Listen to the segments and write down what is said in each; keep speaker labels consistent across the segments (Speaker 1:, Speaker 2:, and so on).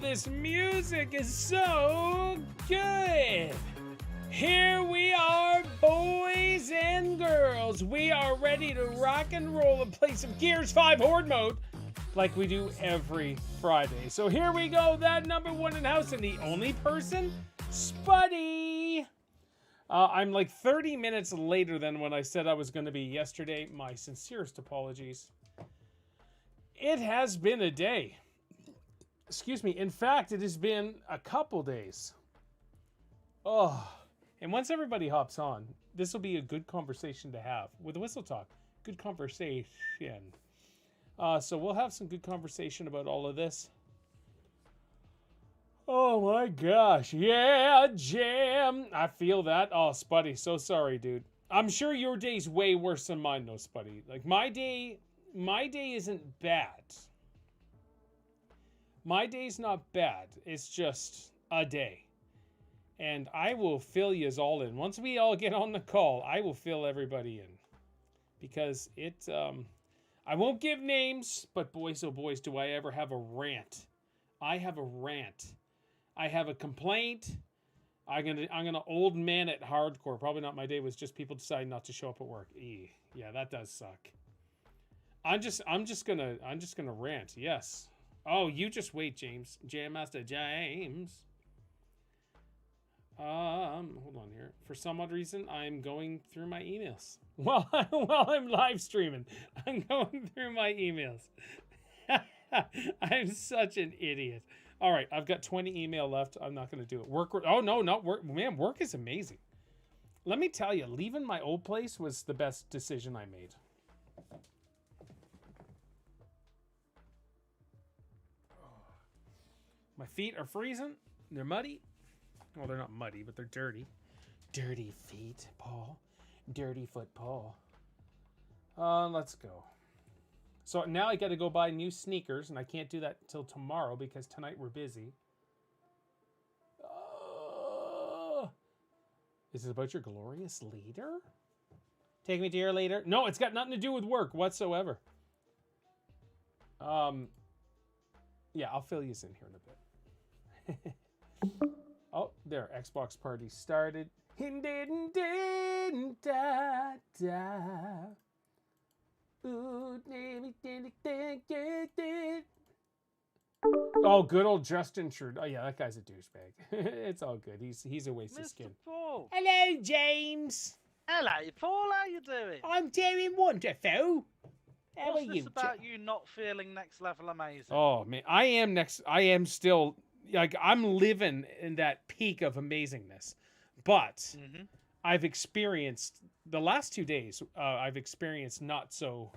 Speaker 1: this music is so good. Here we are, boys and girls. We are ready to rock and roll and play some Gears 5 Horde Mode like we do every Friday. So here we go, that number one in house and the only person, Spuddy. I'm like 30 minutes later than when I said I was going to be yesterday. My sincerest apologies. It has been a day. Excuse me. In fact, it has been a couple days. Oh, and once everybody hops on, this will be a good conversation to have with Whistle Talk. Good conversation. So we'll have some good conversation about all of this. Oh my gosh. Yeah, Jam. I feel that. Oh, Spuddy, so sorry, dude. I'm sure your day's way worse than mine, though, Spuddy. Like, my day isn't bad. My day's not bad. It's just a day. And I will fill yous all in. Once we all get on the call, I will fill everybody in. Because it, I won't give names, but boys, oh boys, do I ever have a rant. I have a rant. I have a complaint. I'm gonna old man it hardcore. Probably not my day, was just people deciding not to show up at work. Yeah, that does suck. I'm just gonna rant. Yes. Oh, you just wait, James. Jam Master James. Hold on here. For some odd reason, I'm going through my emails while I'm live streaming. I'm going through my emails. I'm such an idiot. All right, I've got 20 email left. I'm not going to do it. Work. Oh no, not work. Man, work is amazing. Let me tell you, leaving my old place was the best decision I made. My feet are freezing. They're muddy. Well, they're not muddy, but they're dirty. Dirty feet, Paul. Dirty foot, Paul. Let's go. So now I got to go buy new sneakers, and I can't do that until tomorrow because tonight we're busy. Is it about your glorious leader? Take me to your leader? No, it's got nothing to do with work whatsoever. Yeah, I'll fill you in here in a bit. Oh, there, Xbox party started. Oh, good old Justin Trudeau. Oh yeah, that guy's a douchebag. It's all good. He's a waste of skin.
Speaker 2: Mr. Paul.
Speaker 1: Hello, James.
Speaker 2: Hello, Paul. How you doing?
Speaker 1: I'm doing wonderful. How
Speaker 2: What's
Speaker 1: are
Speaker 2: this
Speaker 1: you?
Speaker 2: about you not feeling next level amazing?
Speaker 1: Oh man, I am still like I'm living in that peak of amazingness, but I've experienced the last 2 days. I've experienced not so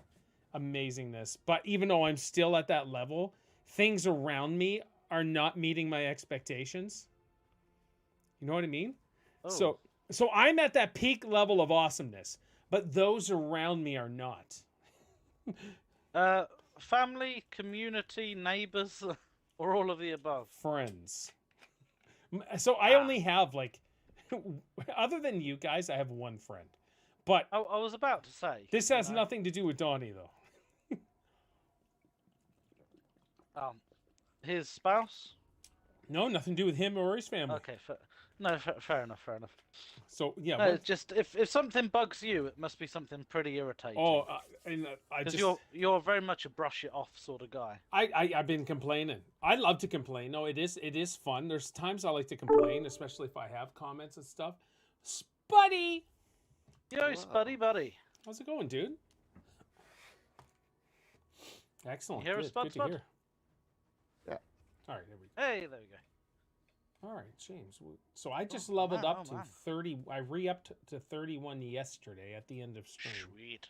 Speaker 1: amazingness, but even though I'm still at that level, things around me are not meeting my expectations. You know what I mean? Oh. So I'm at that peak level of awesomeness, but those around me are not.
Speaker 2: Family, community, neighbors, or all of the above?
Speaker 1: Friends. So I only have like, other than you guys, I have one friend. But
Speaker 2: I was about to say.
Speaker 1: This has nothing to do with Donnie, though.
Speaker 2: His spouse?
Speaker 1: No, nothing to do with him or his family.
Speaker 2: Okay, fair enough, fair enough.
Speaker 1: So, yeah.
Speaker 2: No, just, if something bugs you, it must be something pretty irritating.
Speaker 1: Oh, because
Speaker 2: you're very much a brush it off sort of guy.
Speaker 1: I've been complaining. I love to complain. No, it is fun. There's times I like to complain, especially if I have comments and stuff. Spuddy!
Speaker 2: Yo, Spuddy buddy.
Speaker 1: How's it going, dude? Excellent.
Speaker 2: You hear us, Spud?
Speaker 1: Good to hear.
Speaker 3: Yeah.
Speaker 1: All right, there we go.
Speaker 2: Hey, there we go.
Speaker 1: All right, James. So I just leveled up to 30. I re-upped to 31 yesterday at the end of stream.
Speaker 2: Sweet.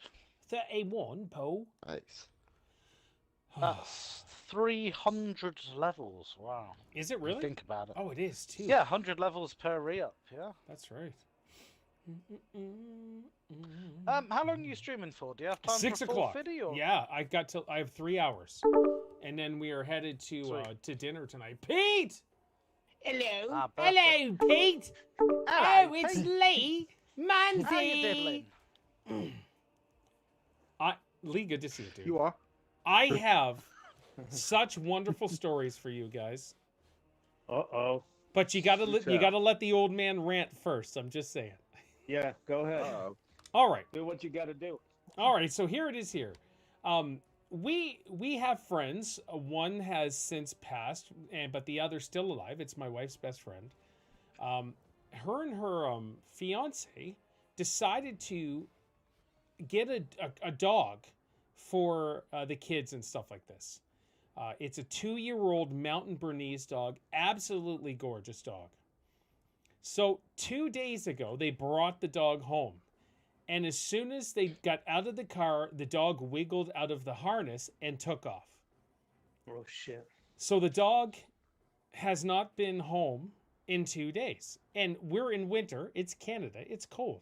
Speaker 1: 31, Poe.
Speaker 3: Nice.
Speaker 2: That's 300 levels. Wow.
Speaker 1: Is it really?
Speaker 2: Think about it.
Speaker 1: Oh, it is too.
Speaker 2: Yeah, 100 levels per re-up. Yeah.
Speaker 1: That's right.
Speaker 2: How long are you streaming for? Do you have time
Speaker 1: 6
Speaker 2: for a
Speaker 1: o'clock.
Speaker 2: full video?
Speaker 1: Yeah, I have 3 hours, and then we are headed to dinner tonight. Pete. Hello. Hello, Pete.
Speaker 2: Hello,
Speaker 1: it's
Speaker 2: Pete.
Speaker 1: Lee. Manzi.
Speaker 2: How you diddling?
Speaker 1: Lee, good to see you, dude.
Speaker 3: You are.
Speaker 1: I have such wonderful stories for you guys.
Speaker 3: Uh-oh.
Speaker 1: But you gotta
Speaker 3: Do
Speaker 1: you
Speaker 3: tell.
Speaker 1: gotta let the old man rant first. I'm just saying.
Speaker 3: Yeah, go ahead.
Speaker 4: Uh-oh.
Speaker 1: All right.
Speaker 3: Do what you got to do.
Speaker 1: All right, so here it is here. We have friends. One has since passed, but the other's still alive. It's my wife's best friend. Her and her fiance decided to get a dog for the kids and stuff like this. It's a 2-year-old Mountain Bernese dog, absolutely gorgeous dog. So 2 days ago, they brought the dog home. And as soon as they got out of the car, the dog wiggled out of the harness and took off.
Speaker 3: Oh, shit.
Speaker 1: So the dog has not been home in 2 days. And we're in winter. It's Canada. It's cold.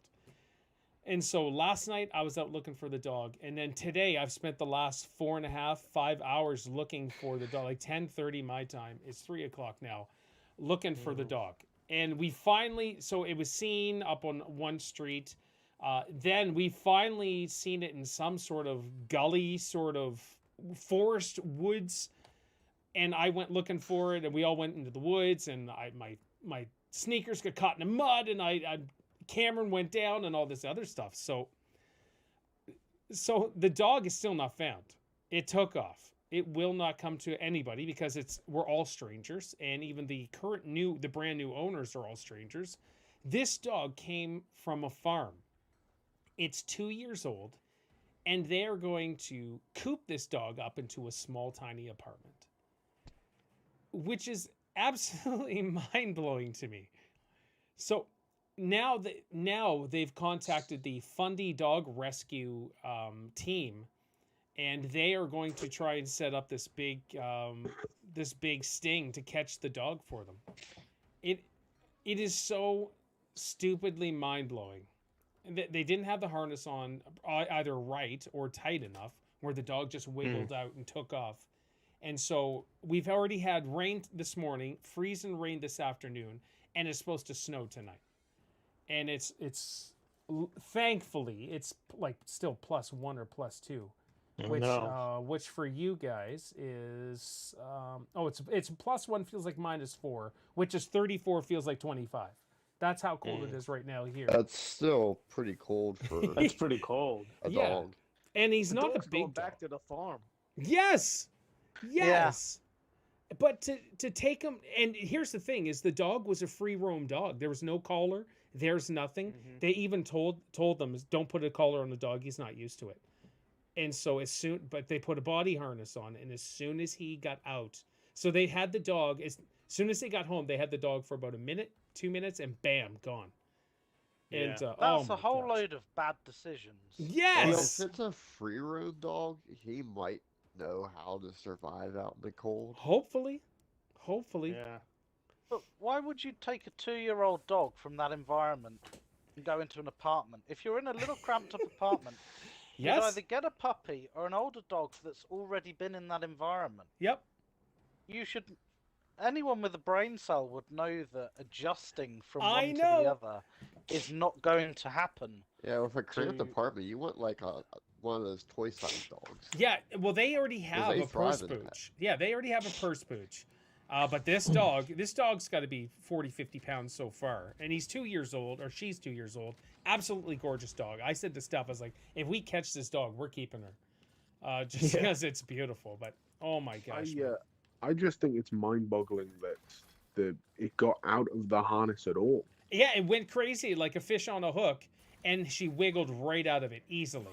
Speaker 1: And so last night I was out looking for the dog. And then today I've spent the last 4.5, 5 hours looking for the dog. Like 10:30 my time. It's 3 o'clock now. Looking for the dog. And we finally, so it was seen up on one street. Then we finally seen it in some sort of gully, sort of forest woods, and I went looking for it, and we all went into the woods, and my sneakers got caught in the mud, and Cameron went down, and all this other stuff. So the dog is still not found. It took off. It will not come to anybody because we're all strangers, and even the brand new owners are all strangers. This dog came from a farm. It's 2 years old, and they're going to coop this dog up into a small, tiny apartment, which is absolutely mind-blowing to me. So now they've contacted the Fundy Dog Rescue team, and they are going to try and set up this big sting to catch the dog for them. It is so stupidly mind-blowing. They didn't have the harness on either right or tight enough where the dog just wiggled out and took off. And so we've already had rain this morning, freezing rain this afternoon, and it's supposed to snow tonight. And it's thankfully it's like still +1 or +2, which for you guys is it's +1 feels like -4, which is 34 feels like 25. That's how cold it is right now here.
Speaker 4: That's still pretty cold for
Speaker 3: That's pretty cold.
Speaker 4: a
Speaker 1: Yeah.
Speaker 4: dog.
Speaker 1: And he's
Speaker 3: The
Speaker 1: not a
Speaker 3: dog's
Speaker 1: big
Speaker 3: going
Speaker 1: dog.
Speaker 3: back to the farm.
Speaker 1: Yes. But to take him, and here's the thing: is the dog was a free roam dog. There was no collar. There's nothing. They even told them, don't put a collar on the dog. He's not used to it. And so but they put a body harness on, and as soon as he got out, so they had the dog. As soon as they got home, they had the dog for about a minute, 2 minutes, and bam, gone. And
Speaker 2: That's a whole load of bad decisions.
Speaker 1: Yes.
Speaker 4: Well, if it's a free roam dog, he might know how to survive out in the cold.
Speaker 1: Hopefully.
Speaker 3: Yeah.
Speaker 2: But why would you take a 2-year-old dog from that environment and go into an apartment? If you're in a little cramped up apartment, you'd either get a puppy or an older dog that's already been in that environment.
Speaker 1: Yep.
Speaker 2: You should. Anyone with a brain cell would know that adjusting from one to the other is not going to happen.
Speaker 4: Yeah, with a cramped apartment, you want like one of those toy-sized dogs.
Speaker 1: Yeah, well, they already have a purse pooch. Yeah, they already have a purse pooch. But this dog's got to be 40, 50 pounds so far. And he's 2 years old, or she's 2 years old. Absolutely gorgeous dog. I said to Steph, I was like, if we catch this dog, we're keeping her. Just because it's beautiful. But, oh my gosh.
Speaker 5: I just think it's mind-boggling that it got out of the harness at all.
Speaker 1: Yeah, it went crazy like a fish on a hook, and she wiggled right out of it easily.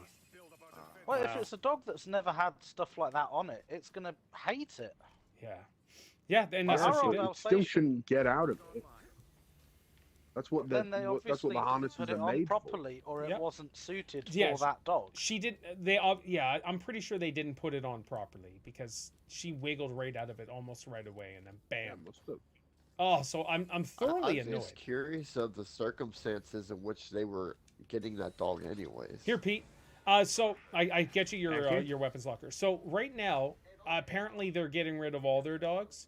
Speaker 2: Well, if it's a dog that's never had stuff like that on it, it's going to hate it.
Speaker 1: Yeah. Yeah, and that's what she did.
Speaker 5: It still shouldn't get out of it. That's what
Speaker 2: then they
Speaker 5: that's what the harnesses
Speaker 2: put it
Speaker 5: are
Speaker 2: on
Speaker 5: made
Speaker 2: properly,
Speaker 5: for.
Speaker 2: or it wasn't suited
Speaker 1: Yeah,
Speaker 2: for that dog.
Speaker 1: She did. I'm pretty sure they didn't put it on properly because she wiggled right out of it almost right away, and then bam. Oh, so I'm thoroughly annoyed.
Speaker 4: I'm just curious of the circumstances in which they were getting that dog, anyways.
Speaker 1: Here, Pete. So I get you your weapons locker. So right now, apparently they're getting rid of all their dogs.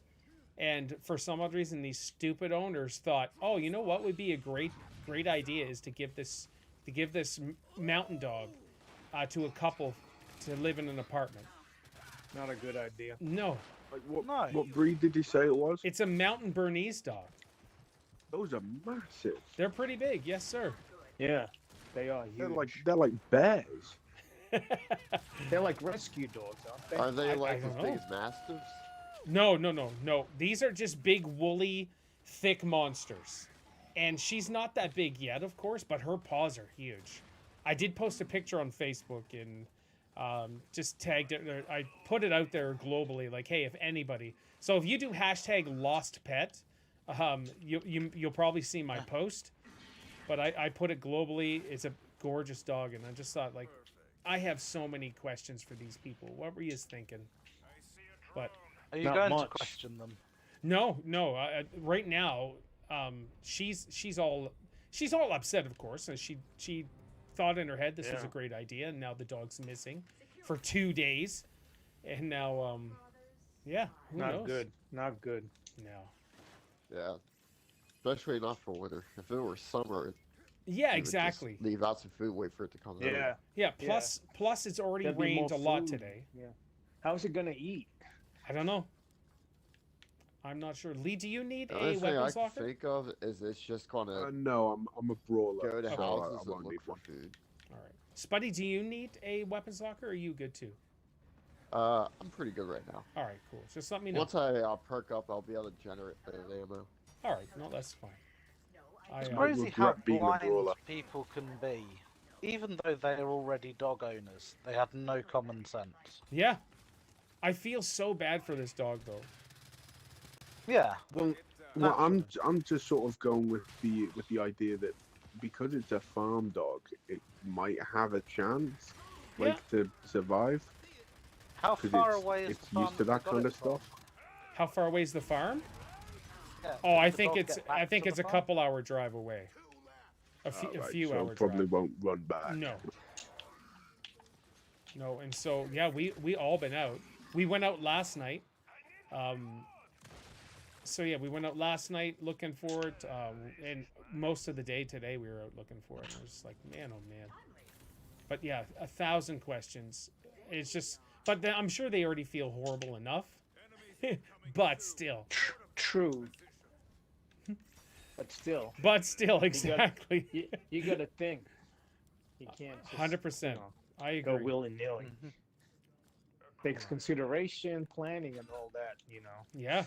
Speaker 1: And for some odd reason, these stupid owners thought, oh, you know what would be a great idea is to give this mountain dog to a couple to live in an apartment.
Speaker 3: Not a good idea.
Speaker 1: No,
Speaker 5: Like
Speaker 2: No.
Speaker 5: what breed did you say it was?
Speaker 1: It's a mountain Bernese dog.
Speaker 5: Those are massive.
Speaker 1: They're pretty big, yes, sir.
Speaker 3: Yeah, they are huge.
Speaker 5: They're like bears.
Speaker 3: They're like rescue dogs, aren't they?
Speaker 4: Are they
Speaker 1: I
Speaker 4: like
Speaker 1: don't
Speaker 4: as big
Speaker 1: know.
Speaker 4: as mastiffs?
Speaker 1: No. These are just big, woolly, thick monsters. And she's not that big yet, of course, but her paws are huge. I did post a picture on Facebook and just tagged it. I put it out there globally, like, hey, if anybody. So if you do hashtag lost pet, you'll probably see my post. But I put it globally. It's a gorgeous dog, and I just thought, like, I have so many questions for these people. What were you thinking? But
Speaker 2: Are you
Speaker 3: Not
Speaker 2: going
Speaker 3: much.
Speaker 2: to question them?
Speaker 1: no. Right now, she's all upset, of course, and she thought in her head this was a
Speaker 3: Yeah.
Speaker 1: great idea, and now the dog's missing for 2 days, and now yeah, who
Speaker 3: Not
Speaker 1: knows?
Speaker 3: good. Not good.
Speaker 1: No.
Speaker 4: Yeah. Especially not for winter. If it were summer,
Speaker 1: Yeah,
Speaker 4: you would just
Speaker 1: exactly.
Speaker 4: leave out some food, wait for it to come out.
Speaker 3: Yeah.
Speaker 1: Yeah. Plus, it's already
Speaker 3: There'd be
Speaker 1: rained
Speaker 3: more
Speaker 1: a lot
Speaker 3: food.
Speaker 1: today.
Speaker 3: Yeah. How's it gonna eat?
Speaker 1: I don't know. I'm not sure. Lee, do you need
Speaker 4: The
Speaker 1: a
Speaker 4: only thing I
Speaker 1: weapons
Speaker 4: can
Speaker 1: locker?
Speaker 4: think of is it's just gonna
Speaker 5: No, I'm a brawler.
Speaker 4: go to
Speaker 1: Okay.
Speaker 5: so
Speaker 4: houses
Speaker 5: I
Speaker 4: and
Speaker 5: won't
Speaker 4: look
Speaker 5: need
Speaker 4: for
Speaker 5: one.
Speaker 4: food.
Speaker 1: All right. Spuddy, do you need a weapons locker? Or are you good too?
Speaker 4: I'm pretty good right now.
Speaker 1: All right, cool. Just let me know.
Speaker 4: Once I perk up, I'll be able to generate the ammo.
Speaker 1: All right, no, that's fine.
Speaker 2: It's
Speaker 5: I
Speaker 2: crazy
Speaker 5: regret
Speaker 2: how
Speaker 5: being a
Speaker 2: blind
Speaker 5: brawler.
Speaker 2: people can be. Even though they're already dog owners, they had no common sense.
Speaker 1: Yeah, I feel so bad for this dog though.
Speaker 2: Yeah.
Speaker 5: Well, I'm just sort of going with the idea that because it's a farm dog, it might have a chance, like to survive.
Speaker 2: How
Speaker 5: 'Cause
Speaker 2: far
Speaker 5: it's-
Speaker 2: away is
Speaker 5: it's
Speaker 2: the farm
Speaker 5: used to
Speaker 2: they
Speaker 5: that
Speaker 2: got
Speaker 5: kind
Speaker 2: it
Speaker 5: of
Speaker 2: from?
Speaker 5: stuff.
Speaker 1: How far away is the farm?
Speaker 2: Yeah,
Speaker 1: Oh, I
Speaker 2: does the
Speaker 1: think
Speaker 2: dog
Speaker 1: it's
Speaker 2: get back to
Speaker 1: a
Speaker 2: the farm?
Speaker 1: couple-hour drive away. A
Speaker 5: Right,
Speaker 1: few
Speaker 5: so
Speaker 1: hour
Speaker 5: probably
Speaker 1: drive.
Speaker 5: won't run back.
Speaker 1: No, and so yeah, we all been out. We went out last night. So yeah, we went out last night looking for it, and most of the day today we were out looking for it. And I was just like, man, oh man. But yeah, 1,000 questions. It's just, but I'm sure they already feel horrible enough. But still.
Speaker 3: True. But still,
Speaker 1: But still, exactly.
Speaker 3: you gotta think. You can't just
Speaker 1: 100%. I
Speaker 3: go
Speaker 1: agree.
Speaker 3: willy-nilly.
Speaker 2: Mhm.
Speaker 3: Takes consideration, planning, and all that.
Speaker 1: Yeah.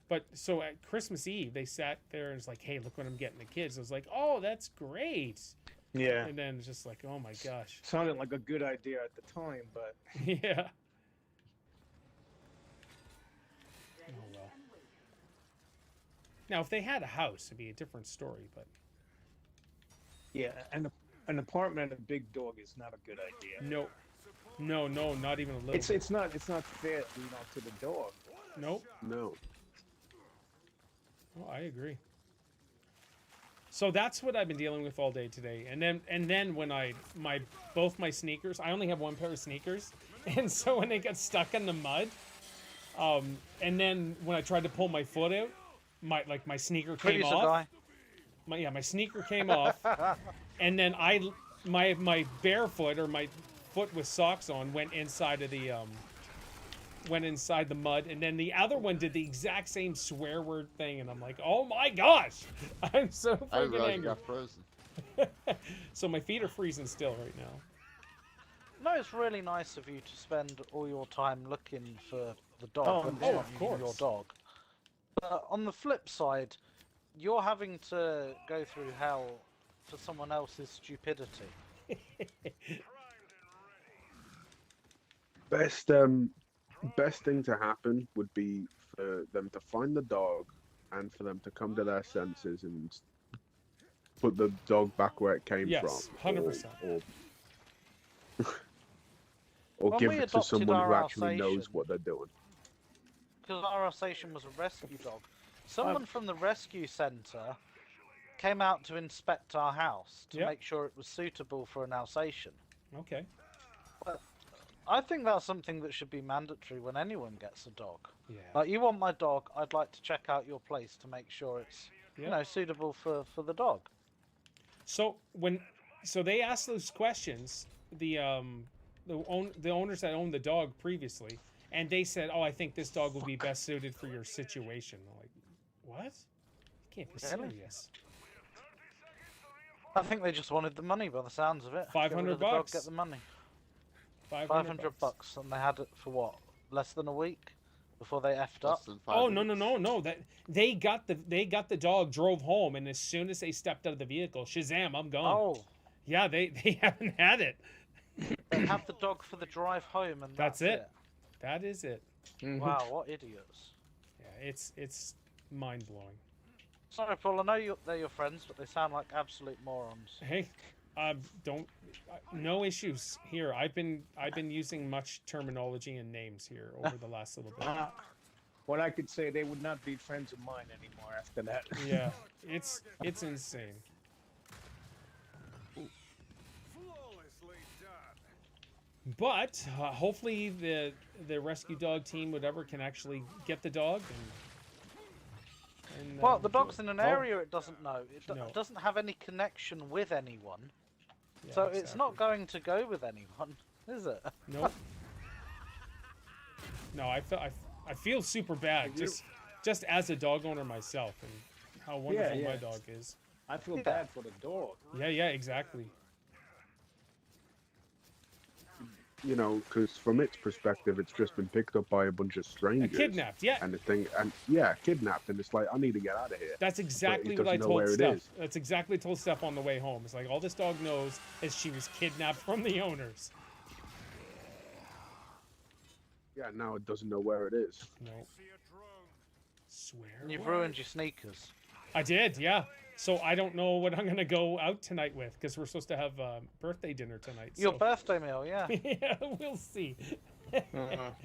Speaker 1: But so at Christmas Eve, they sat there and was like, hey, look what I'm getting the kids. I was like, oh, that's great.
Speaker 3: Yeah.
Speaker 1: And then it's just like, oh my gosh.
Speaker 3: Sounded like a good idea at the time, but
Speaker 1: Yeah. Oh well. Now, if they had a house, it'd be a different story, but
Speaker 3: yeah, an apartment and a big dog is not a good idea.
Speaker 1: no, not even a little.
Speaker 3: It's not fair, to the dog.
Speaker 1: Nope.
Speaker 5: No.
Speaker 1: Oh, I agree. So that's what I've been dealing with all day today. And then when both my sneakers, I only have one pair of sneakers, and so when they got stuck in the mud, and then when I tried to pull my foot out, my sneaker came
Speaker 2: Producer
Speaker 1: off.
Speaker 2: guy.
Speaker 1: My sneaker came off, and then my bare foot or my foot with socks on went inside of the mud, and then the other one did the exact same swear word thing, and I'm like, oh my gosh, I'm so
Speaker 4: I didn't
Speaker 1: freaking
Speaker 4: realize you
Speaker 1: angry.
Speaker 4: got frozen.
Speaker 1: So my feet are freezing still right now.
Speaker 2: No, it's really nice of you to spend all your time looking for the dog
Speaker 3: Oh,
Speaker 2: when it's
Speaker 3: oh,
Speaker 2: not
Speaker 1: of
Speaker 2: you,
Speaker 1: course.
Speaker 2: your dog. But on the flip side, you're having to go through hell for someone else's stupidity.
Speaker 5: Best thing to happen would be for them to find the dog and for them to come to their senses and put the dog back where it came
Speaker 1: Yes,
Speaker 5: from.
Speaker 1: 100%.
Speaker 5: Or
Speaker 2: When
Speaker 5: give
Speaker 2: we
Speaker 5: it to
Speaker 2: adopted
Speaker 5: someone who
Speaker 2: our
Speaker 5: actually knows
Speaker 2: Alsatian-
Speaker 5: what they're doing.
Speaker 2: Because our Alsatian was a rescue dog. Someone from the rescue centre came out to inspect our house to
Speaker 1: Yep.
Speaker 2: make sure it was suitable for an Alsatian.
Speaker 1: Okay.
Speaker 2: I think that's something that should be mandatory when anyone gets a dog.
Speaker 1: Yeah.
Speaker 2: Like, you want my dog, I'd like to check out your place to make sure it's,
Speaker 1: Yeah.
Speaker 2: suitable for the dog.
Speaker 1: So they asked those questions, the owners that owned the dog previously, and they said, "Oh, I think this dog will be best suited for your situation." I'm like, what? You can't be
Speaker 2: Really?
Speaker 1: serious.
Speaker 2: I think they just wanted the money by the sounds of it. Get rid of
Speaker 1: $500
Speaker 2: the dog,
Speaker 1: bucks.
Speaker 2: get the money.
Speaker 1: 500
Speaker 2: $500, and they had it for what? Less than a week before they effed
Speaker 4: Less
Speaker 2: up.
Speaker 4: than 5
Speaker 1: Oh no
Speaker 4: minutes.
Speaker 1: no! That they got the dog, drove home, and as soon as they stepped out of the vehicle, Shazam! I'm gone.
Speaker 2: Oh,
Speaker 1: Yeah, they haven't had it.
Speaker 2: they have the dog for the drive home, and
Speaker 1: That's
Speaker 2: that's
Speaker 1: it. That is it.
Speaker 3: Mhm.
Speaker 2: Wow, what idiots!
Speaker 1: Yeah, it's mind blowing.
Speaker 2: Sorry, Paul. I know they're your friends, but they sound like absolute morons.
Speaker 1: Hey, no issues here. I've been using much terminology and names here over the last little bit.
Speaker 3: Well, I could say they would not be friends of mine anymore after that.
Speaker 1: Yeah, it's insane. But hopefully the rescue dog team, whatever, can actually get the dog. And
Speaker 2: Well, the dog's in an area it doesn't know. It
Speaker 1: No.
Speaker 2: doesn't have any connection with anyone,
Speaker 1: yeah,
Speaker 2: so it's not
Speaker 1: exactly.
Speaker 2: going to go with anyone, is it?
Speaker 1: Nope. No, I feel super bad just as a dog owner myself, and how wonderful
Speaker 3: yeah.
Speaker 1: my dog is.
Speaker 3: I feel
Speaker 2: Yeah.
Speaker 3: bad for the dog.
Speaker 1: Yeah, exactly.
Speaker 5: You know, because from its perspective, it's just been picked up by a bunch of strangers.
Speaker 1: Kidnapped, yeah.
Speaker 5: And kidnapped, and it's like, I need to get out of here.
Speaker 1: That's exactly
Speaker 5: But
Speaker 1: what I
Speaker 5: it doesn't know
Speaker 1: told
Speaker 5: where it
Speaker 1: Steph.
Speaker 5: is.
Speaker 1: That's exactly what I told Steph on the way home. It's like all this dog knows is she was kidnapped from the owners.
Speaker 5: Yeah, now it doesn't know where it is.
Speaker 1: No. Swear.
Speaker 2: And you've
Speaker 1: what?
Speaker 2: ruined your sneakers.
Speaker 1: I did, yeah. So I don't know what I'm gonna go out tonight with because we're supposed to have birthday dinner tonight.
Speaker 2: Your
Speaker 1: so.
Speaker 2: birthday meal, yeah.
Speaker 1: Yeah, we'll see.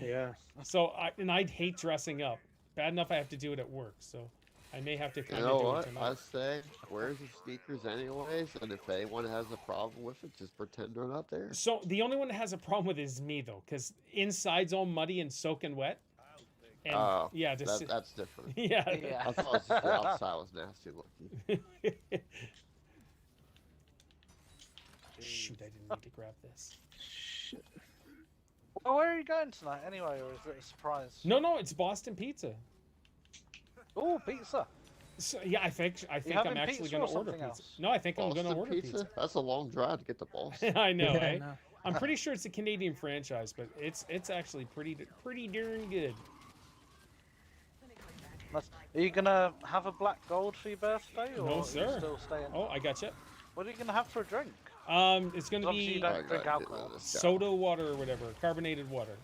Speaker 3: Yeah.
Speaker 1: So I'd hate dressing up. Bad enough I have to do it at work, so I may have to
Speaker 4: You
Speaker 1: kind of
Speaker 4: know
Speaker 1: do
Speaker 4: what?
Speaker 1: it
Speaker 4: I
Speaker 1: tonight.
Speaker 4: say, wear the sneakers anyways, and if anyone has a problem with it, just pretend they're not there.
Speaker 1: So the only one that has a problem with it is me though, because inside's all muddy and soaking wet. And
Speaker 4: Oh,
Speaker 1: yeah, just
Speaker 4: that's different.
Speaker 1: yeah.
Speaker 2: Yeah.
Speaker 4: I thought just the outside was nasty looking.
Speaker 1: Shoot, I didn't need to grab this.
Speaker 2: Shit. Well, where are you going tonight anyway, or is it a surprise?
Speaker 1: No, it's Boston Pizza.
Speaker 2: Oh, pizza.
Speaker 1: So, yeah, I think I'm
Speaker 2: having
Speaker 1: actually
Speaker 2: pizza
Speaker 1: going to
Speaker 2: or
Speaker 1: order
Speaker 2: something
Speaker 1: pizza.
Speaker 2: else?
Speaker 1: No, I think I'm going to
Speaker 4: Boston
Speaker 1: order pizza.
Speaker 4: That's a long drive to get to Boston.
Speaker 1: I know, eh?
Speaker 3: no.
Speaker 1: I'm pretty sure it's a Canadian franchise, but it's actually pretty darn good.
Speaker 2: Are you gonna have a black gold for your birthday, or
Speaker 1: No,
Speaker 2: are
Speaker 1: sir.
Speaker 2: you still staying?
Speaker 1: Oh, I gotcha.
Speaker 2: What are you gonna have for a drink?
Speaker 1: It's going to
Speaker 2: Obviously you
Speaker 1: be
Speaker 2: don't
Speaker 4: I
Speaker 2: drink
Speaker 4: gotta get
Speaker 2: alcohol.
Speaker 4: this guy.
Speaker 1: soda water or whatever, carbonated water.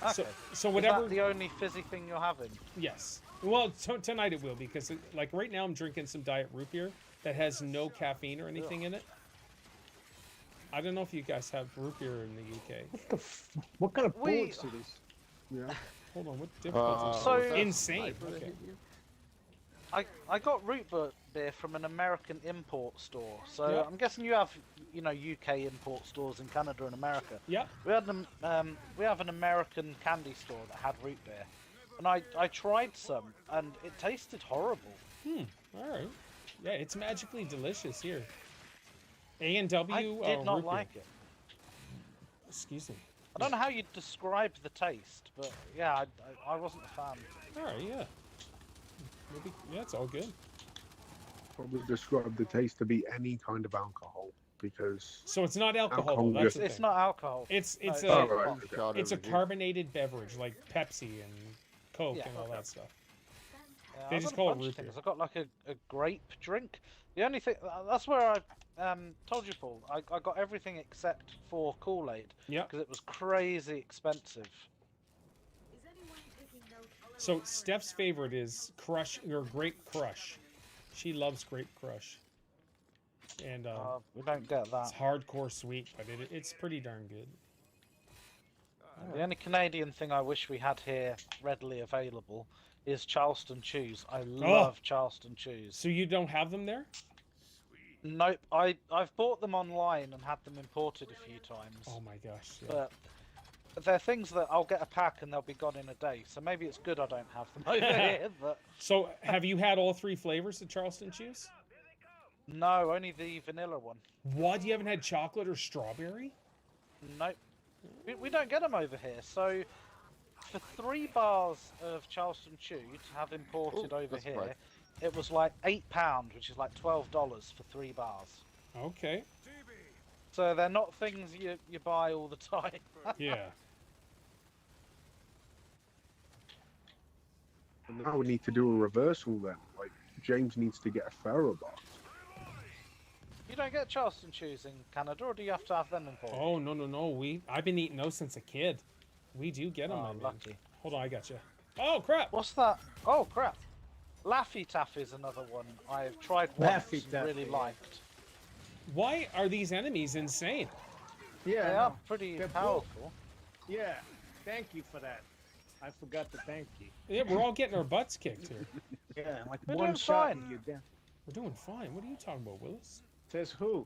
Speaker 2: Okay.
Speaker 1: So
Speaker 2: Is
Speaker 1: whatever.
Speaker 2: that the only fizzy thing you're having?
Speaker 1: Yes. Well, tonight it will because like right now I'm drinking some diet root beer that has no caffeine or anything in it. I don't know if you guys have root beer in the UK.
Speaker 3: What kind of
Speaker 2: We-
Speaker 3: bullets it is?
Speaker 5: Yeah.
Speaker 1: Hold on, what difficulty?
Speaker 2: So-
Speaker 4: was that a
Speaker 1: Insane,
Speaker 4: sniper that
Speaker 1: okay.
Speaker 4: hit you?
Speaker 2: I got root beer from an American import store. So
Speaker 1: Yeah.
Speaker 2: I'm guessing you have, UK import stores in Canada and America.
Speaker 1: Yeah.
Speaker 2: We had we have an American candy store that had root beer, and I tried some, and it tasted horrible.
Speaker 1: All right. Yeah, it's magically delicious here. A&W.
Speaker 2: I did
Speaker 1: root beer.
Speaker 2: not like it.
Speaker 1: Excuse me.
Speaker 2: I don't know how you'd describe the taste, but yeah, I wasn't a fan.
Speaker 1: All right. Yeah. Maybe. Yeah, it's all good.
Speaker 5: Probably describe the taste to be any kind of alcohol because
Speaker 1: So it's not alcohol.
Speaker 5: Alcohol,
Speaker 1: Though, that's
Speaker 5: yeah.
Speaker 1: the
Speaker 2: It's
Speaker 1: thing.
Speaker 2: not alcohol.
Speaker 1: It's
Speaker 2: No,
Speaker 1: it's
Speaker 2: it's
Speaker 1: a
Speaker 5: Oh, right.
Speaker 2: fun.
Speaker 5: Okay.
Speaker 4: Shot
Speaker 1: it's a
Speaker 4: over here.
Speaker 1: carbonated beverage like Pepsi and Coke
Speaker 2: Yeah,
Speaker 1: and all
Speaker 2: okay.
Speaker 1: that stuff.
Speaker 2: Yeah,
Speaker 1: They
Speaker 2: I've
Speaker 1: just
Speaker 2: got a
Speaker 1: call it
Speaker 2: bunch of
Speaker 1: root beer.
Speaker 2: things. I got like a grape drink. The only thing that's where I told you, Paul. I got everything except for Kool-Aid
Speaker 1: Yeah.
Speaker 2: because it was crazy expensive.
Speaker 1: So Steph's favorite is Crush or Grape Crush. She loves Grape Crush. And
Speaker 2: We don't get that.
Speaker 1: it's hardcore sweet, but it's pretty darn good.
Speaker 2: The only Canadian thing I wish we had here readily available is Charleston Chews. I love Charleston Chews.
Speaker 1: So you don't have them there?
Speaker 2: Nope, I've bought them online and had them imported a few times.
Speaker 1: Oh my gosh. Yeah.
Speaker 2: But they're things that I'll get a pack and they'll be gone in a day. So maybe it's good I don't have them over here. But
Speaker 1: So have you had all three flavors of Charleston Chews?
Speaker 2: no, only the vanilla one.
Speaker 1: What? You haven't had chocolate or strawberry?
Speaker 2: Nope. We don't get them over here. So for 3 bars of Charleston Chew to have imported over
Speaker 4: that's
Speaker 2: here,
Speaker 4: right.
Speaker 2: it was like £8, which is like $12 for 3 bars.
Speaker 1: Okay.
Speaker 2: So they're not things you buy all the time.
Speaker 1: Yeah.
Speaker 5: And now we need to do a reversal then. Like, James needs to get a Pharaoh box.
Speaker 2: You don't get Charleston Chews in Canada, or do you have to have them imported?
Speaker 1: Oh, no. I've been eating those since a kid. We do get them,
Speaker 2: Oh,
Speaker 1: my man.
Speaker 2: lucky.
Speaker 1: Hold on, I got you. Oh, crap.
Speaker 2: What's that? Oh, crap. Laffy Taffy is another one I've tried once
Speaker 3: Laffy
Speaker 2: and
Speaker 3: Taffy,
Speaker 2: really
Speaker 3: yeah.
Speaker 2: liked.
Speaker 1: Why are these enemies insane?
Speaker 3: Yeah,
Speaker 2: They
Speaker 3: no.
Speaker 2: are pretty
Speaker 3: They're
Speaker 2: powerful.
Speaker 3: Yeah. Thank you for that. I forgot to thank you.
Speaker 1: Yeah, we're all getting our butts kicked here.
Speaker 3: Yeah, like
Speaker 2: We're
Speaker 3: one
Speaker 2: doing
Speaker 3: shot
Speaker 2: fine.
Speaker 3: and you're down.
Speaker 1: We're doing fine. What are you talking about, Willis?
Speaker 3: Says who?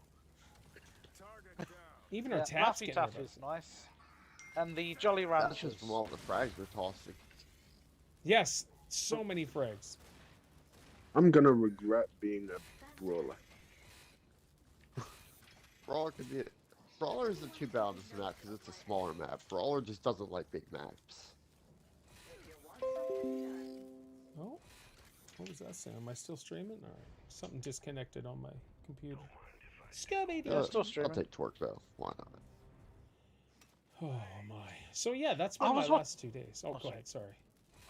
Speaker 1: Even
Speaker 2: Yeah,
Speaker 1: our taps
Speaker 2: Laffy
Speaker 1: getting our
Speaker 2: Taffy's
Speaker 1: butts.
Speaker 2: nice. And the Jolly
Speaker 4: That's
Speaker 2: Ranchers.
Speaker 4: just from all the frags we're tossing.
Speaker 1: Yes, so many frags.
Speaker 5: I'm gonna regret being a brawler.
Speaker 4: Brawler could be. Brawler isn't too bad on this map because it's a smaller map. Brawler just doesn't like big maps.
Speaker 1: Oh, what was that sound? Am I still streaming? All right, something disconnected on my computer. Scooby Doo.
Speaker 2: still
Speaker 4: I'll
Speaker 2: streaming.
Speaker 4: take torque though. Why not?
Speaker 1: Oh my. So yeah, that's
Speaker 2: I
Speaker 1: been my
Speaker 2: was wa-
Speaker 1: last 2 days. Oh, go
Speaker 2: sorry.
Speaker 1: ahead. Sorry.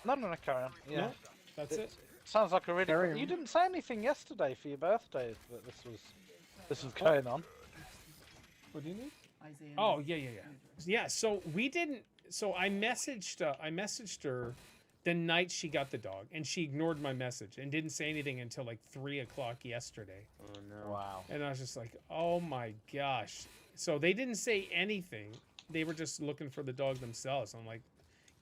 Speaker 2: No, carry on. Yeah.
Speaker 1: No, that's it.
Speaker 2: Sounds like a really.
Speaker 3: Carry on.
Speaker 2: You didn't say anything yesterday for your birthday that this was going on.
Speaker 1: What do you need? Oh yeah. Yeah. So we didn't. So I messaged her the night she got the dog, and she ignored my message and didn't say anything until like 3 o'clock yesterday.
Speaker 3: Oh no.
Speaker 2: Wow.
Speaker 1: And I was just like, oh my gosh. So they didn't say anything. They were just looking for the dog themselves. I'm like,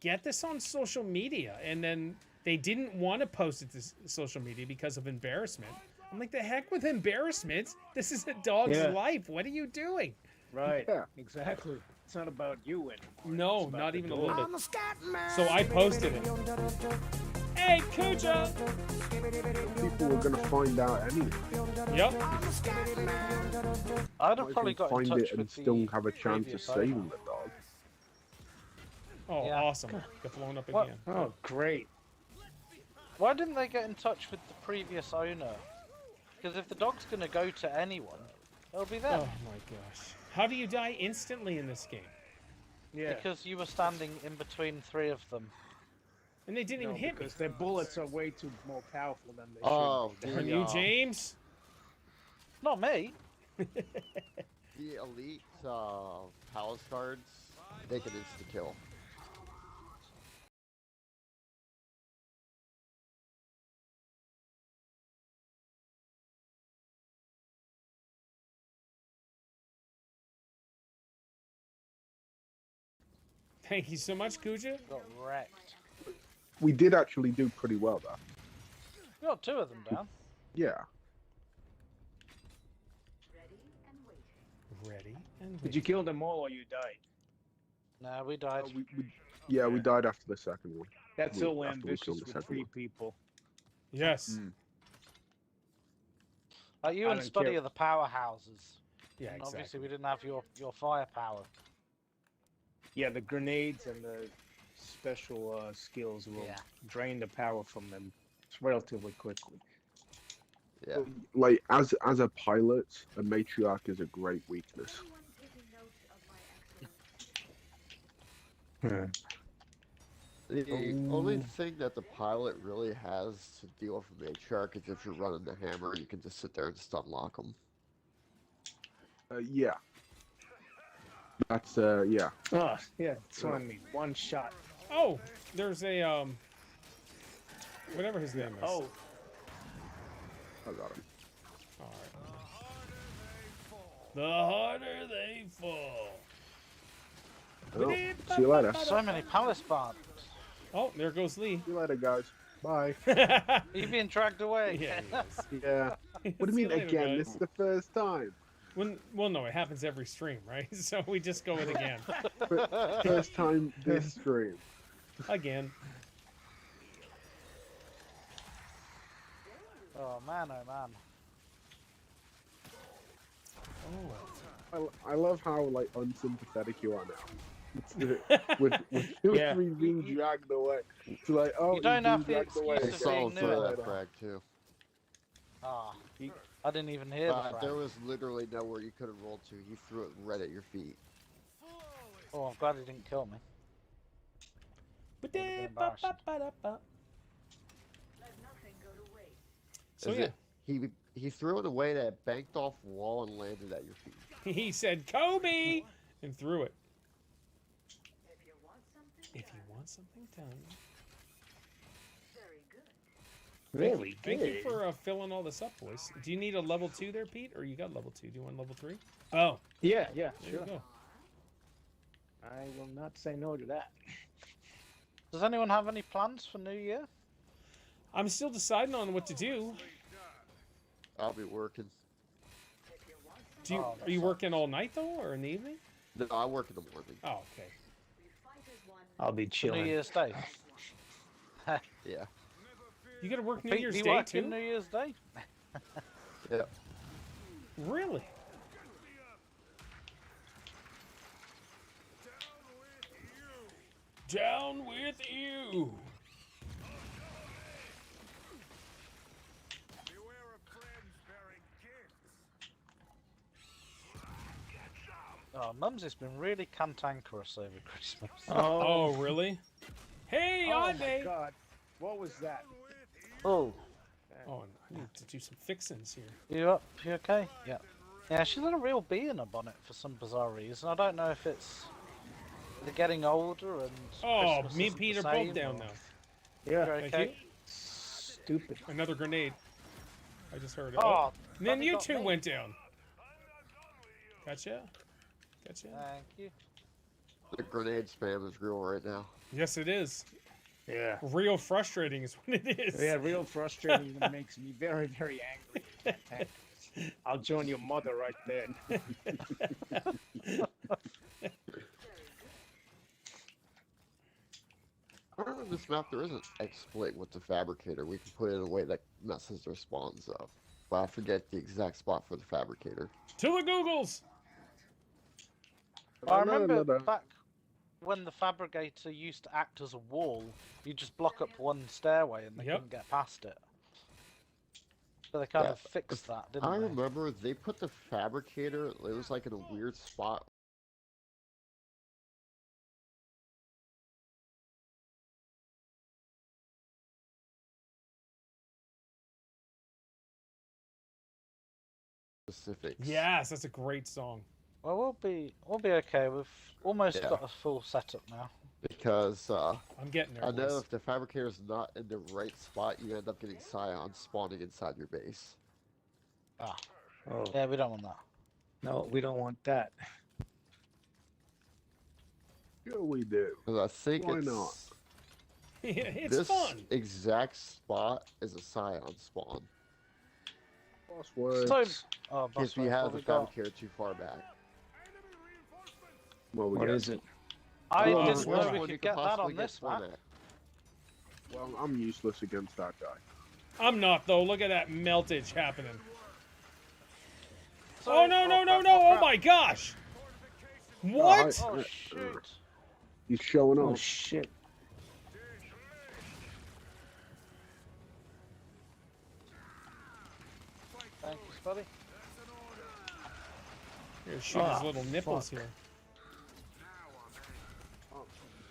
Speaker 1: get this on social media. And then they didn't want to post it to social media because of embarrassment. I'm like, the heck with embarrassment? This is a dog's
Speaker 3: Yeah.
Speaker 1: life. What are you doing?
Speaker 3: Right.
Speaker 5: Yeah.
Speaker 3: Exactly. It's not about you anymore.
Speaker 1: No,
Speaker 3: It's about
Speaker 1: not
Speaker 3: the
Speaker 1: even a
Speaker 3: dog.
Speaker 1: little bit. So I posted it. Hey, Kuja!
Speaker 5: People were gonna find out anyway.
Speaker 1: Yep.
Speaker 2: I'd have
Speaker 5: Might
Speaker 2: probably
Speaker 5: as
Speaker 2: got
Speaker 5: well
Speaker 2: in
Speaker 5: find
Speaker 2: touch
Speaker 5: it and
Speaker 2: with
Speaker 5: still
Speaker 2: the
Speaker 5: have a chance of
Speaker 2: previous
Speaker 5: saving
Speaker 2: owner.
Speaker 5: the dog.
Speaker 1: Oh,
Speaker 2: Yeah.
Speaker 1: awesome. Got blown up
Speaker 2: What?
Speaker 1: again.
Speaker 3: Oh, great.
Speaker 2: Why didn't they get in touch with the previous owner? Because if the dog's gonna go to anyone, it'll be them.
Speaker 1: Oh my gosh. How do you die instantly in this game?
Speaker 3: Yeah.
Speaker 2: Because you were standing in between 3 of them.
Speaker 1: And they didn't
Speaker 3: No,
Speaker 1: even hit me.
Speaker 3: because their bullets are way too more powerful than they
Speaker 4: Oh,
Speaker 3: should.
Speaker 1: Are
Speaker 4: the,
Speaker 1: you James?
Speaker 2: Not me.
Speaker 4: the elite palace guards, they can insta kill.
Speaker 1: Thank you so much, Kuja.
Speaker 2: Got wrecked.
Speaker 5: We did actually do pretty well though.
Speaker 2: You got 2 of them down.
Speaker 5: Yeah.
Speaker 1: Ready and
Speaker 3: Did you kill them all or you died?
Speaker 2: No, we died.
Speaker 5: We died after the second one.
Speaker 3: That's
Speaker 5: We-
Speaker 3: so
Speaker 5: after we
Speaker 3: ambitious
Speaker 5: killed the
Speaker 3: with
Speaker 5: second
Speaker 3: 3
Speaker 5: one.
Speaker 3: people.
Speaker 1: Yes.
Speaker 2: You
Speaker 3: I
Speaker 2: and
Speaker 3: don't
Speaker 2: Spuddy
Speaker 3: care.
Speaker 2: are the powerhouses.
Speaker 1: Yeah,
Speaker 2: And
Speaker 1: exactly.
Speaker 2: obviously, we didn't have your firepower.
Speaker 3: Yeah, the grenades and the special skills will
Speaker 2: Yeah.
Speaker 3: drain the power from them relatively quickly.
Speaker 4: Yeah.
Speaker 5: Like as a pilot, a matriarch is a great weakness.
Speaker 4: The only thing that the pilot really has to deal with a matriarch is if you're running the hammer, you can just sit there and stun lock them.
Speaker 5: Yeah. That's yeah.
Speaker 3: Oh, yeah, it's on me. One shot.
Speaker 1: Oh, there's a whatever his name is.
Speaker 3: Oh,
Speaker 5: I got him.
Speaker 1: All right. The harder they fall.
Speaker 5: Oh, see you later.
Speaker 2: So many palace barns.
Speaker 1: Oh, there goes Lee.
Speaker 5: See you later, guys. Bye.
Speaker 2: Are you being dragged away?
Speaker 1: Yeah, he is.
Speaker 5: Yeah. What do
Speaker 1: See
Speaker 5: you mean
Speaker 1: later,
Speaker 5: again?
Speaker 1: guys.
Speaker 5: This is the first time.
Speaker 1: Well, no, it happens every stream, right? So we just go it again.
Speaker 5: First time this stream.
Speaker 1: Again.
Speaker 2: Oh man, oh man.
Speaker 1: Oh.
Speaker 5: I love how like unsympathetic you are now. with
Speaker 3: Yeah.
Speaker 5: me being dragged away. It's like, oh,
Speaker 2: You don't
Speaker 5: he's
Speaker 2: have
Speaker 5: being
Speaker 2: the
Speaker 5: dragged away
Speaker 2: excuse
Speaker 4: I
Speaker 2: of
Speaker 5: again.
Speaker 2: being
Speaker 4: saw
Speaker 2: new
Speaker 4: for
Speaker 2: at
Speaker 4: that frag too.
Speaker 2: Ah, I didn't even hear the frag.
Speaker 4: There was literally nowhere you could have rolled to. He threw it right at your feet.
Speaker 2: Oh, I'm glad he didn't kill me. Would've been embarrassing.
Speaker 1: So
Speaker 4: Is
Speaker 1: yeah,
Speaker 4: it- he threw it away that banked off wall and landed at your feet.
Speaker 1: he said Kobe and threw it. If you want something done.
Speaker 3: Very
Speaker 1: Thank
Speaker 3: good.
Speaker 1: you for filling all this up, boys. Do you need a level 2 there, Pete, or you got level 2? Do you want level 3? Oh,
Speaker 3: Yeah,
Speaker 1: there
Speaker 3: sure.
Speaker 1: you go.
Speaker 3: I will not say no to that.
Speaker 2: Does anyone have any plans for New Year?
Speaker 1: I'm still deciding on what to do.
Speaker 4: I'll be working.
Speaker 1: Do you,
Speaker 2: Oh,
Speaker 1: are you working all night though, or in the evening?
Speaker 4: No, I work in the morning.
Speaker 1: Oh, okay.
Speaker 3: I'll be
Speaker 2: For
Speaker 3: chilling.
Speaker 2: New Year's Day.
Speaker 4: Yeah.
Speaker 1: You gotta work New
Speaker 2: Pete,
Speaker 1: Year's
Speaker 2: do you
Speaker 1: Day
Speaker 2: work
Speaker 1: too?
Speaker 2: in New Year's Day?
Speaker 4: Yeah.
Speaker 1: Really? Down with you.
Speaker 2: Oh, Mumsy's been really cantankerous over Christmas.
Speaker 1: Oh, really? Hey,
Speaker 3: Oh my
Speaker 1: Ande!
Speaker 3: God. What was that?
Speaker 2: Oh,
Speaker 1: Oh, I need to do some fixins here.
Speaker 2: you up? You okay? Yeah. Yeah, she's got a real bee in her bonnet for some bizarre reason. I don't know if it's they're getting older and.
Speaker 1: Oh,
Speaker 2: Christmas
Speaker 1: me and
Speaker 2: isn't
Speaker 1: Pete
Speaker 2: the
Speaker 1: are both
Speaker 2: same,
Speaker 1: down
Speaker 2: or-
Speaker 1: now.
Speaker 3: Yeah.
Speaker 2: You're
Speaker 1: Thank
Speaker 2: okay?
Speaker 1: you.
Speaker 3: Stupid.
Speaker 1: Another grenade. I just heard it.
Speaker 2: Oh,
Speaker 1: And then
Speaker 2: bloody
Speaker 1: you
Speaker 2: got
Speaker 1: two
Speaker 2: me.
Speaker 1: went down. Gotcha. Gotcha.
Speaker 2: Thank you.
Speaker 4: The grenade spam is real right now.
Speaker 1: Yes, it is.
Speaker 3: Yeah.
Speaker 1: Real frustrating is what it is.
Speaker 3: Yeah, real frustrating. It makes me very, very angry. I'll join your mother right then.
Speaker 4: On this map, there is an exploit with the fabricator. We can put it in a way that messes their spawns up. But I forget the exact spot for the fabricator.
Speaker 1: To the Googles!
Speaker 2: I remember back when the fabricator used to act as a wall, you just block up one stairway and they
Speaker 1: Yep.
Speaker 2: couldn't get past it. So they kind
Speaker 4: Yeah,
Speaker 2: of fixed that, didn't
Speaker 4: I
Speaker 2: they?
Speaker 4: remember they put the fabricator, it was like in a weird spot. Specifics.
Speaker 1: Yes, that's a great song.
Speaker 2: Well, we'll be okay. We've almost
Speaker 4: Yeah.
Speaker 2: got a full setup now.
Speaker 4: Because
Speaker 1: I'm getting there,
Speaker 4: I know
Speaker 1: boys.
Speaker 4: if the fabricator's not in the right spot, you end up getting scions spawning inside your base.
Speaker 2: Ah,
Speaker 3: Oh,
Speaker 2: yeah, we don't want that.
Speaker 3: no, we don't want that.
Speaker 5: Yeah, we do.
Speaker 4: Because I think
Speaker 5: Why
Speaker 4: it's
Speaker 5: not?
Speaker 1: It's
Speaker 4: this
Speaker 1: fun.
Speaker 4: exact spot is a scion spawn.
Speaker 5: Boss words.
Speaker 2: So, oh,
Speaker 4: If
Speaker 2: boss
Speaker 4: you
Speaker 2: fight,
Speaker 4: have
Speaker 2: what
Speaker 4: the
Speaker 2: we got?
Speaker 4: fabricator too far back.
Speaker 5: Well, we
Speaker 3: What
Speaker 5: got-
Speaker 3: is it?
Speaker 2: I
Speaker 1: Oh,
Speaker 2: didn't
Speaker 1: where
Speaker 2: know
Speaker 1: am
Speaker 2: we
Speaker 4: one you
Speaker 2: could
Speaker 4: could
Speaker 2: get that
Speaker 4: possibly
Speaker 2: on
Speaker 4: get
Speaker 2: this
Speaker 4: spawn
Speaker 2: map.
Speaker 4: at.
Speaker 5: Well, I'm useless against that guy.
Speaker 1: I'm not, though. Look at that meltage happening.
Speaker 2: So-
Speaker 1: Oh, no, no, no,
Speaker 2: crap,
Speaker 1: no. Oh,
Speaker 2: crap.
Speaker 1: my gosh. What?
Speaker 2: Oh, shoot.
Speaker 5: He's showing
Speaker 3: Oh
Speaker 5: off.
Speaker 3: shit!
Speaker 2: Thank you, Spuddy.
Speaker 1: Here, shoot his
Speaker 3: Ah,
Speaker 1: little nipples
Speaker 3: fuck.
Speaker 1: here.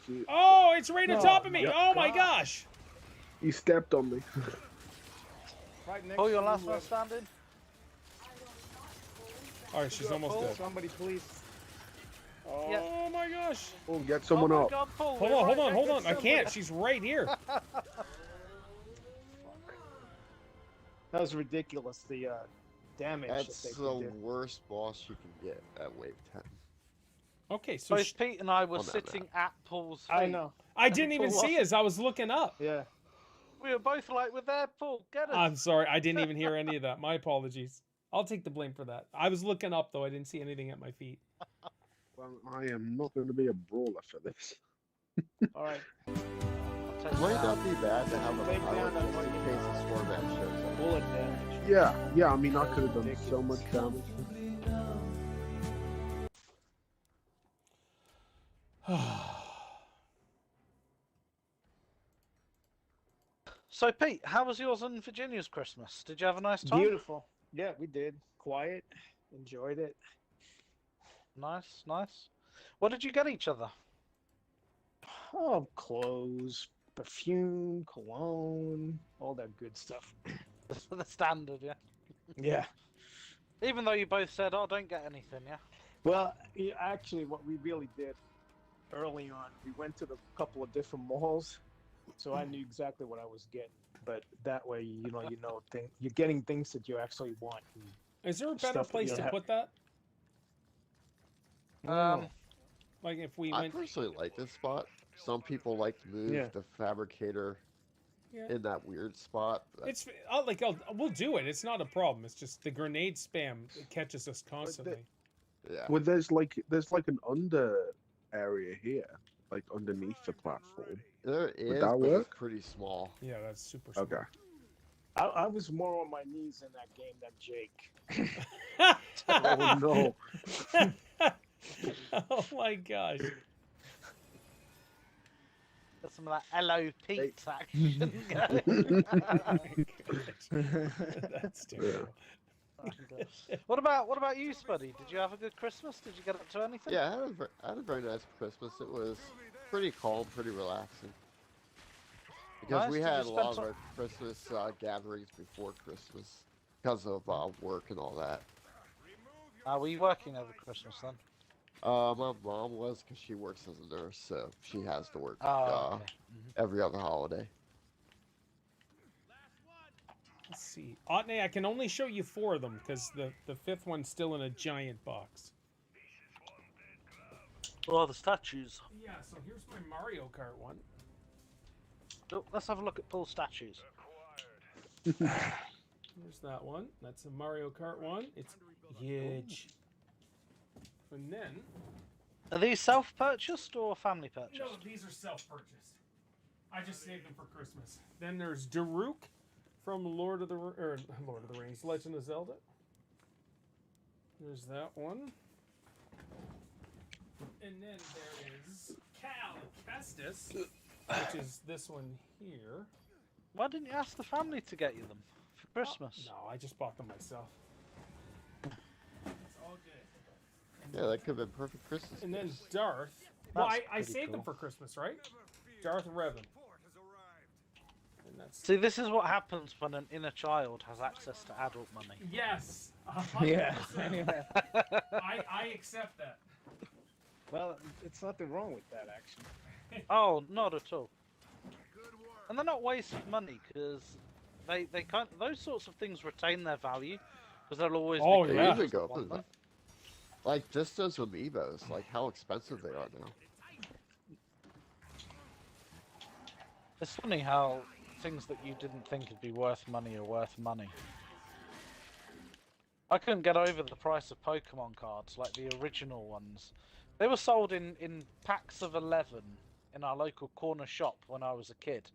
Speaker 5: See,
Speaker 1: Oh, it's right on
Speaker 3: Oh,
Speaker 1: top of me.
Speaker 3: my
Speaker 1: Oh, my
Speaker 3: God.
Speaker 1: gosh.
Speaker 5: he stepped on me.
Speaker 3: Right next
Speaker 2: Pull your
Speaker 3: to
Speaker 2: last
Speaker 3: you,
Speaker 2: one standing.
Speaker 1: All right, she's almost dead.
Speaker 3: Somebody, please.
Speaker 5: Oh,
Speaker 2: Yeah.
Speaker 1: my gosh.
Speaker 5: oh, get someone
Speaker 2: oh my
Speaker 5: up.
Speaker 2: God, Paul,
Speaker 1: Hold
Speaker 2: we're
Speaker 1: on,
Speaker 2: right
Speaker 1: hold on, hold
Speaker 2: next
Speaker 1: on. I
Speaker 2: to
Speaker 1: can't.
Speaker 2: somebody.
Speaker 1: She's right here.
Speaker 3: That was ridiculous. The damage
Speaker 4: That's
Speaker 3: that
Speaker 4: the
Speaker 3: they did.
Speaker 4: worst boss you can get at wave 10.
Speaker 1: Okay, so
Speaker 2: Both Pete and I were
Speaker 4: On that
Speaker 2: sitting at Paul's feet.
Speaker 3: I know.
Speaker 1: I didn't even
Speaker 2: Paul
Speaker 1: see it as I was looking up.
Speaker 3: Yeah.
Speaker 2: We were both like, we're there, Paul, get us.
Speaker 1: I'm sorry. I didn't even hear any of that. My apologies. I'll take the blame for that. I was looking up, though. I didn't see anything at my feet.
Speaker 5: Well, I am not going to be a brawler for this.
Speaker 3: All right.
Speaker 2: I'll take
Speaker 4: It might
Speaker 2: that.
Speaker 4: not be bad to have a
Speaker 3: Take
Speaker 4: pilot
Speaker 3: down that
Speaker 4: just in
Speaker 3: fucking,
Speaker 4: case a storm match shows up.
Speaker 3: Bullet damage.
Speaker 5: Yeah, I mean, I could have done so much damage.
Speaker 2: So, Pete, how was yours and Virginia's Christmas? Did you have a nice time?
Speaker 3: Beautiful. Yeah, we did. Quiet. Enjoyed it.
Speaker 2: Nice, nice. What did you get each other?
Speaker 3: Oh, clothes, perfume, cologne, all that good stuff.
Speaker 2: The standard, yeah.
Speaker 3: Yeah.
Speaker 2: Even though you both said, "Oh, don't get anything," yeah.
Speaker 3: Well, actually, what we really did early on, we went to the couple of different malls, so I knew exactly what I was getting. But that way, you're getting things that you actually want.
Speaker 1: Is there a better
Speaker 3: Stuff that
Speaker 1: place
Speaker 3: you
Speaker 1: to
Speaker 3: don't
Speaker 1: put that? Like if we
Speaker 4: I
Speaker 1: went.
Speaker 4: personally like this spot. Some people like to move
Speaker 3: Yeah.
Speaker 4: the fabricator in that weird spot. but-
Speaker 1: It's we'll do it. It's not a problem. It's just the grenade spam catches us constantly.
Speaker 4: Yeah.
Speaker 5: Well, there's like an under area here, like underneath the platform.
Speaker 4: There is,
Speaker 5: that
Speaker 4: but
Speaker 5: work?
Speaker 4: it's pretty small.
Speaker 1: Yeah, that's super. Smart.
Speaker 5: Okay.
Speaker 3: I was more on my knees in that game than Jake.
Speaker 5: Oh no.
Speaker 1: Oh my gosh.
Speaker 2: Got some of that hello Pete action going.
Speaker 1: Oh my gosh. That's terrible.
Speaker 2: What about you, Spuddy? Did you have a good Christmas? Did you get up to anything?
Speaker 4: Yeah, I had a very nice Christmas. It was pretty calm, pretty relaxing. Because
Speaker 2: Nice.
Speaker 4: we
Speaker 2: Did you
Speaker 4: had a
Speaker 2: spend
Speaker 4: lot of
Speaker 2: some-
Speaker 4: our Christmas gatherings before Christmas because of work and all that.
Speaker 2: Were you working over Christmas then?
Speaker 4: My mom was, because she works as a nurse, so she has to work
Speaker 2: Oh, okay.
Speaker 4: every other holiday.
Speaker 1: Let's see. Otney, I can only show you 4 of them because the 5th one's still in a giant box.
Speaker 2: Oh, the statues.
Speaker 1: Yeah, so here's my Mario Kart one.
Speaker 2: Oh, let's have a look at Paul's statues.
Speaker 1: Here's that one. That's a Mario Kart one. It's huge. And then...
Speaker 2: Are these self-purchased or family purchased?
Speaker 1: No, these are self-purchased. I just saved them for Christmas. Then there's Daruk from Lord of the Rings, Legend of Zelda. There's that one. And then there is Cal Kestis, which is this one here.
Speaker 2: Why didn't you ask the family to get you them for Christmas?
Speaker 1: No, I just bought them myself. It's all good.
Speaker 4: Yeah, that could have been perfect Christmas.
Speaker 1: And then
Speaker 4: gift.
Speaker 1: Darth. Well,
Speaker 2: That's
Speaker 1: I
Speaker 2: pretty
Speaker 1: saved them
Speaker 2: cool.
Speaker 1: for Christmas, right? Darth Revan. And that's
Speaker 2: See, this is what happens when an inner child has access to adult money.
Speaker 1: yes.
Speaker 3: Yeah.
Speaker 1: 100%. I accept that.
Speaker 3: Well, it's nothing wrong with that, actually.
Speaker 2: Oh, not at all. And they're not wasted money because they can't. Those sorts of things retain their value because they'll always.
Speaker 1: Oh,
Speaker 2: be
Speaker 1: yeah.
Speaker 4: They
Speaker 2: creators
Speaker 4: usually
Speaker 2: that
Speaker 4: go up
Speaker 2: want
Speaker 4: to
Speaker 2: them.
Speaker 4: that. Like just those amiibos, like how expensive they are now.
Speaker 2: It's funny how things that you didn't think would be worth money are worth money. I couldn't get over the price of Pokemon cards, like the original ones. They were sold in packs of 11 in our local corner shop when I was a kid.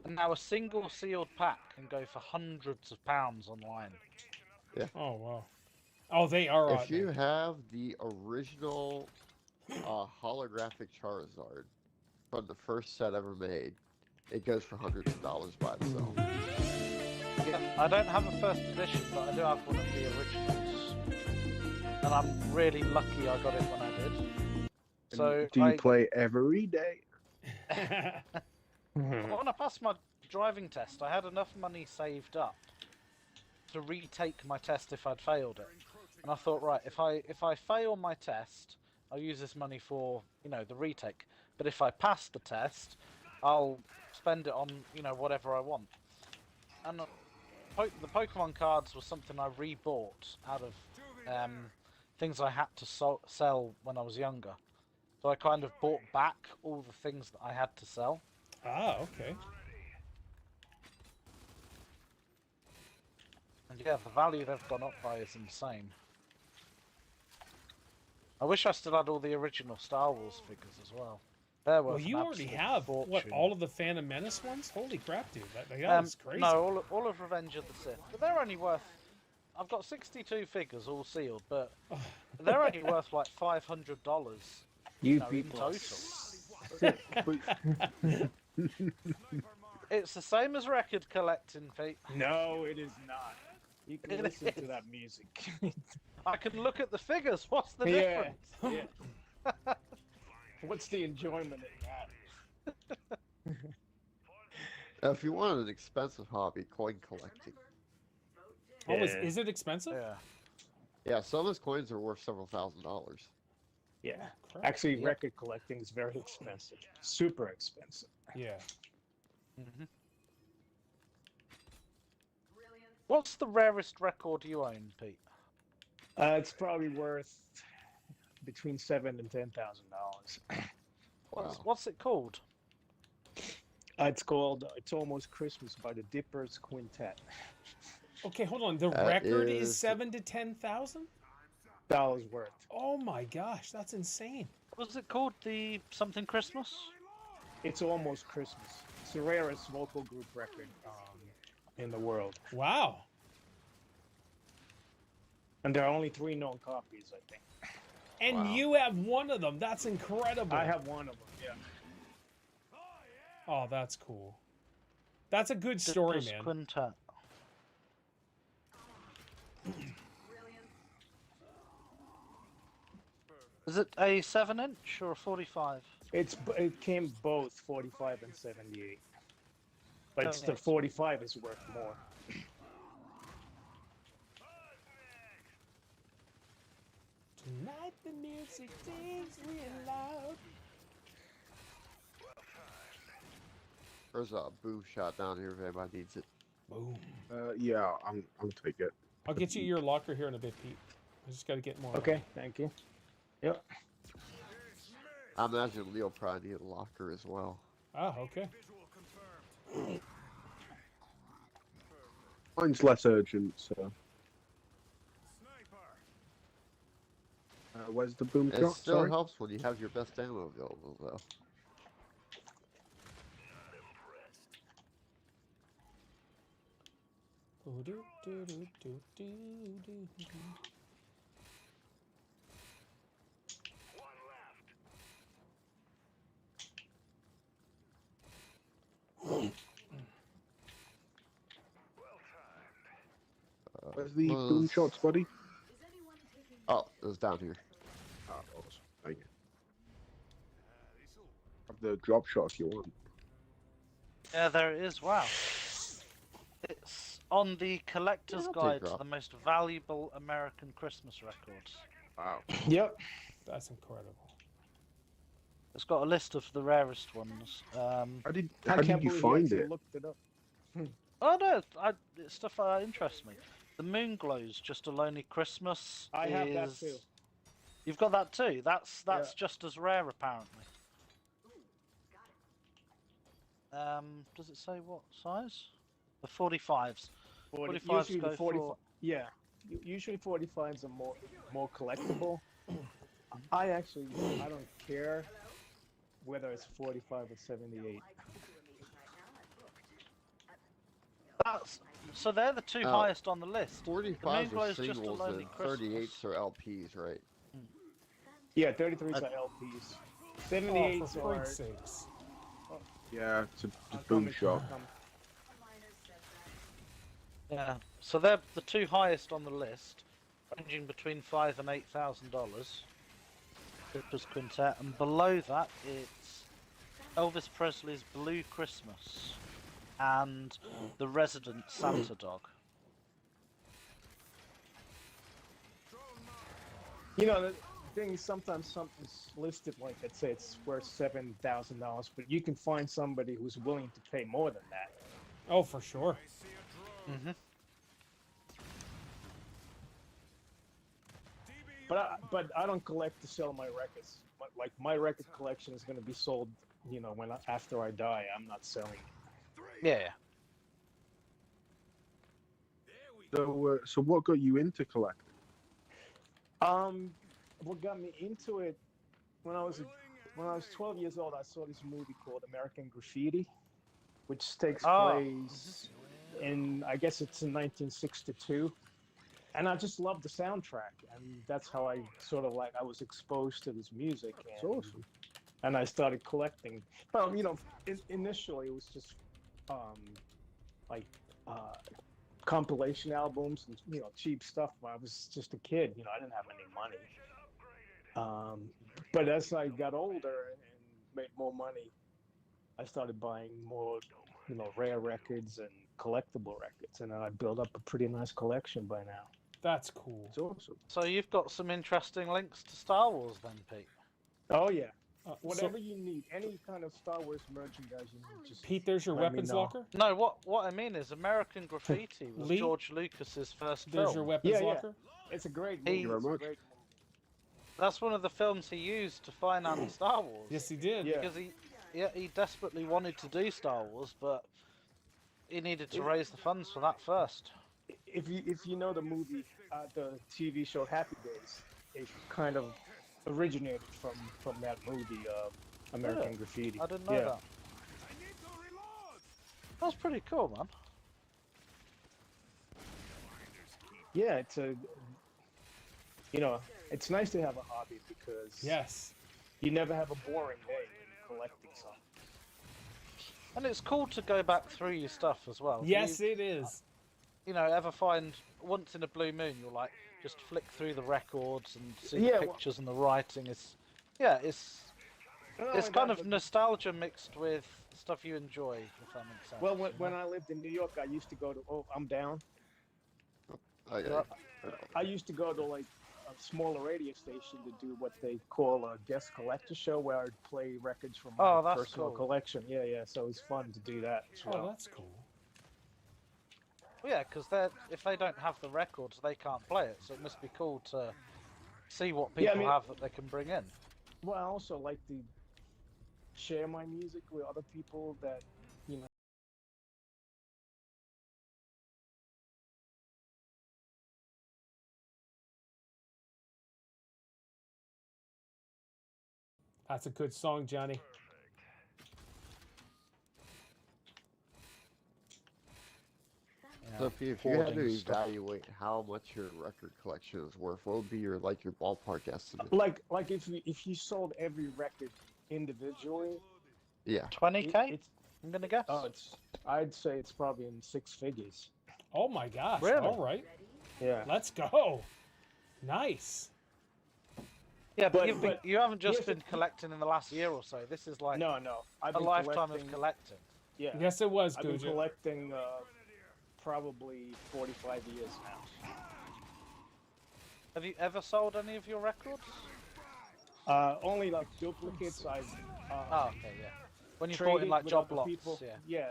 Speaker 2: And now a single sealed pack can go for hundreds of pounds online.
Speaker 1: Oh, wow. Oh, they are
Speaker 4: If
Speaker 1: out
Speaker 4: you
Speaker 1: there.
Speaker 4: have the original holographic Charizard from the first set ever made, it goes for hundreds of dollars by itself.
Speaker 2: Yeah, I don't have a first edition, but I do have one of the originals. And I'm really lucky I got it when I did. So
Speaker 5: Do you play every day?
Speaker 2: when I passed my driving test, I had enough money saved up to retake my test if I'd failed it. And I thought, right, if I fail my test, I'll use this money for, the retake. But if I pass the test, I'll spend it on, whatever I want. And the Pokemon cards was something I rebought out of things I had to sell when I was younger. So I kind of bought back all the things that I had to sell.
Speaker 1: Ah, okay.
Speaker 2: And yeah, the value they've gone up by is insane. I wish I still had all the original Star Wars figures as well. They're worth
Speaker 1: Well, you
Speaker 2: an
Speaker 1: already
Speaker 2: absolute
Speaker 1: have, what,
Speaker 2: fortune.
Speaker 1: all of the Phantom Menace ones? Holy crap, dude. That's crazy.
Speaker 2: No, all of Revenge of the Sith. But they're only worth... I've got 62 figures all sealed, but they're only worth like $500.
Speaker 3: You
Speaker 2: No,
Speaker 3: B
Speaker 2: in
Speaker 3: plus.
Speaker 2: It's the same as record collecting, Pete.
Speaker 3: No, it is not. You can
Speaker 2: It
Speaker 3: listen to
Speaker 2: is.
Speaker 3: that music.
Speaker 2: I can look at the figures. What's the
Speaker 3: Yeah,
Speaker 2: difference?
Speaker 3: yeah. What's the enjoyment in that?
Speaker 4: If you want an expensive hobby, coin collecting.
Speaker 1: Oh,
Speaker 3: Yeah.
Speaker 1: is it expensive?
Speaker 2: Yeah.
Speaker 4: Yeah, some of those coins are worth several $1,000s.
Speaker 3: Yeah.
Speaker 1: Crap.
Speaker 3: Actually,
Speaker 2: Yep.
Speaker 3: record collecting is very expensive. Super expensive.
Speaker 1: Yeah.
Speaker 2: Mm-hmm. What's the rarest record you own, Pete?
Speaker 3: It's probably worth between $7,000 and $10,000.
Speaker 4: Wow.
Speaker 2: What's it called?
Speaker 3: It's called "It's Almost Christmas" by the Dippers Quintet.
Speaker 1: Okay, hold on. The
Speaker 4: That
Speaker 1: record is
Speaker 4: is-
Speaker 1: 7 to 10,000.
Speaker 3: Dollars worth.
Speaker 1: Oh my gosh, that's insane.
Speaker 2: What's it called? The something Christmas?
Speaker 3: It's Almost Christmas. It's the rarest vocal group record in the world,
Speaker 1: Wow.
Speaker 3: and there are only 3 known copies, I think.
Speaker 1: And
Speaker 4: Wow.
Speaker 1: you have one of them. That's incredible.
Speaker 3: I have one of them. Yeah.
Speaker 1: Oh, that's cool. That's a good story,
Speaker 2: Dippers
Speaker 1: man.
Speaker 2: Quintet. Is it a 7-inch or a 45?
Speaker 3: It came both 45 and 78, but
Speaker 2: Oh,
Speaker 3: it's the
Speaker 2: yes.
Speaker 3: 45 is worth more.
Speaker 1: Tonight the music sings real loud.
Speaker 4: There's a boom shot down here if anybody needs it.
Speaker 1: Boom.
Speaker 5: Yeah, I'll take it.
Speaker 1: I'll get you your locker here in a bit, Pete. I just got to get more.
Speaker 3: Okay, thank you. Yep.
Speaker 4: I imagine Leo probably need a locker as well.
Speaker 1: Ah, okay.
Speaker 5: Mine's less urgent, so. Where's the boom
Speaker 4: It
Speaker 5: shot?
Speaker 4: still
Speaker 5: Sorry.
Speaker 4: helps when you have your best ammo available, though.
Speaker 5: Where's the boom shots, buddy?
Speaker 4: Oh, it was down here.
Speaker 5: Ah, awesome. Thank you. Have the drop shot if you want.
Speaker 2: Yeah, there it is. Wow. It's on the Collector's
Speaker 4: Yeah, I'll take
Speaker 2: Guide to
Speaker 4: drop.
Speaker 2: the Most Valuable American Christmas Records.
Speaker 5: Wow.
Speaker 3: Yep.
Speaker 1: That's incredible.
Speaker 2: It's got a list of the rarest ones.
Speaker 5: How did
Speaker 3: I can't
Speaker 5: you
Speaker 3: believe
Speaker 5: find
Speaker 3: actually
Speaker 5: it?
Speaker 3: looked it up.
Speaker 2: Oh no, it's stuff that interests me. The Moon Glow's Just a Lonely Christmas.
Speaker 3: I have that too.
Speaker 2: You've got that too. That's
Speaker 3: Yeah.
Speaker 2: just as rare apparently. Does it say what size? The 45s. 45s
Speaker 3: Usually
Speaker 2: go
Speaker 3: the 45.
Speaker 2: for.
Speaker 3: Yeah. Usually 45s are more collectible. I don't care whether it's 45 or 78.
Speaker 2: So they're the two
Speaker 4: Oh.
Speaker 2: highest on the list.
Speaker 4: 45s
Speaker 2: Moon
Speaker 4: are
Speaker 2: Glow's Just a
Speaker 4: singles
Speaker 2: Lonely
Speaker 4: and
Speaker 2: Christmas.
Speaker 4: 38s are LPs, right?
Speaker 3: Yeah, 33s are LPs.
Speaker 1: Oh,
Speaker 3: 78s
Speaker 1: for
Speaker 3: are.
Speaker 1: freak's sakes.
Speaker 5: Yeah, it's a
Speaker 3: I'll
Speaker 5: boom
Speaker 3: come-
Speaker 5: shot.
Speaker 3: I'll come.
Speaker 2: Yeah. So they're the two highest on the list, ranging between $5,000 and $8,000. Dippers Quintet, and below that it's Elvis Presley's Blue Christmas and the Resident Santa Dog.
Speaker 3: You know, the thing is, sometimes something's listed like, let's say it's worth $7,000, but you can find somebody who's willing to pay more than that.
Speaker 1: Oh, for sure.
Speaker 2: Mm-hmm.
Speaker 3: But I don't collect to sell my records. Like my record collection is going to be sold, you know, after I die. I'm not selling.
Speaker 2: Yeah.
Speaker 5: So what got you into collecting?
Speaker 3: What got me into it when I was 12 years old, I saw this movie called American Graffiti, which takes
Speaker 2: Oh.
Speaker 3: place in, I guess it's in 1962. and I just loved the soundtrack, and that's how I sort of like I was exposed to this music.
Speaker 5: It's
Speaker 3: And
Speaker 5: awesome.
Speaker 3: and I started collecting. Well, initially it was just like uh, compilation albums and cheap stuff. When I was just a kid, I didn't have any money. But as I got older and made more money, I started buying more, rare records and collectible records, and then I built up a pretty nice collection by now.
Speaker 1: That's cool.
Speaker 3: It's awesome.
Speaker 2: So you've got some interesting links to Star Wars then, Pete?
Speaker 3: Oh yeah.
Speaker 1: So,
Speaker 3: Whatever you need, any kind of Star Wars merchandise you need, just
Speaker 1: Pete, there's your
Speaker 3: let me
Speaker 1: weapons
Speaker 3: know.
Speaker 1: locker.
Speaker 2: No, what I mean is American Graffiti was
Speaker 1: Lee?
Speaker 2: George Lucas's first
Speaker 1: There's
Speaker 2: film.
Speaker 1: your weapons
Speaker 3: Yeah, yeah.
Speaker 1: locker.
Speaker 3: It's a great
Speaker 2: Thank
Speaker 3: movie.
Speaker 2: you
Speaker 5: very
Speaker 3: It's a
Speaker 5: much.
Speaker 3: great
Speaker 2: That's one of the films he used to finance Star Wars.
Speaker 1: Yes, he did.
Speaker 3: Yeah.
Speaker 2: Because he desperately wanted to do Star Wars, but he needed to raise the funds for that first.
Speaker 3: If you know the movie, the TV show Happy Days, it kind of originated from that movie, American Graffiti.
Speaker 2: I didn't know
Speaker 3: Yeah.
Speaker 2: that. That's pretty cool, man.
Speaker 3: Yeah, it's nice to have a hobby because
Speaker 1: Yes.
Speaker 3: you never have a boring day when you're collecting something.
Speaker 2: And it's cool to go back through your stuff as well.
Speaker 1: Yes, it is.
Speaker 2: Ever find once in a blue moon you'll like just flick through the records and see
Speaker 3: Yeah,
Speaker 2: the
Speaker 3: well-
Speaker 2: pictures and the writing. It's
Speaker 3: Not
Speaker 2: it's
Speaker 3: only
Speaker 2: kind
Speaker 3: that,
Speaker 2: of
Speaker 3: but-
Speaker 2: nostalgia mixed with stuff you enjoy, if that makes sense.
Speaker 3: Well, when I lived in New York, I used to go to. Oh, I'm down. I used to go to like a smaller radio station to do what they call a guest collector show, where I'd play records from my
Speaker 2: that's
Speaker 3: personal
Speaker 2: cool.
Speaker 3: collection. Yeah, yeah. So it was fun to do that as well.
Speaker 1: Oh, that's cool.
Speaker 2: Well, yeah, because if they don't have the records, they can't play it. So it must be cool to see what people
Speaker 3: Yeah, I mean-
Speaker 2: have that they can bring in.
Speaker 3: Well, I also like to share my music with other people that
Speaker 1: That's a good song, Johnny.
Speaker 2: Yeah.
Speaker 4: So if you had to
Speaker 2: Hoarding stuff.
Speaker 4: evaluate how much your record collection is worth, what would be your ballpark estimate?
Speaker 3: like if you sold every record individually,
Speaker 4: Yeah.
Speaker 2: 20K,
Speaker 3: it's
Speaker 2: I'm gonna guess.
Speaker 3: I'd say it's probably in six figures.
Speaker 1: Oh my gosh.
Speaker 2: Really?
Speaker 1: All right.
Speaker 3: Yeah.
Speaker 1: Let's go. Nice.
Speaker 2: Yeah, but,
Speaker 3: but-
Speaker 2: you haven't just
Speaker 3: yes,
Speaker 2: been collecting in the last year or so. This is like
Speaker 3: No, I've
Speaker 2: a
Speaker 3: been
Speaker 2: lifetime
Speaker 3: collecting,
Speaker 2: of collecting.
Speaker 3: Yeah.
Speaker 1: Yes, it was,
Speaker 3: I've been
Speaker 1: Dojo.
Speaker 3: collecting probably 45 years now.
Speaker 2: Have you ever sold any of your records?
Speaker 3: Only like duplicates. I've
Speaker 2: Oh, okay, yeah. When you bought
Speaker 3: traded
Speaker 2: in like
Speaker 3: with
Speaker 2: job
Speaker 3: other
Speaker 2: lots,
Speaker 3: people.
Speaker 2: yeah.
Speaker 3: Yeah.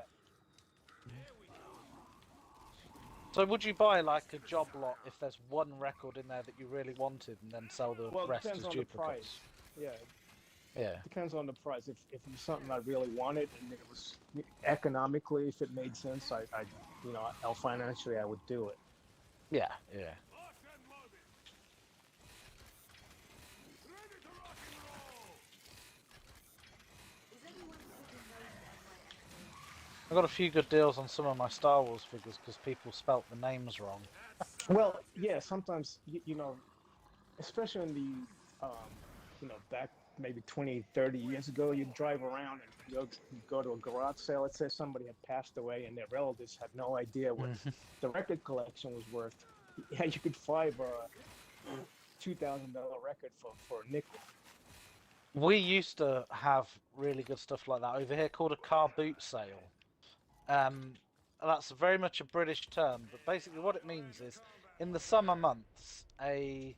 Speaker 2: So would you buy like a job lot if there's one record in there that you really wanted, and then sell the
Speaker 3: Well, it
Speaker 2: rest
Speaker 3: depends
Speaker 2: as
Speaker 3: on the
Speaker 2: duplicates?
Speaker 3: price. Yeah.
Speaker 2: Yeah.
Speaker 3: Depends on the price. If it was something I really wanted and it was economically, if it made sense, I financially I would do it.
Speaker 2: Yeah, yeah. I got a few good deals on some of my Star Wars figures because people spelt the names wrong.
Speaker 3: Well, yeah. Sometimes especially in the back maybe 20, 30 years ago, you'd drive around and you'd go to a garage sale. Let's say somebody had passed away and their relatives had no idea what the record collection was worth. Yeah, you could find a $2,000 record for a nickel.
Speaker 2: We used to have really good stuff like that over here called a car boot sale. That's very much a British term, but basically what it means is in the summer months, the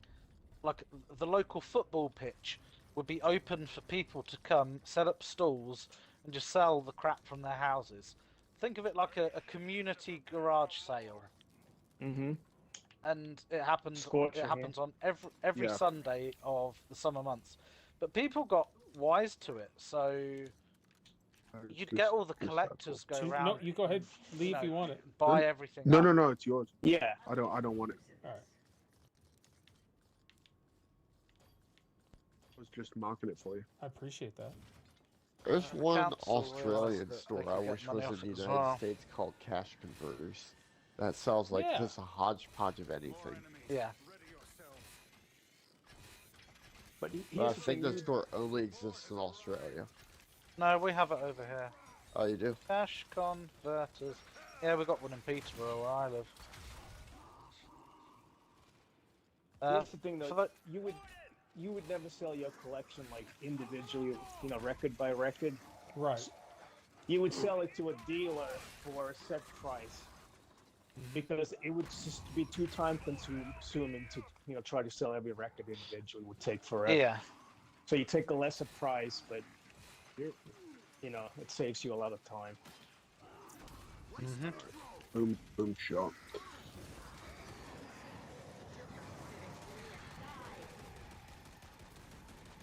Speaker 2: local football pitch would be open for people to come, set up stalls, and just sell the crap from their houses. Think of it like a community garage sale.
Speaker 3: Mm-hmm.
Speaker 2: And it happens.
Speaker 3: Scorching,
Speaker 2: It happens on every
Speaker 5: Yeah.
Speaker 2: Sunday of the summer months. But people got wise to it, so you'd get all the collectors go around.
Speaker 1: No, you go ahead. Leave if you
Speaker 2: know,
Speaker 1: want it.
Speaker 2: buy everything.
Speaker 5: No,
Speaker 2: up.
Speaker 5: no, no, it's yours.
Speaker 3: Yeah.
Speaker 5: I don't want it.
Speaker 1: All right.
Speaker 5: I was just marking it for you.
Speaker 1: I appreciate that.
Speaker 4: There's one
Speaker 2: council realised
Speaker 4: Australian
Speaker 2: that
Speaker 4: store
Speaker 2: they
Speaker 4: I
Speaker 2: could get
Speaker 4: wish
Speaker 2: money
Speaker 4: was
Speaker 2: off
Speaker 4: in
Speaker 2: it
Speaker 4: the
Speaker 2: as
Speaker 4: United
Speaker 2: well.
Speaker 4: States called Cash Converters. that sells like
Speaker 1: Yeah.
Speaker 4: just a hodgepodge of anything.
Speaker 2: Yeah.
Speaker 3: But
Speaker 4: But I
Speaker 3: here's the
Speaker 4: think
Speaker 3: thing,
Speaker 4: the store only exists in Australia.
Speaker 2: No, we have it over here.
Speaker 4: Oh, you do?
Speaker 2: Cash converters. Yeah, we got one in Peterborough where I live.
Speaker 3: here's the thing
Speaker 2: for
Speaker 3: though,
Speaker 2: the-
Speaker 3: you would never sell your collection like individually, you know, record by record.
Speaker 1: Right.
Speaker 3: You would sell it to a dealer for a set price because it would just be too time consuming to, you know, try to sell every record individually. It would take forever.
Speaker 2: Yeah.
Speaker 3: So you take a lesser price, but you know, it saves you a lot of time.
Speaker 5: Boom, boom shot.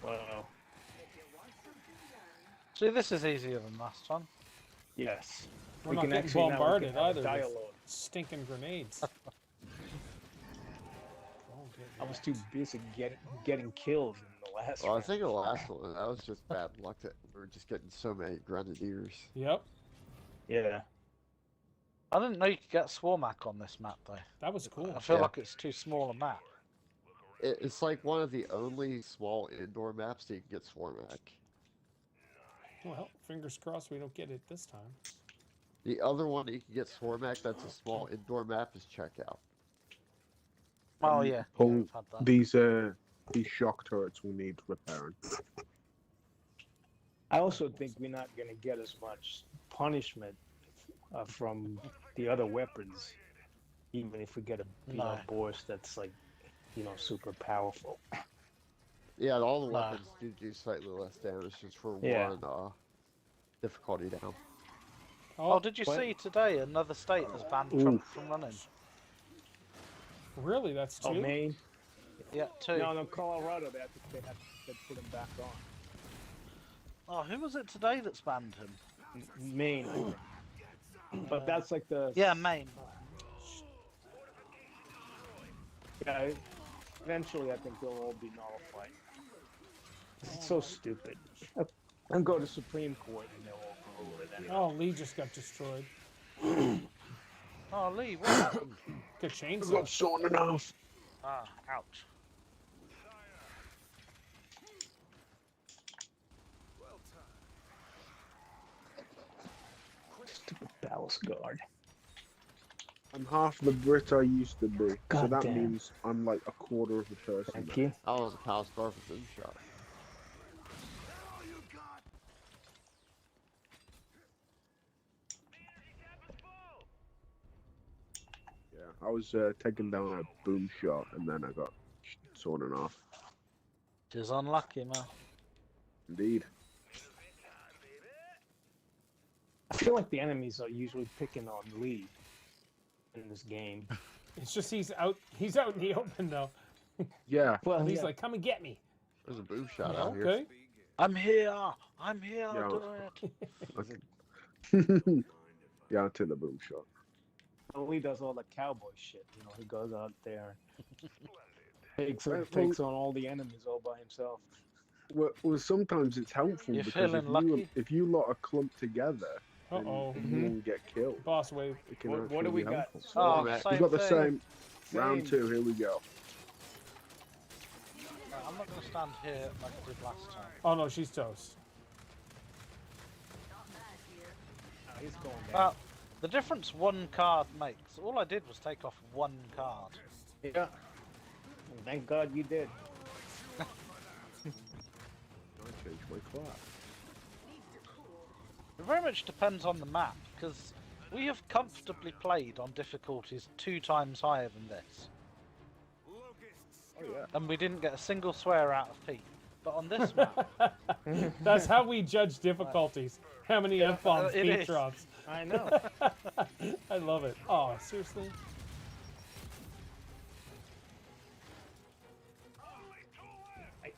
Speaker 3: Wow.
Speaker 2: See, this is easier than last time.
Speaker 3: Yes.
Speaker 1: We're
Speaker 3: We
Speaker 1: not
Speaker 3: can
Speaker 1: getting
Speaker 3: actually now
Speaker 1: bombarded
Speaker 3: have a
Speaker 1: either with
Speaker 3: dialogue.
Speaker 1: stinking grenades.
Speaker 3: I was too busy getting kills in the last
Speaker 4: Well, I
Speaker 3: round.
Speaker 4: think the last one, that was just bad luck that we were just getting so many grenadiers.
Speaker 1: Yep.
Speaker 3: Yeah.
Speaker 2: I didn't know you could get Swarmak on this map though.
Speaker 1: That was cool.
Speaker 2: I feel
Speaker 4: Yeah.
Speaker 2: like it's too small a map.
Speaker 4: It's like one of the only small indoor maps that you can get Swarmak.
Speaker 1: Well, fingers crossed we don't get it this time.
Speaker 4: The other one that you can get Swarmak that's a small indoor map is Checkout.
Speaker 2: Oh yeah,
Speaker 5: Paul,
Speaker 2: we've had that.
Speaker 5: these shock turrets will need repairing.
Speaker 3: I also think we're not going to get as much punishment from the other weapons, even if we get a you know, boss that's like, you know, super powerful.
Speaker 4: Yeah, all the weapons do slightly less damage just for
Speaker 3: Yeah.
Speaker 4: one difficulty down.
Speaker 2: Oh, did you
Speaker 3: what?
Speaker 2: see today another state has banned Trump from running?
Speaker 1: Really? That's two?
Speaker 3: Oh, Maine?
Speaker 2: Yeah, two.
Speaker 3: No, Colorado, they put him back on.
Speaker 2: Oh, who was it today that's banned him?
Speaker 3: Maine, I think. But that's like the...
Speaker 2: Yeah, Maine.
Speaker 3: Yeah, eventually I think they'll all be nullified. It's so stupid. I'll go to Supreme Court and they'll all go over it anyway.
Speaker 1: Oh, Lee just got destroyed.
Speaker 2: Oh, Lee, what happened?
Speaker 1: Good
Speaker 5: I've
Speaker 1: chainsaw.
Speaker 5: got sawn enough.
Speaker 2: Ah, ouch.
Speaker 3: Stupid Palace Guard.
Speaker 5: I'm half the Brit I used to be, so
Speaker 3: God
Speaker 5: that
Speaker 3: damn.
Speaker 5: means I'm like a quarter of a person.
Speaker 3: Thank
Speaker 5: now.
Speaker 3: you.
Speaker 4: I was a Palace Guard for boom shot.
Speaker 5: Yeah, I was taking down a boom shot and then I got sawn in half.
Speaker 2: Just unlucky, man.
Speaker 5: Indeed.
Speaker 3: I feel like the enemies are usually picking on Lee in this game.
Speaker 1: It's just he's out in the open though.
Speaker 5: Yeah.
Speaker 3: Well,
Speaker 1: He's
Speaker 3: yeah.
Speaker 1: like, come and get me.
Speaker 4: There's a boom shot out here.
Speaker 1: Okay.
Speaker 2: I'm here. I'm here.
Speaker 5: Yeah.
Speaker 2: Do it.
Speaker 5: Yeah, I'll take the boom shot.
Speaker 3: Lee does all the cowboy shit. You know, he goes out there and takes
Speaker 5: Well,
Speaker 3: on all the enemies all by himself.
Speaker 5: Well, sometimes it's helpful
Speaker 2: You're
Speaker 5: because
Speaker 2: feeling lucky?
Speaker 5: if you lot are clumped together, then
Speaker 1: Uh-oh.
Speaker 5: you won't get killed.
Speaker 1: Boss wave.
Speaker 5: It can
Speaker 3: What do
Speaker 5: actually
Speaker 3: we
Speaker 5: be
Speaker 3: got?
Speaker 5: helpful.
Speaker 2: Oh,
Speaker 4: Swarmak.
Speaker 2: same
Speaker 5: We've got the
Speaker 2: thing.
Speaker 5: same. Round two, here we go.
Speaker 2: I'm not going to stand here like I did last time.
Speaker 1: Oh no, she's toast.
Speaker 3: He's going down.
Speaker 2: The difference one card makes. All I did was take off one card.
Speaker 3: Yeah. And thank God you did.
Speaker 5: I changed my class.
Speaker 2: It very much depends on the map, because we have comfortably played on difficulties 2 times higher than this.
Speaker 5: Oh yeah.
Speaker 2: And we didn't get a single swear out of Pete. But on this map,
Speaker 1: That's how we judge difficulties. How many F-bombs
Speaker 2: it
Speaker 1: Pete
Speaker 2: is.
Speaker 1: drops.
Speaker 3: I know.
Speaker 1: I love it. Oh, seriously?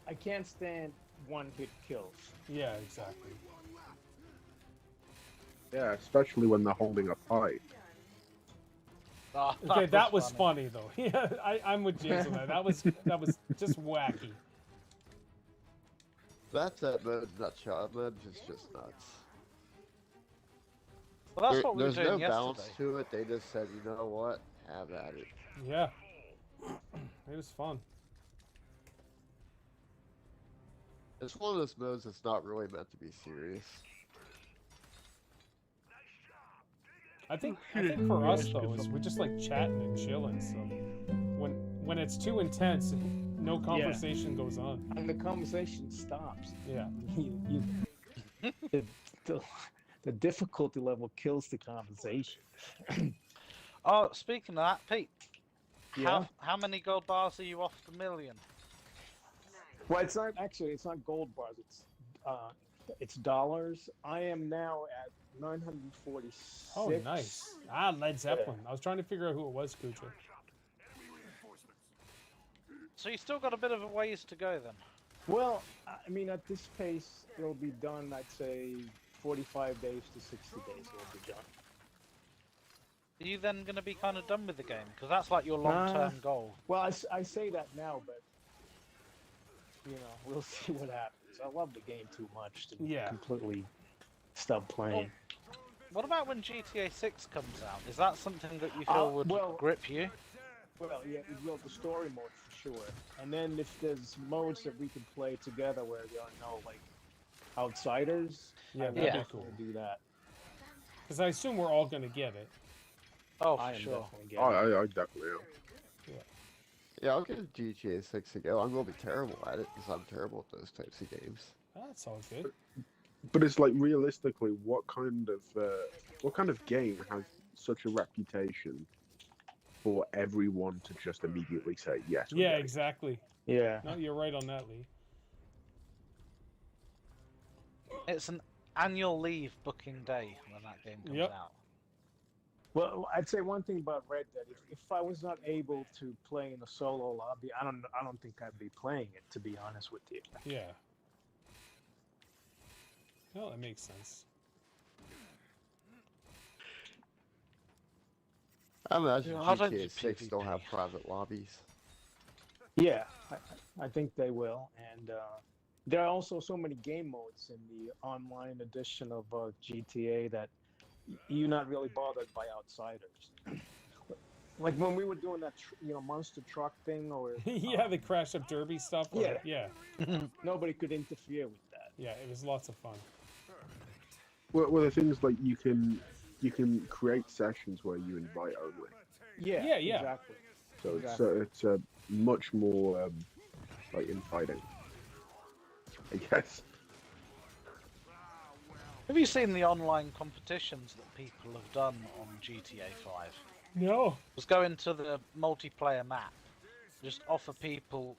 Speaker 3: I can't stand one-hit kills.
Speaker 1: Yeah, exactly.
Speaker 5: Yeah, especially when they're holding a pipe.
Speaker 1: Okay, that was funny though. Yeah, I'm with James on that. That was just wacky.
Speaker 4: That's that mode nutshot. That mode is just nuts.
Speaker 2: Well, that's what we were
Speaker 4: There's
Speaker 2: doing
Speaker 4: no
Speaker 2: yesterday.
Speaker 4: balance to it. They just said, you know what? Have at it.
Speaker 1: Yeah. It was fun.
Speaker 4: It's one of those modes that's not really meant to be serious.
Speaker 1: I think for us though is we just like chatting and chilling. So when it's too intense, no conversation goes on.
Speaker 3: And the conversation stops.
Speaker 1: Yeah.
Speaker 3: The difficulty level kills the conversation.
Speaker 2: Oh, speaking of that, Pete.
Speaker 3: Yeah.
Speaker 2: How many gold bars are you off the million?
Speaker 3: Well, it's not gold bars. It's dollars. I am now at 946.
Speaker 1: Oh, nice. Ah, Led Zeppelin. I was trying to figure out who it was, Kucha.
Speaker 2: So you still got a bit of a ways to go then.
Speaker 3: Well, I mean, at this pace, it'll be done. I'd say 45 days to 60 days. It'll be done.
Speaker 2: Are you then going to be kind of done with the game? Because that's like your long-term goal.
Speaker 3: Well, I say that now, but you know, we'll see what happens. I love the game too much to completely stop playing.
Speaker 2: What about when GTA 6 comes out? Is that something that you feel would grip you?
Speaker 3: Well, yeah, it will, the story mode for sure. And then if there's modes that we can play together where there are no like outsiders,
Speaker 1: yeah,
Speaker 3: that'd be cool to do that.
Speaker 1: Because I assume we're all gonna get it.
Speaker 2: Oh, for sure.
Speaker 5: I definitely am.
Speaker 4: Yeah, I'll give GTA 6 a go. I'm gonna be terrible at it because I'm terrible at those types of games.
Speaker 1: That's all good.
Speaker 5: But it's like realistically, what kind of game has such a reputation for everyone to just immediately say yes?
Speaker 1: Yeah, exactly.
Speaker 3: Yeah.
Speaker 1: No, you're right on that, Lee.
Speaker 2: It's an annual leave booking day when that game comes out.
Speaker 3: Well, I'd say one thing about Red Dead: if I was not able to play in a solo lobby, I don't think I'd be playing it. To be honest with you.
Speaker 1: Yeah. Well, that makes sense.
Speaker 4: I imagine GTA 6 still have private lobbies.
Speaker 3: Yeah, I think they will, and there are also so many game modes in the online edition of GTA that you're not really bothered by outsiders. Like when we were doing that, monster truck thing, or
Speaker 1: yeah, the crash up derby stuff. Yeah.
Speaker 3: Nobody could interfere with that.
Speaker 1: Yeah, it was lots of fun.
Speaker 5: Well, the thing is, like you can create sessions where you invite only.
Speaker 3: Yeah, exactly.
Speaker 5: So it's a much more like infighting, I guess.
Speaker 2: Have you seen the online competitions that people have done on GTA 5?
Speaker 1: No.
Speaker 2: Just go into the multiplayer map, just offer people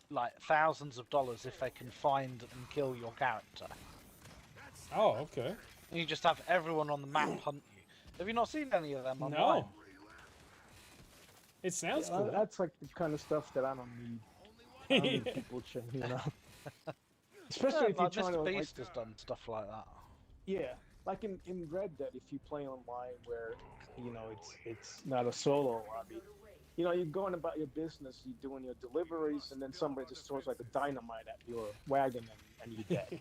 Speaker 2: like thousands of dollars if they can find and kill your character.
Speaker 1: Oh, okay.
Speaker 2: And you just have everyone on the map hunt you. Have you not seen any of them online?
Speaker 1: No. It sounds cool.
Speaker 3: That's like the kind of stuff that I don't need. I don't need people Especially if you're trying to.
Speaker 2: Mr. Beast has done stuff like that.
Speaker 3: Yeah, like in Red Dead, if you play online where it's not a solo lobby, you're going about your business, you're doing your deliveries, and then somebody just throws like a dynamite at your wagon and you're dead.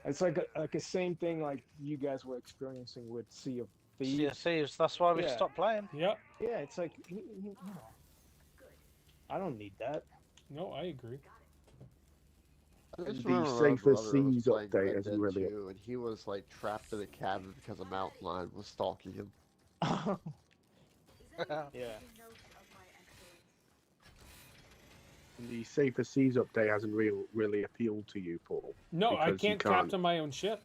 Speaker 3: It's like a same thing like you guys were experiencing with Sea of Thieves.
Speaker 2: Sea of Thieves. That's why we stopped playing.
Speaker 1: Yep.
Speaker 3: Yeah, it's like I don't need that.
Speaker 1: No, I agree.
Speaker 5: The Safer Seas update is really.
Speaker 4: And he was like trapped in a cabin because a mountain lion was stalking him.
Speaker 3: Yeah.
Speaker 5: The Safer Seas update hasn't really appealed to you, Paul.
Speaker 1: No, I can't captain my own ship.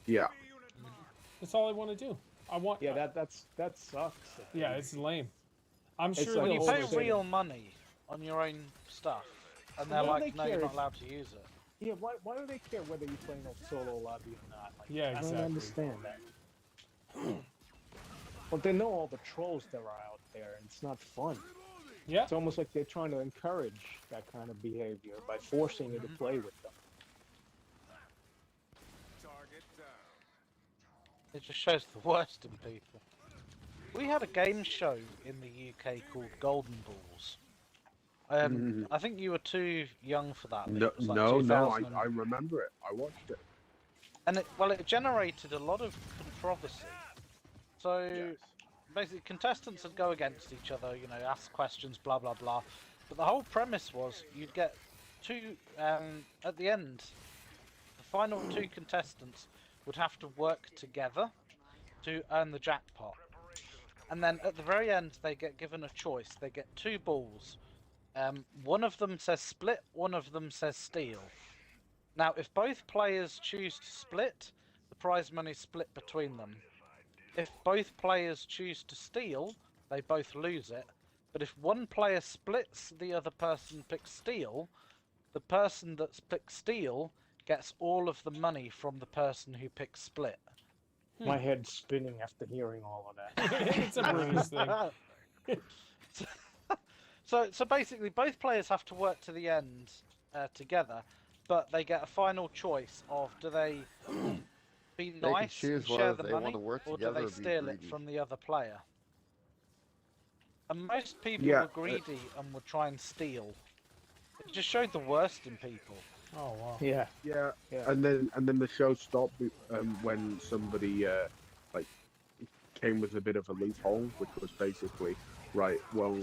Speaker 5: Yeah.
Speaker 1: That's all I want to do. I want.
Speaker 3: Yeah, that sucks.
Speaker 1: Yeah, it's lame. I'm sure
Speaker 2: when you pay
Speaker 3: whole
Speaker 2: real money on your own stuff, and they're like, no, you're not allowed to use it.
Speaker 3: Yeah, why do they care whether you're playing a solo lobby or not? Like,
Speaker 1: yeah, exactly.
Speaker 3: I don't understand that. Well, they know all the trolls that are out there, and it's not fun.
Speaker 1: Yeah.
Speaker 3: It's almost like they're trying to encourage that kind of behavior by forcing you to play with them.
Speaker 2: It just shows the worst in people. We had a game show in the UK called Golden Balls. I think you were too young for that.
Speaker 5: No,
Speaker 2: It was like
Speaker 5: no,
Speaker 2: 2000
Speaker 5: I remember it. I watched it.
Speaker 2: And it generated a lot of controversy. So
Speaker 3: Yes.
Speaker 2: basically, contestants would go against each other, you know, ask questions, blah blah blah. But the whole premise was you'd get two at the end. The final two contestants would have to work together to earn the jackpot. And then at the very end, they get given a choice. They get two balls. One of them says split, one of them says steal. Now, if both players choose to split, the prize money is split between them. If both players choose to steal, they both lose it. But if one player splits, the other person picks steal, the person that's picked steal gets all of the money from the person who picks split.
Speaker 3: My head's spinning after hearing all of that.
Speaker 1: It's a British thing.
Speaker 2: So basically, both players have to work to the end together, but they get a final choice of do they be
Speaker 4: They can
Speaker 2: nice
Speaker 4: choose
Speaker 2: and share
Speaker 4: whether
Speaker 2: the
Speaker 4: they
Speaker 2: money,
Speaker 4: want to work
Speaker 2: or do
Speaker 4: together
Speaker 2: they
Speaker 4: or be
Speaker 2: steal it
Speaker 4: greedy.
Speaker 2: from the other player? And most people
Speaker 5: Yeah,
Speaker 2: were greedy and would try and steal. It just showed the worst in people.
Speaker 1: Oh wow.
Speaker 3: Yeah.
Speaker 5: Yeah,
Speaker 3: Yeah.
Speaker 5: and then the show stopped when somebody like came with a bit of a loophole, which was basically right. Well,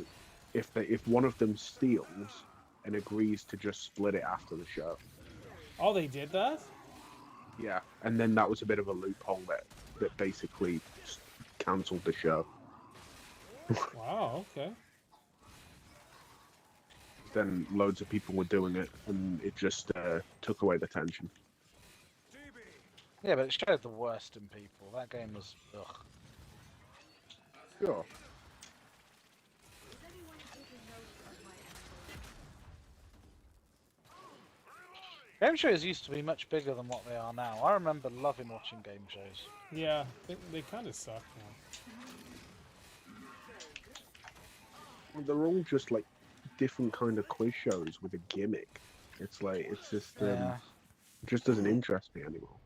Speaker 5: if one of them steals and agrees to just split it after the show,
Speaker 1: Oh, they did that?
Speaker 5: yeah, and then that was a bit of a loophole that basically cancelled the show.
Speaker 1: Wow. Okay.
Speaker 5: Then loads of people were doing it, and it just took away the tension.
Speaker 2: Yeah, but it showed the worst in people. That game was ugh.
Speaker 5: Sure.
Speaker 2: Game shows used to be much bigger than what they are now. I remember loving watching game shows.
Speaker 1: Yeah, they kind of suck now.
Speaker 5: Well, they're all just like different kind of quiz shows with a gimmick. It's like it's just
Speaker 2: Yeah.
Speaker 5: it just doesn't interest me anymore.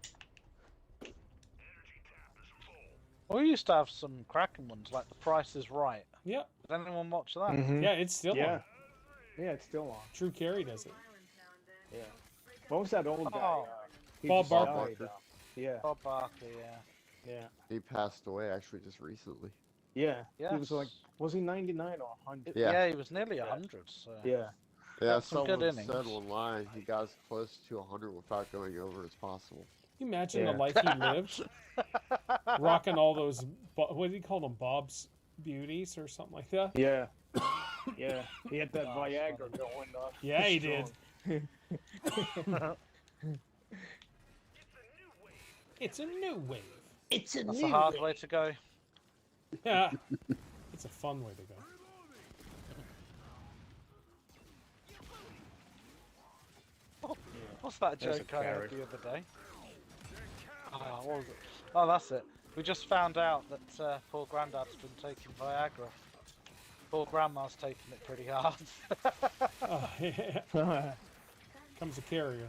Speaker 2: We used to have some cracking ones, like The Price is Right.
Speaker 1: Yep.
Speaker 2: Did anyone watch that?
Speaker 3: Mhm.
Speaker 1: Yeah, it's still
Speaker 3: Yeah.
Speaker 1: on.
Speaker 3: Yeah, it's still on.
Speaker 1: Drew Carey does it.
Speaker 3: Yeah. What was that old guy?
Speaker 2: Oh.
Speaker 3: He
Speaker 1: Bob
Speaker 3: just
Speaker 1: Barker.
Speaker 3: died, yeah.
Speaker 2: Bob Barker, yeah.
Speaker 3: Yeah.
Speaker 4: He passed away actually just recently.
Speaker 3: Yeah. He was
Speaker 2: Yes.
Speaker 3: like, was he 99 or 100?
Speaker 4: Yeah.
Speaker 2: He was nearly 100, so...
Speaker 3: Yeah.
Speaker 4: Yeah,
Speaker 2: That's some good
Speaker 4: someone said
Speaker 2: innings.
Speaker 4: online he got as close to 100 without going over as possible.
Speaker 1: Can you imagine
Speaker 3: Yeah.
Speaker 1: the life he lived? Rocking all those, what do you call them, Bob's Beauties or something like that?
Speaker 3: Yeah. Yeah. He had that
Speaker 2: Oh,
Speaker 3: Viagra
Speaker 2: funny.
Speaker 3: going on.
Speaker 1: Yeah, he did. It's a new wave. It's a
Speaker 2: That's
Speaker 1: new
Speaker 2: a hard
Speaker 1: wave.
Speaker 2: way to go.
Speaker 1: Yeah. It's a fun way to go.
Speaker 2: What's that
Speaker 3: There's a
Speaker 2: joke I heard
Speaker 3: carrot.
Speaker 2: the other day? Oh, what was it? Oh, that's it. We just found out that poor Grandad's been taking Viagra. Poor Grandma's taking it pretty hard.
Speaker 1: Oh, yeah. Comes a carrier.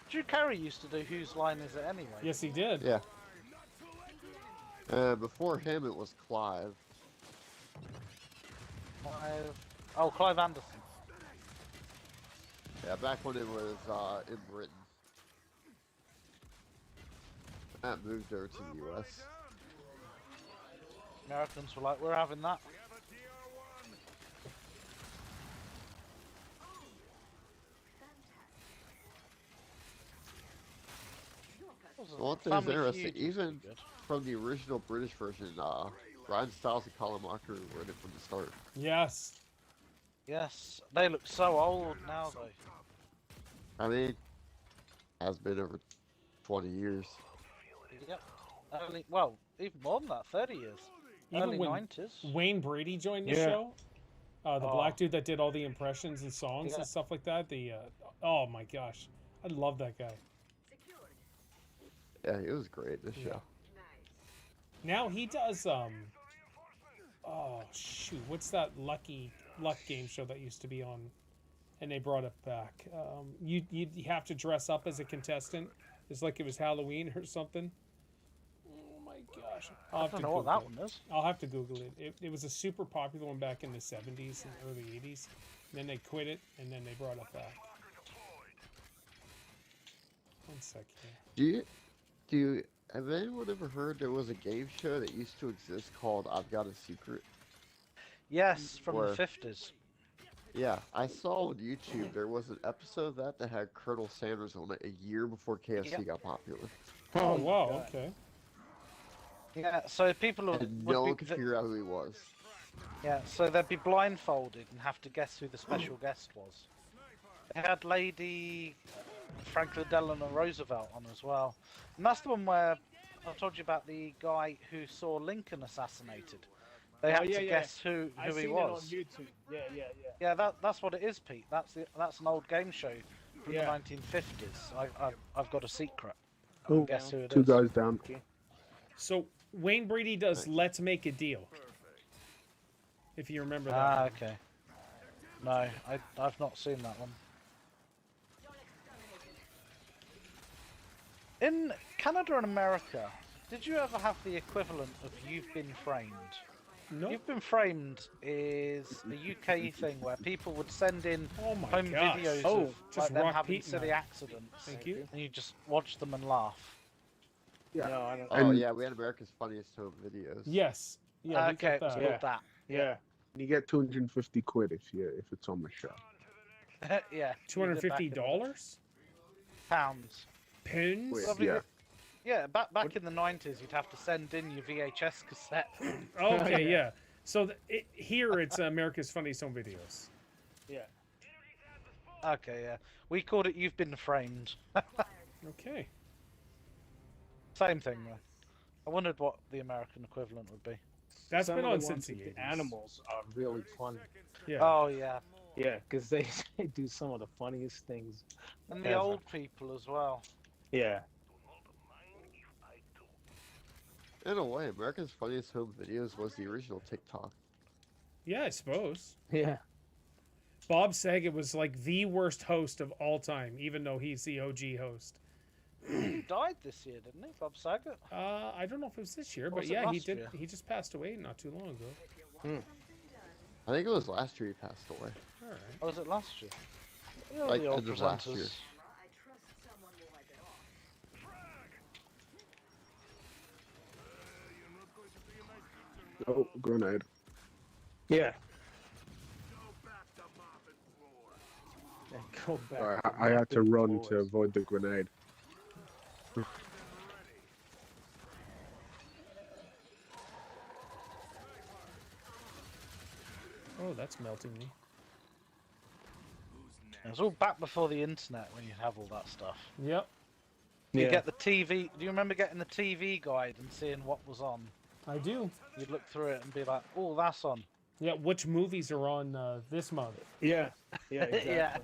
Speaker 2: Drew Carey used to do Whose Line Is It Anyway?
Speaker 1: Yes, he did.
Speaker 4: Yeah. Before him it was Clive.
Speaker 2: Clive Anderson.
Speaker 4: Yeah, back when it was in Britain. Matt moved over to the US.
Speaker 2: Americans were like, we're having that.
Speaker 4: One thing is
Speaker 2: Family
Speaker 4: interesting,
Speaker 2: Feud used to be
Speaker 4: even
Speaker 2: good.
Speaker 4: from the original British version, Ryan Stiles and Colin Walker were in it from the start.
Speaker 1: Yes.
Speaker 2: Yes, they look so old now though.
Speaker 4: I mean, has been over 20 years.
Speaker 2: Yep. Well, even more than that, 30 years.
Speaker 1: Even
Speaker 2: Early
Speaker 1: when
Speaker 2: 90s.
Speaker 1: Wayne Brady joined the
Speaker 3: Yeah.
Speaker 1: show, the
Speaker 2: Oh.
Speaker 1: black dude that did all the impressions and songs
Speaker 2: Yeah.
Speaker 1: and stuff like that. Oh my gosh, I love that guy.
Speaker 4: Yeah, it was great, this
Speaker 1: Yeah.
Speaker 4: show.
Speaker 1: Now he does oh shoot, what's that luck game show that used to be on, and they brought it back. You have to dress up as a contestant. It's like it was Halloween or something. Oh my gosh,
Speaker 2: I don't know what that one is.
Speaker 1: I'll have to Google it. It was a super popular one back in the 70s and early 80s. And then they quit it, and then they brought it back. Oh One sec here.
Speaker 4: Have anyone ever heard there was a game show that used to exist called I've Got a Secret?
Speaker 2: Yes, from
Speaker 4: Or-
Speaker 2: the 50s.
Speaker 4: Yeah, I saw on YouTube there was an episode of that had Colonel Sanders on it a year before KFC
Speaker 2: Yep.
Speaker 4: got popular.
Speaker 1: Oh,
Speaker 3: my
Speaker 1: wow,
Speaker 3: God.
Speaker 1: okay.
Speaker 2: Yeah, so people
Speaker 4: And
Speaker 2: would
Speaker 4: no
Speaker 2: be,
Speaker 4: one could figure out who he was.
Speaker 2: yeah, so they'd be blindfolded and have to guess who the special guest was. They had Lady Franklin Delano Roosevelt on as well. And that's the one where I told you about the guy who saw Lincoln assassinated. They had to guess who
Speaker 3: I've
Speaker 2: he
Speaker 3: seen
Speaker 2: was.
Speaker 3: it on YouTube. Yeah, yeah, yeah.
Speaker 2: Yeah, that's what it is, Pete. That's an old game show from
Speaker 3: Yeah.
Speaker 2: the 1950s. I've got a secret.
Speaker 5: Oh,
Speaker 2: Guess who it
Speaker 5: two
Speaker 2: is?
Speaker 5: guys down.
Speaker 1: So Wayne Brady does Let's Make a Deal. If you remember that.
Speaker 2: Ah,
Speaker 1: one.
Speaker 2: okay. No, I've not seen that one. In Canada and America, did you ever have the equivalent of You've Been Framed?
Speaker 1: Nope.
Speaker 2: You've Been Framed is a UK thing where people would send in
Speaker 1: Oh my
Speaker 2: home
Speaker 1: gosh.
Speaker 2: videos
Speaker 1: Oh,
Speaker 2: of
Speaker 1: just
Speaker 2: like, them
Speaker 1: rock
Speaker 2: having
Speaker 1: Pete
Speaker 2: silly
Speaker 1: now.
Speaker 2: accidents.
Speaker 1: Thank you.
Speaker 2: And you just watch them and laugh.
Speaker 5: Yeah.
Speaker 3: No, I don't.
Speaker 4: Oh
Speaker 5: And-
Speaker 4: yeah, we had America's Funniest Home Videos.
Speaker 1: Yes. Yeah, we
Speaker 2: Okay, it
Speaker 1: got
Speaker 2: was
Speaker 1: that.
Speaker 3: Yeah.
Speaker 2: called that.
Speaker 3: Yeah.
Speaker 5: You get 250 quid if it's on the show.
Speaker 2: Yeah.
Speaker 1: $250?
Speaker 2: Pounds.
Speaker 1: Pounds?
Speaker 4: Wait.
Speaker 2: Lovely.
Speaker 5: Yeah.
Speaker 2: Yeah, back in the 90s, you'd have to send in your VHS cassette.
Speaker 1: Okay,
Speaker 3: Yeah.
Speaker 1: yeah. So here it's America's Funniest Home Videos.
Speaker 3: Yeah.
Speaker 2: Okay, yeah. We called it You've Been Framed.
Speaker 1: Okay.
Speaker 2: Same thing, though. I wondered what the American equivalent would be.
Speaker 1: That's
Speaker 3: Some
Speaker 1: been
Speaker 3: of
Speaker 1: on
Speaker 3: the
Speaker 1: since
Speaker 3: ones
Speaker 1: the
Speaker 3: with
Speaker 1: 80s.
Speaker 3: animals are really funny.
Speaker 1: Yeah.
Speaker 2: Oh, yeah.
Speaker 3: Yeah, because they do some of the funniest things.
Speaker 2: And the
Speaker 3: Ever.
Speaker 2: old people as well.
Speaker 3: Yeah.
Speaker 4: In a way, America's Funniest Home Videos was the original TikTok.
Speaker 1: Yeah, I suppose.
Speaker 3: Yeah.
Speaker 1: Bob Saget was like the worst host of all time, even though he's the OG host.
Speaker 2: He died this year, didn't he, Bob Saget?
Speaker 1: I don't know if it was this year,
Speaker 2: Or
Speaker 1: but
Speaker 2: was it
Speaker 1: yeah, he
Speaker 2: last
Speaker 1: did.
Speaker 2: year?
Speaker 1: He just passed away not too long ago.
Speaker 4: I think it was last year he passed away.
Speaker 1: All right.
Speaker 2: Or was it last year? You know,
Speaker 4: Like,
Speaker 2: the old
Speaker 4: end of last year.
Speaker 2: presenters.
Speaker 5: Oh, grenade.
Speaker 3: Yeah. Yeah, go back.
Speaker 5: Sorry,
Speaker 3: to
Speaker 5: I had to
Speaker 3: mopping
Speaker 5: run to
Speaker 3: floors.
Speaker 5: avoid the grenade.
Speaker 1: Oh, that's melting me.
Speaker 2: It was all back before the internet when you have all that stuff.
Speaker 1: Yep,
Speaker 2: You
Speaker 3: Yeah.
Speaker 2: get the TV. Do you remember getting the TV guide and seeing what was on?
Speaker 1: I do.
Speaker 2: You'd look through it and be like, "Oh, that's on."
Speaker 1: Yeah, which movies are on this month?
Speaker 3: Yeah. Yeah. Exactly.
Speaker 2: Yeah.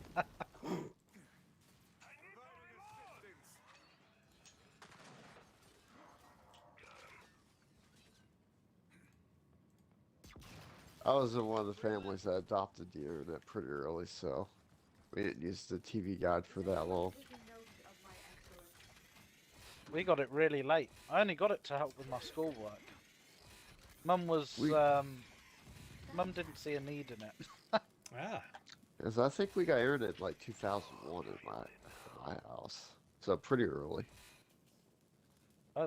Speaker 4: I was in one of the families that adopted the internet pretty early, so we didn't use the TV guide for that long.
Speaker 2: We got it really late. I only got it to help with my schoolwork. Mum was,
Speaker 4: We-
Speaker 2: Mum didn't see a need in it.
Speaker 1: Ah,
Speaker 4: Because I think we got internet in like 2001 in my house, so pretty early.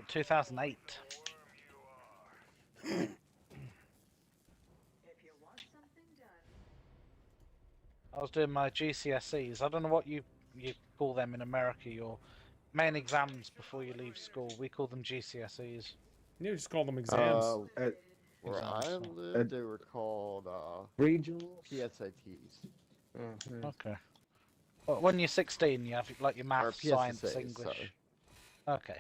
Speaker 2: 2008. I was doing my GCSEs. I don't know what you call them in America. Your main exams before you leave school. We call them GCSEs.
Speaker 1: you just call them exams.
Speaker 4: Where I
Speaker 2: Exams.
Speaker 4: lived, they were called
Speaker 3: Regionals.
Speaker 4: PSATs.
Speaker 3: Mhm.
Speaker 2: Okay. Well, when you're 16, you have like your maths, science,
Speaker 4: PSSAs,
Speaker 2: English.
Speaker 4: sorry.
Speaker 2: Okay.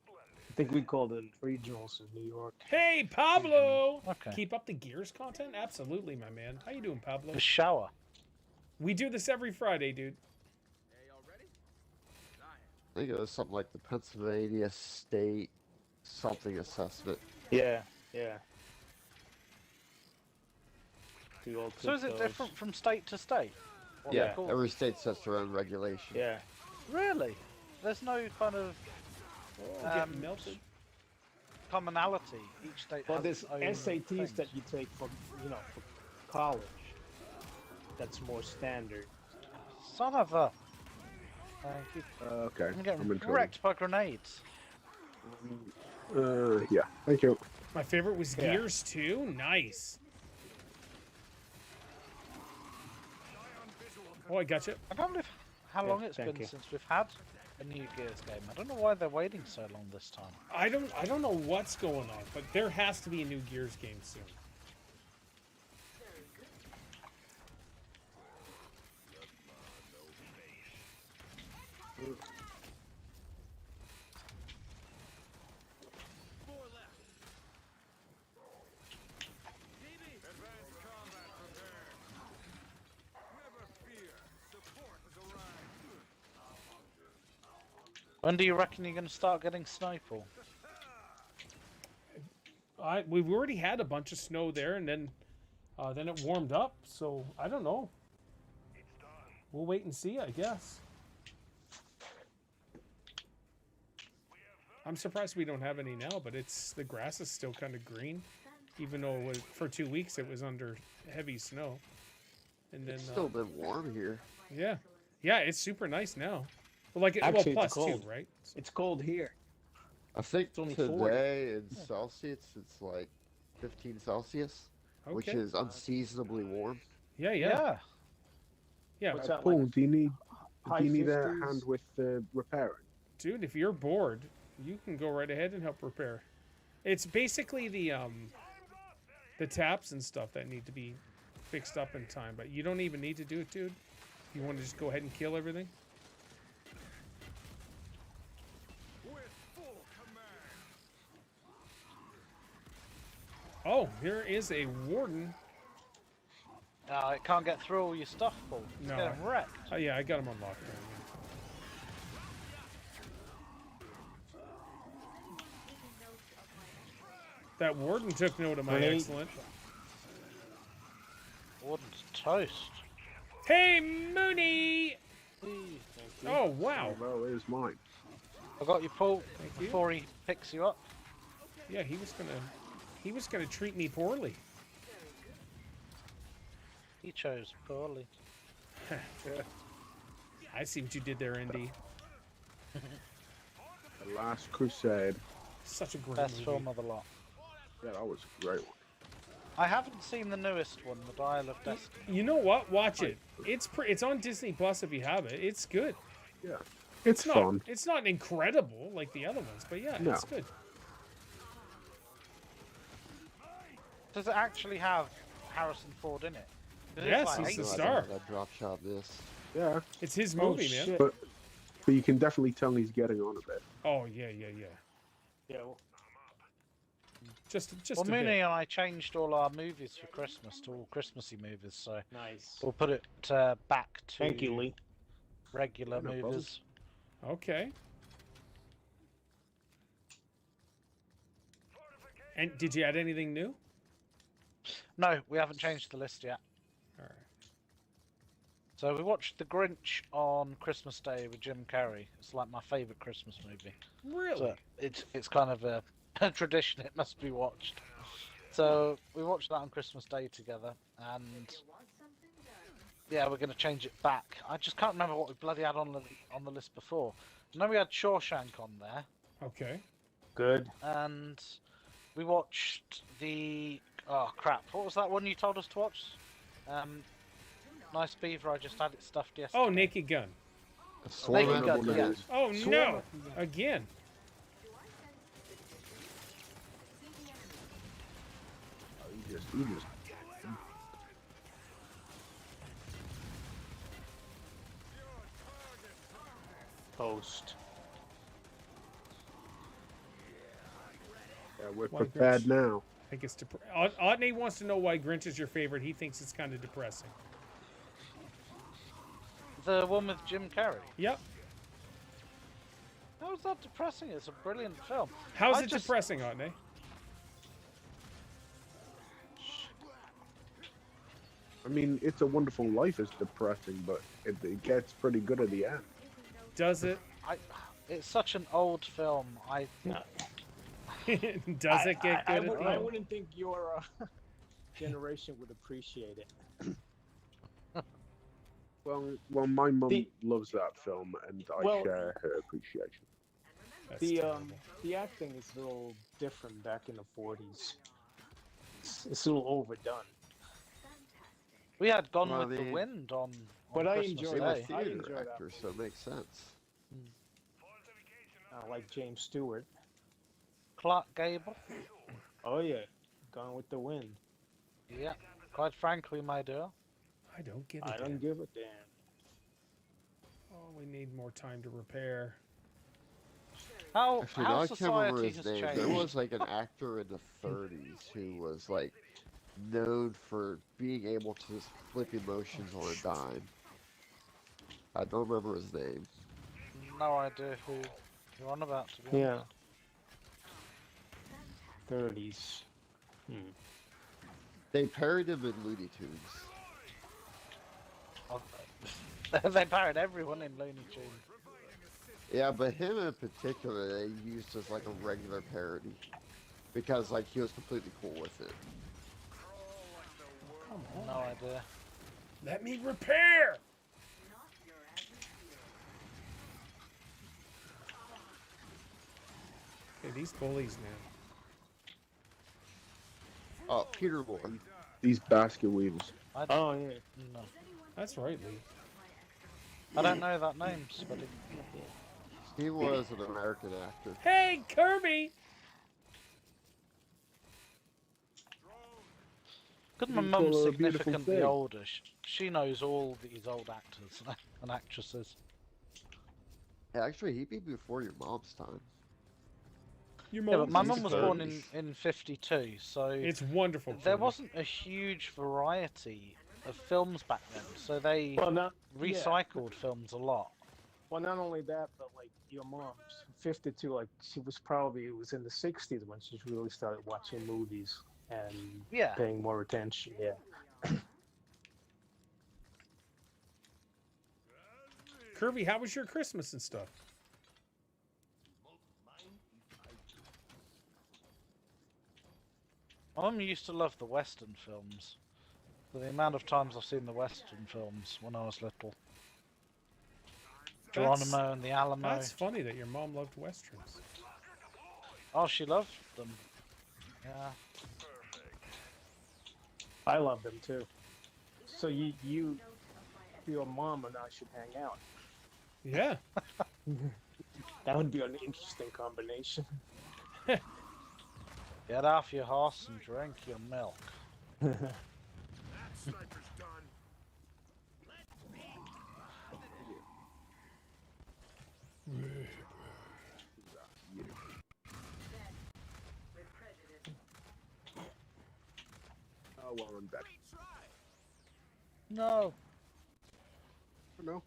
Speaker 3: I think we called it regionals in New York.
Speaker 1: Hey, Pablo!
Speaker 2: Okay.
Speaker 1: Keep up the Gears content? Absolutely, my man. How you doing, Pablo?
Speaker 2: The shower.
Speaker 1: We do this every Friday, dude.
Speaker 4: I think it was something like the Pennsylvania State something assessment.
Speaker 3: Yeah. Yeah. We all
Speaker 2: So
Speaker 3: took
Speaker 2: is it
Speaker 3: those.
Speaker 2: different from state to state? What they
Speaker 4: Yeah,
Speaker 2: call
Speaker 4: every state sets their own regulation.
Speaker 3: Yeah.
Speaker 2: Really? There's no kind of
Speaker 1: Oh, getting
Speaker 2: Um,
Speaker 1: melted.
Speaker 2: commonality. Each state
Speaker 3: Well,
Speaker 2: has
Speaker 3: there's
Speaker 2: its own
Speaker 3: SATs
Speaker 2: things.
Speaker 3: that you take for for college. That's more standard.
Speaker 2: Son of a... Thank you.
Speaker 5: Okay.
Speaker 2: I'm getting
Speaker 5: in trouble.
Speaker 2: wrecked by grenades.
Speaker 5: Yeah. Thank you.
Speaker 1: My favorite was
Speaker 3: Yeah.
Speaker 1: Gears 2. Nice. Oh, I got you.
Speaker 2: I can't believe how
Speaker 3: Yeah,
Speaker 2: long it's
Speaker 3: thank
Speaker 2: been
Speaker 3: you.
Speaker 2: since we've had a new Gears game. I don't know why they're waiting so long this time.
Speaker 1: I don't know what's going on, but there has to be a new Gears game soon.
Speaker 2: When do you reckon you're going to start getting snowfall?
Speaker 1: We've already had a bunch of snow there, and then it warmed up. So I don't know. We'll wait and see, I guess. I'm surprised we don't have any now, but the grass is still kind of green, even though for 2 weeks it was under heavy snow. And then
Speaker 4: It's still been warm here.
Speaker 1: yeah, it's super nice now. Well, like
Speaker 3: Actually, it's
Speaker 1: plus
Speaker 3: cold.
Speaker 1: 2, right?
Speaker 3: It's cold here.
Speaker 4: I think
Speaker 3: It's only
Speaker 4: today
Speaker 3: 40.
Speaker 4: in Celsius it's like 15 Celsius, which
Speaker 1: Okay.
Speaker 4: is unseasonably warm.
Speaker 1: Yeah.
Speaker 3: What's that
Speaker 5: Paul,
Speaker 3: like?
Speaker 5: do you need
Speaker 3: High
Speaker 5: a
Speaker 3: 50s?
Speaker 5: hand with repairing?
Speaker 1: Dude, if you're bored, you can go right ahead and help repair. It's basically the taps and stuff that need to be fixed up in time, but you don't even need to do it, dude. You want to just go ahead and kill everything? Oh, here is a warden.
Speaker 2: It can't get through all your stuff, Paul. It's
Speaker 1: No,
Speaker 2: getting wrecked.
Speaker 1: Oh yeah, I got him on lockdown. That warden took note of my
Speaker 3: Grenade.
Speaker 1: excellent.
Speaker 2: Warden's toast.
Speaker 1: Hey, Mooney! Oh, wow.
Speaker 5: Oh, well, here's mine.
Speaker 2: I got you, Paul,
Speaker 1: Thank you.
Speaker 2: before he picks you up.
Speaker 1: Yeah, he was gonna treat me poorly.
Speaker 2: He chose poorly.
Speaker 1: I see what you did there, Indy.
Speaker 5: The Last Crusade.
Speaker 1: Such a great
Speaker 2: Best
Speaker 1: movie.
Speaker 2: film of the lot.
Speaker 5: Yeah, that was a great one.
Speaker 2: I haven't seen the newest one, The Dial of Destiny.
Speaker 1: You know what? Watch it. It's on Disney Plus if you have it. It's good.
Speaker 5: Yeah. It's
Speaker 1: not
Speaker 5: fun.
Speaker 1: it's not incredible like the other ones, but yeah,
Speaker 5: No.
Speaker 1: it's good.
Speaker 2: Does it actually have Harrison Ford in it? 'Cause it's
Speaker 1: Yes,
Speaker 2: like
Speaker 1: he's the
Speaker 2: 80s.
Speaker 1: star.
Speaker 4: I drop shot this.
Speaker 5: Yeah.
Speaker 1: It's his
Speaker 3: Oh,
Speaker 1: movie, man.
Speaker 3: shit.
Speaker 5: But you can definitely tell he's getting on a bit.
Speaker 1: Oh yeah.
Speaker 3: Yeah, well,
Speaker 1: Just
Speaker 2: Well,
Speaker 1: a
Speaker 2: Mooney
Speaker 1: bit.
Speaker 2: and I changed all our movies for Christmas to all Christmassy movies, so
Speaker 3: nice.
Speaker 2: we'll put it back to
Speaker 3: Thank you, Lee.
Speaker 2: regular
Speaker 5: No problem.
Speaker 2: movies.
Speaker 1: Okay. And did you add anything new?
Speaker 2: No, we haven't changed the list yet.
Speaker 1: All right.
Speaker 2: So we watched The Grinch on Christmas Day with Jim Carrey. It's like my favourite Christmas movie.
Speaker 1: Really?
Speaker 2: So it's kind of a tradition. It must be watched. So we watched that on Christmas Day together, and yeah, we're going to change it back. I just can't remember what we bloody had on the list before. I know we had Shawshank on there,
Speaker 1: Okay.
Speaker 3: Good.
Speaker 2: and we watched the crap. What was that one you told us to watch? Nice Beaver. I just had it stuffed yesterday.
Speaker 1: Oh, Naked Gun.
Speaker 4: A swarm
Speaker 2: Naked Gun,
Speaker 4: animal
Speaker 2: yeah.
Speaker 4: is-
Speaker 1: Oh
Speaker 2: Swarm
Speaker 1: no!
Speaker 2: it.
Speaker 1: Again.
Speaker 5: He just
Speaker 3: Post.
Speaker 5: yeah, we're
Speaker 1: Why
Speaker 5: prepared
Speaker 1: Grinch?
Speaker 5: now.
Speaker 1: I think it's Otney wants to know why Grinch is your favorite. He thinks it's kind of depressing.
Speaker 2: The one with Jim Carrey.
Speaker 1: Yep.
Speaker 2: How is that depressing? It's a brilliant film.
Speaker 1: How's
Speaker 2: I
Speaker 1: it
Speaker 2: just-
Speaker 1: depressing, Otney?
Speaker 5: I mean, It's a Wonderful Life is depressing, but it gets pretty good at the end.
Speaker 1: Does it?
Speaker 2: It's such an old film.
Speaker 3: No.
Speaker 1: Does it get
Speaker 3: I
Speaker 1: good? at the
Speaker 3: I
Speaker 1: end?
Speaker 3: wouldn't think your generation would appreciate it.
Speaker 5: Well, my mum loves that film, and I
Speaker 3: Well-
Speaker 5: share her appreciation.
Speaker 1: That's
Speaker 3: The
Speaker 1: terrible.
Speaker 3: the acting is a little different back in the 40s. It's a little overdone.
Speaker 2: We had Gone
Speaker 4: Well,
Speaker 2: with the
Speaker 4: the-
Speaker 2: Wind on
Speaker 3: But I
Speaker 2: Christmas
Speaker 3: enjoyed
Speaker 4: They were
Speaker 2: Day.
Speaker 3: it. I
Speaker 4: theater
Speaker 3: enjoy that
Speaker 4: actors, so it
Speaker 3: movie.
Speaker 4: makes sense.
Speaker 3: Like James Stewart.
Speaker 2: Clark Gable.
Speaker 3: Oh yeah, Gone with the Wind.
Speaker 2: Yeah. Quite frankly, my dear.
Speaker 1: I don't give a
Speaker 3: I
Speaker 1: damn.
Speaker 3: don't give a damn.
Speaker 1: Oh, we need more time to repair.
Speaker 2: How
Speaker 4: Actually, no, I can't remember
Speaker 2: society
Speaker 4: his
Speaker 2: has
Speaker 4: name.
Speaker 2: changed.
Speaker 4: There was like an actor in the 30s who was like known for being able to just flip emotions on a dime. I don't remember his name.
Speaker 2: No idea who you're on about, to be
Speaker 3: Yeah.
Speaker 2: honest.
Speaker 3: 30s.
Speaker 4: They parodied him in Looney Tunes.
Speaker 2: They parodied everyone in Looney Tunes.
Speaker 4: Yeah, but him in particular, they used as like a regular parody because like he was completely cool with it.
Speaker 1: Come on.
Speaker 2: No idea.
Speaker 1: Let me repair! Okay, these bullies now.
Speaker 4: Oh, Peter Moore.
Speaker 5: These basket weavers.
Speaker 3: Oh yeah.
Speaker 2: No.
Speaker 1: That's right, Lee.
Speaker 2: I don't know that name, but
Speaker 4: He was an American actor.
Speaker 1: Hey, Kirby!
Speaker 2: because my
Speaker 5: You
Speaker 2: mum's
Speaker 5: call her a beautiful
Speaker 2: significantly
Speaker 5: thing.
Speaker 2: older, she knows all these old actors and actresses.
Speaker 4: Yeah, actually, he'd be before your mom's time.
Speaker 1: Your
Speaker 2: Yeah, but my
Speaker 1: was
Speaker 2: mum was
Speaker 1: 30.
Speaker 2: born in 52, so
Speaker 1: It's wonderful.
Speaker 2: there
Speaker 1: Kirby.
Speaker 2: wasn't a huge variety of films back then, so they
Speaker 3: Well, not
Speaker 2: recycled films a lot.
Speaker 3: Well, not only that, but like your mom's 52. Like she was probably it was in the 60s when she really started watching movies and
Speaker 2: Yeah.
Speaker 3: paying more attention. Yeah.
Speaker 1: Kirby, how was your Christmas and stuff?
Speaker 2: My mum used to love the Western films. For the amount of times I've seen the Western films when I was little. Geronimo and the Alamo.
Speaker 1: That's funny that your mom loved westerns.
Speaker 2: Oh, she loved them. Yeah.
Speaker 3: I love them too. So your mom and I should hang out.
Speaker 1: Yeah.
Speaker 3: That would be an interesting combination.
Speaker 2: Get off your horse and drink your milk.
Speaker 5: Oh well, I'm dead.
Speaker 2: No.
Speaker 5: No.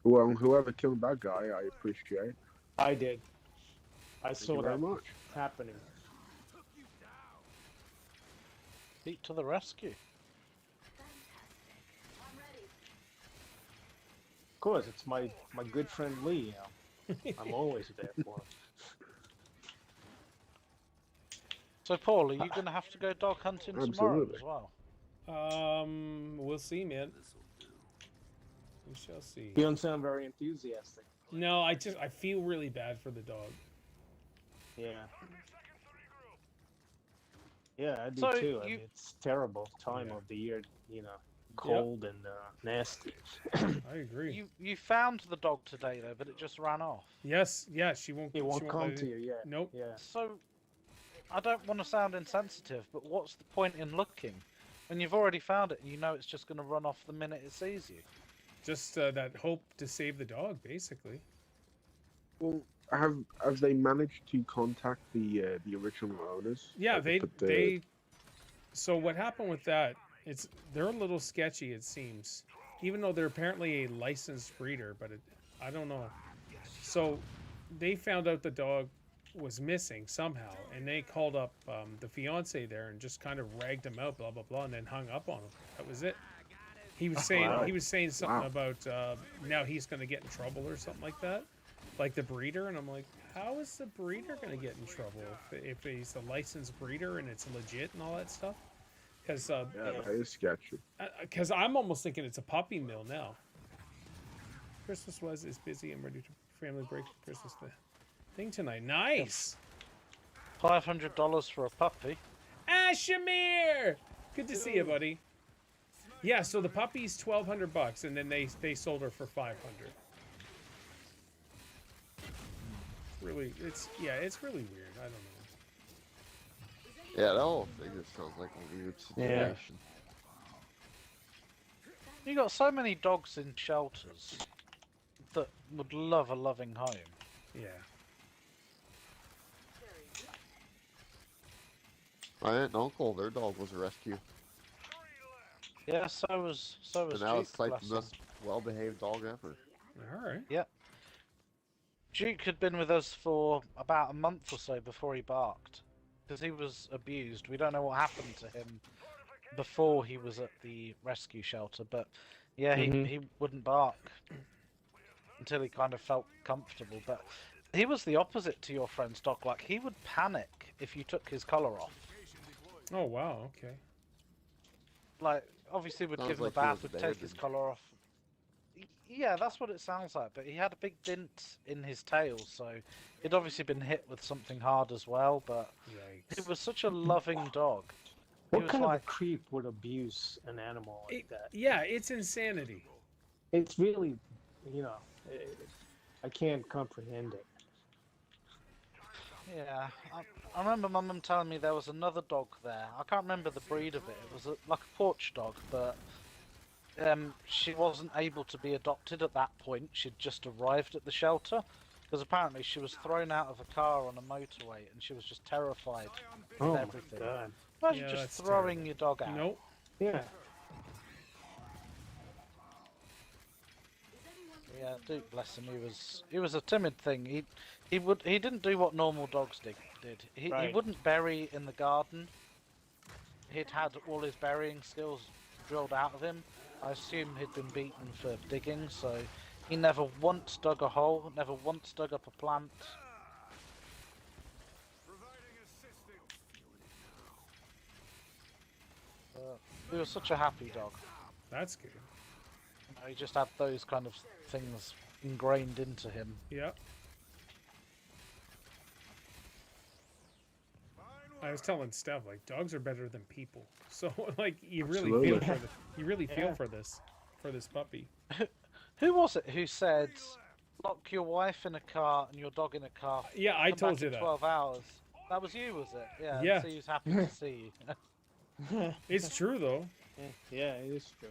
Speaker 5: Well, whoever killed that guy, I appreciate.
Speaker 3: I did. I
Speaker 5: Thank
Speaker 3: saw
Speaker 5: you very
Speaker 3: that
Speaker 5: much.
Speaker 3: happening.
Speaker 2: Beat to the rescue.
Speaker 3: Of course, it's my good friend Lee. I'm always there for him.
Speaker 2: So, Paul, are you going to have to go dog hunting tomorrow
Speaker 5: Absolutely.
Speaker 2: as well?
Speaker 1: We'll see, man. We shall see.
Speaker 3: You don't sound very enthusiastic.
Speaker 1: No, I feel really bad for the dog.
Speaker 3: Yeah. Yeah, I do
Speaker 2: So
Speaker 3: too. I
Speaker 2: you-
Speaker 3: mean, it's terrible time
Speaker 1: Yeah.
Speaker 3: of the year, cold and nasty.
Speaker 1: I agree.
Speaker 2: You found the dog today, though, but it just ran off.
Speaker 1: Yes, she won't.
Speaker 3: It won't
Speaker 1: she
Speaker 3: come
Speaker 1: let
Speaker 3: to
Speaker 1: it-
Speaker 3: you yet.
Speaker 1: Nope.
Speaker 3: Yeah.
Speaker 2: So, I don't want to sound insensitive, but what's the point in looking? When you've already found it and you know it's just going to run off the minute it sees you.
Speaker 1: Just that hope to save the dog, basically.
Speaker 5: Well, have they managed to contact the original owners?
Speaker 1: Yeah,
Speaker 5: Like,
Speaker 1: they. So what happened with that? They're a little sketchy, it seems. Even though they're apparently a licensed breeder, but I don't know. So they found out the dog was missing somehow, and they called up the fiance there and just kind of ragged him out, blah blah blah, and then hung up on him. That was it. He was saying
Speaker 3: Wow.
Speaker 1: he was saying something
Speaker 5: Wow.
Speaker 1: about now he's going to get in trouble or something like that, like the breeder. And I'm like, how is the breeder going to get in trouble if he's a licensed breeder and it's legit and all that stuff? Because
Speaker 5: Yeah, that is sketchy.
Speaker 1: I'm almost thinking it's a puppy mill now. Christmas is busy and ready to family break for Christmas thing tonight. Nice.
Speaker 2: $500 for a puppy.
Speaker 1: Shamir! Good to see you, buddy. Yeah, so the puppy's $1,200, and then they sold her for $500. It's really weird. I don't know.
Speaker 4: Yeah, that whole thing just sounds like a weird situation.
Speaker 2: You got so many dogs in shelters that would love a loving home.
Speaker 1: Yeah.
Speaker 4: My aunt and uncle, their dog was a rescue.
Speaker 2: Yeah, so was
Speaker 4: And now
Speaker 2: Duke,
Speaker 4: it's like
Speaker 2: bless
Speaker 4: the
Speaker 2: him.
Speaker 4: most well-behaved dog ever.
Speaker 1: All right.
Speaker 2: Yeah. Duke had been with us for about a month or so before he barked. Because he was abused. We don't know what happened to him before he was at the rescue shelter, but yeah, he wouldn't bark until he kind of felt comfortable. But he was the opposite to your friend's dog. Like, he would panic if you took his collar off.
Speaker 1: Oh, wow. Okay.
Speaker 2: Like, obviously we'd
Speaker 4: Sounds
Speaker 2: give him
Speaker 4: like
Speaker 2: a
Speaker 4: he
Speaker 2: bath,
Speaker 4: was
Speaker 2: we'd take his
Speaker 4: abandoned.
Speaker 2: collar off. Yeah, that's what it sounds like, but he had a big dent in his tail, so he'd obviously been hit with something hard as well, but
Speaker 1: Yikes.
Speaker 2: he was such a loving dog. He
Speaker 3: What
Speaker 2: was
Speaker 3: kind of
Speaker 2: like,
Speaker 3: a creep would abuse an animal like that?
Speaker 1: Yeah, it's insanity.
Speaker 3: It's really, I can't comprehend it.
Speaker 2: yeah, I remember my mum telling me there was another dog there. I can't remember the breed of it. It was like a porch dog, but she wasn't able to be adopted at that point. She'd just arrived at the shelter, because apparently she was thrown out of a car on a motorway and she was just terrified
Speaker 3: Oh
Speaker 2: of
Speaker 3: my
Speaker 2: everything.
Speaker 3: god.
Speaker 2: Imagine
Speaker 1: Yeah,
Speaker 2: just
Speaker 1: that's
Speaker 2: throwing
Speaker 1: terrible.
Speaker 2: your dog out.
Speaker 1: Nope.
Speaker 3: Yeah.
Speaker 2: Yeah, Duke, bless him, he was a timid thing. He didn't do what normal dogs did. He
Speaker 3: Right.
Speaker 2: wouldn't bury in the garden. He'd had all his burying skills drilled out of him. I assume he'd been beaten for digging, so he never once dug a hole, never once dug up a plant. He was such a happy dog.
Speaker 1: That's good.
Speaker 2: You know, he just had those kind of things ingrained into him.
Speaker 1: Yeah. I was telling Steph, like, dogs are better than people. So, like, you really feel
Speaker 5: Absolutely.
Speaker 1: for this. You really feel
Speaker 3: Yeah.
Speaker 1: for this puppy.
Speaker 2: Who was it who said, lock your wife in a car and your dog in a car?
Speaker 1: Yeah, I
Speaker 2: come
Speaker 1: told
Speaker 2: back
Speaker 1: you
Speaker 2: in
Speaker 1: that.
Speaker 2: 12 hours. That was you, was it? Yeah.
Speaker 1: Yeah.
Speaker 2: So he was happy to see you.
Speaker 1: It's true though.
Speaker 3: Yeah, it is true.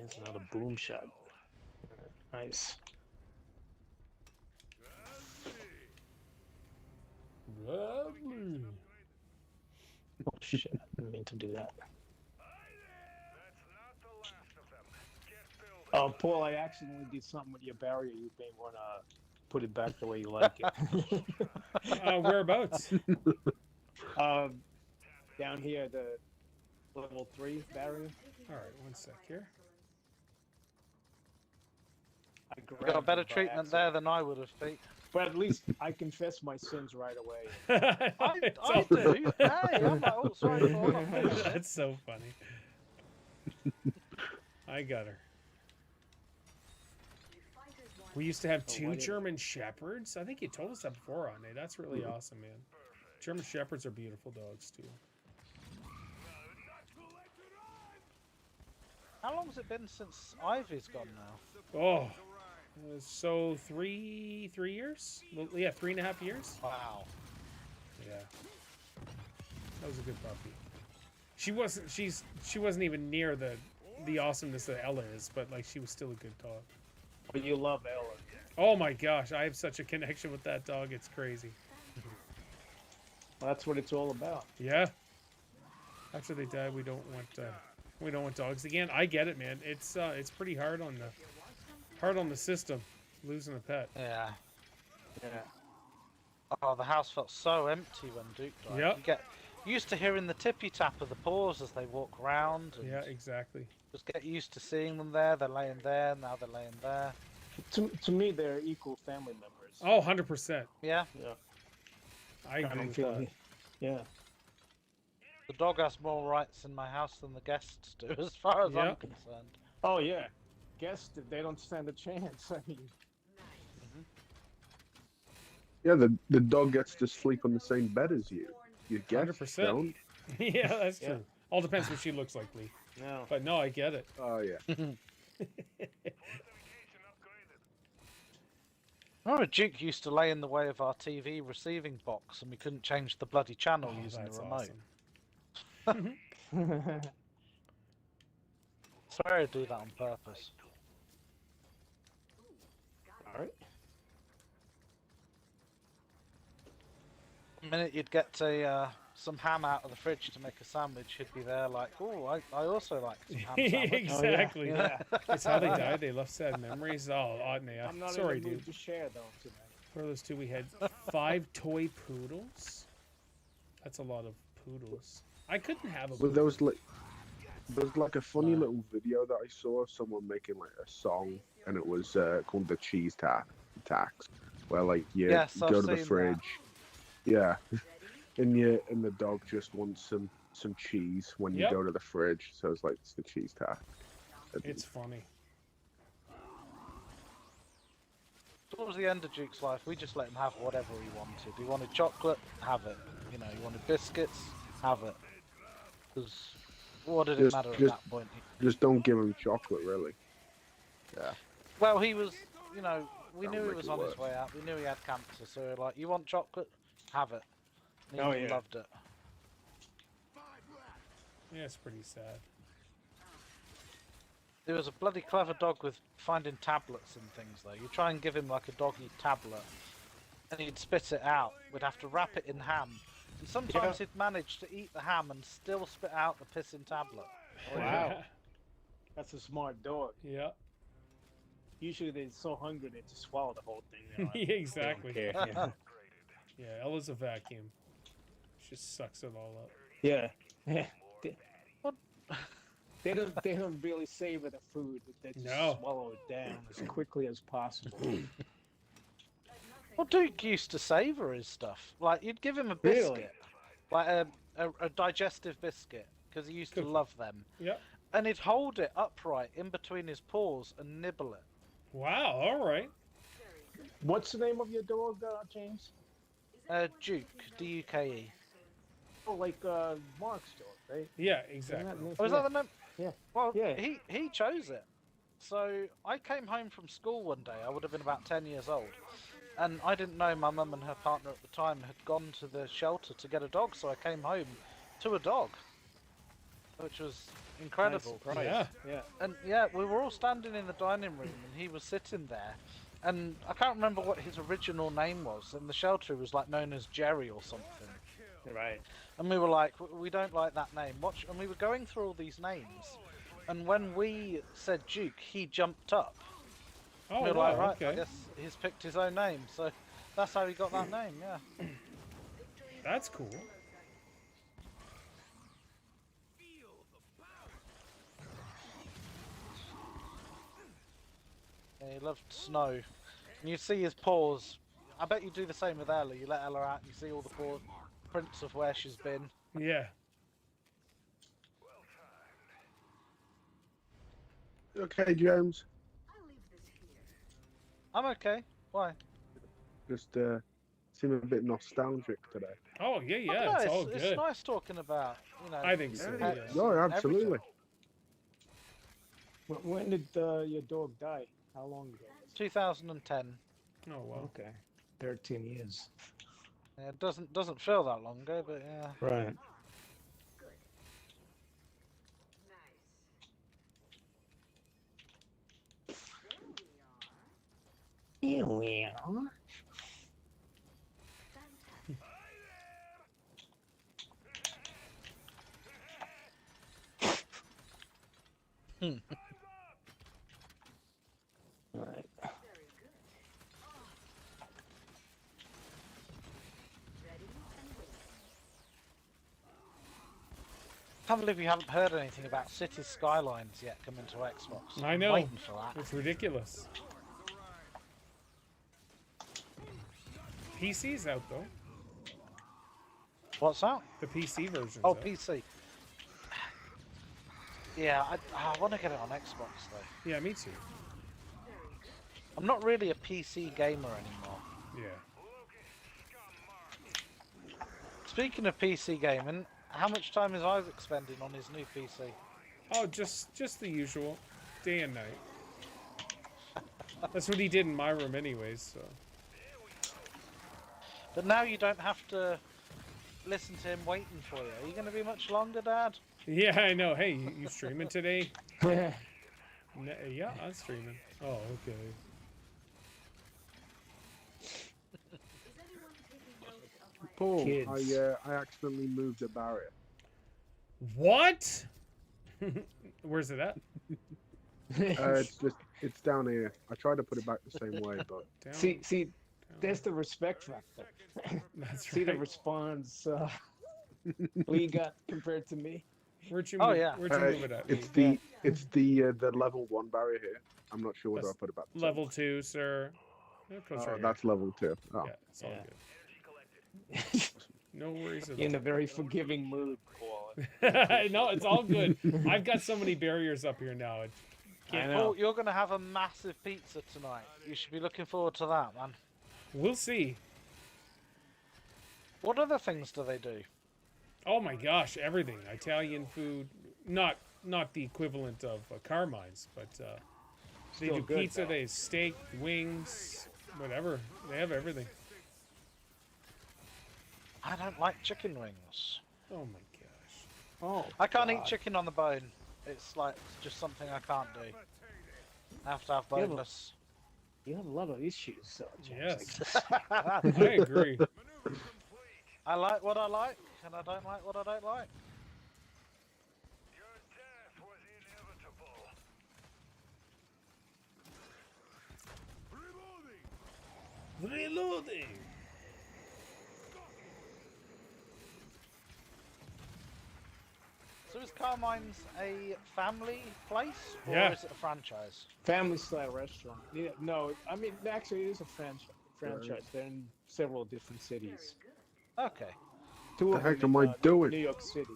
Speaker 3: It's another boom shot. Nice.
Speaker 1: Lovely.
Speaker 3: Oh shit, I didn't mean to do that. Oh, Paul, I accidentally did something with your barrier. You may want to put it back the way you like it.
Speaker 1: Whereabouts?
Speaker 3: Down here, the level 3 barrier.
Speaker 1: All right, one sec here.
Speaker 3: I
Speaker 2: You got a
Speaker 3: grabbed
Speaker 2: better
Speaker 3: it by
Speaker 2: treatment
Speaker 3: accident.
Speaker 2: there than I would have, Pete.
Speaker 3: But at least I confess my sins right away.
Speaker 1: It's
Speaker 2: I
Speaker 1: all-
Speaker 2: do. Hey, I'm like, oh, sorry, Paul. I'm doing it.
Speaker 1: That's so funny. I got her. We used to have
Speaker 3: Oh,
Speaker 1: two
Speaker 3: why did-
Speaker 1: German Shepherds. I think you told us that before, Ane. That's really awesome, man. German Shepherds are beautiful dogs, too.
Speaker 2: How long has it been since Ivy's gone now?
Speaker 1: Oh, so three years? Well, yeah, 3.5 years.
Speaker 2: Wow.
Speaker 1: Yeah, that was a good puppy. She wasn't even near the awesomeness that Ella is, but like she was still a good dog.
Speaker 3: But you love Ella.
Speaker 1: Oh my gosh, I have such a connection with that dog. It's crazy.
Speaker 3: Well, that's what it's all about.
Speaker 1: Yeah. After they die, we don't want dogs again. I get it, man. It's pretty hard on the system, losing a pet.
Speaker 2: Yeah.
Speaker 3: Yeah.
Speaker 2: Oh, the house felt so empty when Duke died.
Speaker 1: Yep.
Speaker 2: You get used to hearing the tippy tap of the paws as they walk around. And
Speaker 1: Yeah, exactly.
Speaker 2: just get used to seeing them there. They're laying there, now they're laying there.
Speaker 3: To me, they're equal family members.
Speaker 1: Oh, 100%.
Speaker 2: Yeah.
Speaker 3: Yeah.
Speaker 1: I agree
Speaker 3: don't
Speaker 1: with
Speaker 3: feel
Speaker 1: that.
Speaker 3: Yeah.
Speaker 2: The dog has more rights in my house than the guests do, as far as I'm
Speaker 1: Yep.
Speaker 2: concerned.
Speaker 3: Oh yeah. Guess that they don't stand a chance. I mean,
Speaker 5: Yeah, the dog gets to sleep on the same bed as you. Your guests
Speaker 1: 100%.
Speaker 5: don't.
Speaker 1: Yeah, that's
Speaker 3: Yeah.
Speaker 1: true. All depends what she looks like, Lee.
Speaker 3: no.
Speaker 1: But no, I get it.
Speaker 5: Oh yeah.
Speaker 2: I remember Duke used to lay in the way of our TV receiving box, and we couldn't change the bloody channel
Speaker 1: Oh,
Speaker 2: using the
Speaker 1: that's
Speaker 2: remote.
Speaker 1: awesome.
Speaker 2: Sorry to do that on purpose.
Speaker 3: All right.
Speaker 2: The minute you'd get some ham out of the fridge to make a sandwich, he'd be there like, "Oh, I also like some ham sandwich."
Speaker 1: Exactly.
Speaker 3: Yeah.
Speaker 1: It's how they died. They left sad memories. Oh, Otney,
Speaker 3: I'm not
Speaker 1: sorry,
Speaker 3: in the mood
Speaker 1: dude.
Speaker 3: to share though tonight.
Speaker 1: For those two, we had 5 toy poodles. That's a lot of poodles. I couldn't have a
Speaker 5: Well,
Speaker 1: poodle.
Speaker 5: there was like a funny little video that I saw of someone making like a song, and it was called the cheese tax, where like you
Speaker 2: Yes, I've
Speaker 5: go to the
Speaker 2: seen
Speaker 5: fridge, and the dog just wants some cheese when you
Speaker 1: Yep.
Speaker 5: go to the fridge, so it's the cheese tax.
Speaker 1: It's funny.
Speaker 2: Towards the end of Duke's life, we just let him have whatever he wanted. He wanted chocolate, have it. You know, he wanted biscuits, have it. Because what did it
Speaker 5: Just-
Speaker 2: matter at
Speaker 5: just-
Speaker 2: that point?
Speaker 5: Just don't give him chocolate, really.
Speaker 4: Yeah.
Speaker 2: Well, he was, you know, we
Speaker 5: That'll
Speaker 2: knew he
Speaker 5: make
Speaker 2: was
Speaker 5: it
Speaker 2: on his
Speaker 5: worse.
Speaker 2: way out. We knew he had cancer, so we were like, you want chocolate? Have it. And
Speaker 3: Oh,
Speaker 2: he
Speaker 3: yeah.
Speaker 2: loved it.
Speaker 1: Yeah, it's pretty sad.
Speaker 2: He was a bloody clever dog with finding tablets and things, though. You try and give him like a doggy tablet, and he'd spit it out. We'd have to wrap it in ham. And sometimes he'd manage to eat the ham and still spit out the pissing tablet.
Speaker 3: Wow. That's a smart dog.
Speaker 1: Yeah.
Speaker 3: Usually they're so hungry they just swallow the whole thing. You know,
Speaker 1: Yeah,
Speaker 3: they don't
Speaker 1: exactly.
Speaker 3: care, Yeah.
Speaker 1: Yeah, Ella's a vacuum. She just sucks it all up.
Speaker 3: Yeah. Yeah.
Speaker 2: What?
Speaker 3: They don't really savor the food. They just
Speaker 1: No.
Speaker 3: swallow it down as quickly as possible.
Speaker 2: Well, Duke used to savour his stuff. Like, you'd give him a
Speaker 3: Really?
Speaker 2: biscuit. Like a digestive biscuit, because he used to
Speaker 1: Good.
Speaker 2: love them.
Speaker 1: Yep.
Speaker 2: And he'd hold it upright in between his paws and nibble it.
Speaker 1: Wow, all right.
Speaker 3: What's the name of your dog, James?
Speaker 2: Duke, D-U-K-E.
Speaker 3: Oh, like Mark's dog, right?
Speaker 1: Yeah,
Speaker 3: Isn't that
Speaker 1: exactly.
Speaker 3: nice?
Speaker 2: Oh, is that the name?
Speaker 3: Yeah.
Speaker 2: Well,
Speaker 3: Yeah.
Speaker 2: he chose it. So I came home from school one day. I would have been about 10 years old. And I didn't know my mum and her partner at the time had gone to the shelter to get a dog. So I came home to a dog, which was incredible.
Speaker 3: Nice surprise.
Speaker 1: Yeah.
Speaker 3: Yeah.
Speaker 2: And yeah, we were all standing in the dining room and he was sitting there. And I can't remember what his original name was. And the shelter was like known as Jerry or something.
Speaker 3: Right.
Speaker 2: And we were like, we don't like that name. Watch. And we were going through all these names. And when we said Duke, he jumped up.
Speaker 1: Oh,
Speaker 2: we were
Speaker 1: wow,
Speaker 2: like, right, I
Speaker 1: okay.
Speaker 2: guess he's picked his own name. So that's how he got that name, yeah.
Speaker 1: That's cool.
Speaker 2: Yeah, he loved snow. And you see his paws. I bet you do the same with Ella. You let Ella out and you see all the paw prints of where she's been.
Speaker 1: Yeah.
Speaker 5: Okay, James.
Speaker 2: I'm okay. Why?
Speaker 5: Just seem a bit nostalgic today.
Speaker 1: Oh, yeah,
Speaker 2: I
Speaker 1: yeah,
Speaker 2: don't know,
Speaker 1: it's all
Speaker 2: it's
Speaker 1: good.
Speaker 2: nice talking about, you know.
Speaker 1: I think so,
Speaker 5: Yeah,
Speaker 1: yeah.
Speaker 5: no, absolutely.
Speaker 3: When did your dog die? How long ago?
Speaker 2: 2010.
Speaker 1: Oh, wow.
Speaker 3: Okay. 13 years.
Speaker 2: Yeah, it doesn't feel that long ago, but yeah.
Speaker 3: Right. Here we are. Right.
Speaker 2: Can't believe we haven't heard anything about City Skylines yet coming to Xbox.
Speaker 1: I
Speaker 2: I'm
Speaker 1: know.
Speaker 2: waiting for that.
Speaker 1: It's ridiculous. PC's out, though.
Speaker 2: What's that?
Speaker 1: The PC version.
Speaker 2: Oh, PC. Yeah, I want to get it on Xbox though.
Speaker 1: Yeah, me too.
Speaker 2: I'm not really a PC gamer anymore.
Speaker 1: Yeah.
Speaker 2: Speaking of PC gaming, how much time is Isaac spending on his new PC?
Speaker 1: Oh, just the usual, day and night. That's what he did in my room, anyways. So.
Speaker 2: But now you don't have to listen to him waiting for you. Are you going to be much longer, Dad?
Speaker 1: Yeah, I know. Hey, you streaming today? Yeah, I'm streaming. Oh, okay.
Speaker 5: Paul,
Speaker 3: Kids.
Speaker 5: I accidentally moved a barrier.
Speaker 1: What? Where's it at?
Speaker 5: It's down here. I tried to put it back the same way, but
Speaker 1: Down,
Speaker 3: see,
Speaker 1: down.
Speaker 3: there's the respect factor.
Speaker 1: That's
Speaker 3: See the
Speaker 1: right.
Speaker 3: response we got compared to me.
Speaker 1: Where'd you
Speaker 2: Oh,
Speaker 1: move?
Speaker 2: yeah.
Speaker 1: Where'd you move it at?
Speaker 5: it's the level 1 barrier here. I'm not sure whether
Speaker 1: That's
Speaker 5: I put it back. the same
Speaker 1: Level
Speaker 5: way.
Speaker 1: 2, sir. That goes right here.
Speaker 5: That's level 2. Oh.
Speaker 1: Yeah, it's all
Speaker 3: Yeah.
Speaker 1: good. No worries at
Speaker 3: In
Speaker 1: all.
Speaker 3: a very forgiving mood, Paul.
Speaker 1: No, it's all good. I've got so many barriers up here now. It
Speaker 3: I
Speaker 1: can't,
Speaker 3: know.
Speaker 2: Paul, you're going to have a massive pizza tonight. You should be looking forward to that, man.
Speaker 1: we'll see.
Speaker 2: What other things do they do?
Speaker 1: Oh my gosh, everything. Italian food. Not the equivalent of Carmine's, but they
Speaker 3: Still
Speaker 1: do
Speaker 3: good,
Speaker 1: pizza,
Speaker 3: though.
Speaker 1: they have steak, wings, whatever. They have everything.
Speaker 2: I don't like chicken wings.
Speaker 1: Oh my gosh.
Speaker 3: Oh,
Speaker 2: I can't eat
Speaker 3: God.
Speaker 2: chicken on the bone. It's like just something I can't do. I have to have
Speaker 3: Yeah, but-
Speaker 2: boneless.
Speaker 3: You have a lot of issues, James.
Speaker 1: Yes. I agree.
Speaker 2: I like what I like, and I don't like what I don't like.
Speaker 1: Reloading.
Speaker 2: So is Carmine's a family place, or
Speaker 1: Yeah.
Speaker 2: is it a franchise?
Speaker 3: Family style restaurant. Yeah, no, I mean actually it is a franchise. They're in several different cities.
Speaker 2: Okay.
Speaker 3: Two
Speaker 5: The
Speaker 3: of them
Speaker 5: heck am I
Speaker 3: in,
Speaker 5: doing?
Speaker 3: New York City.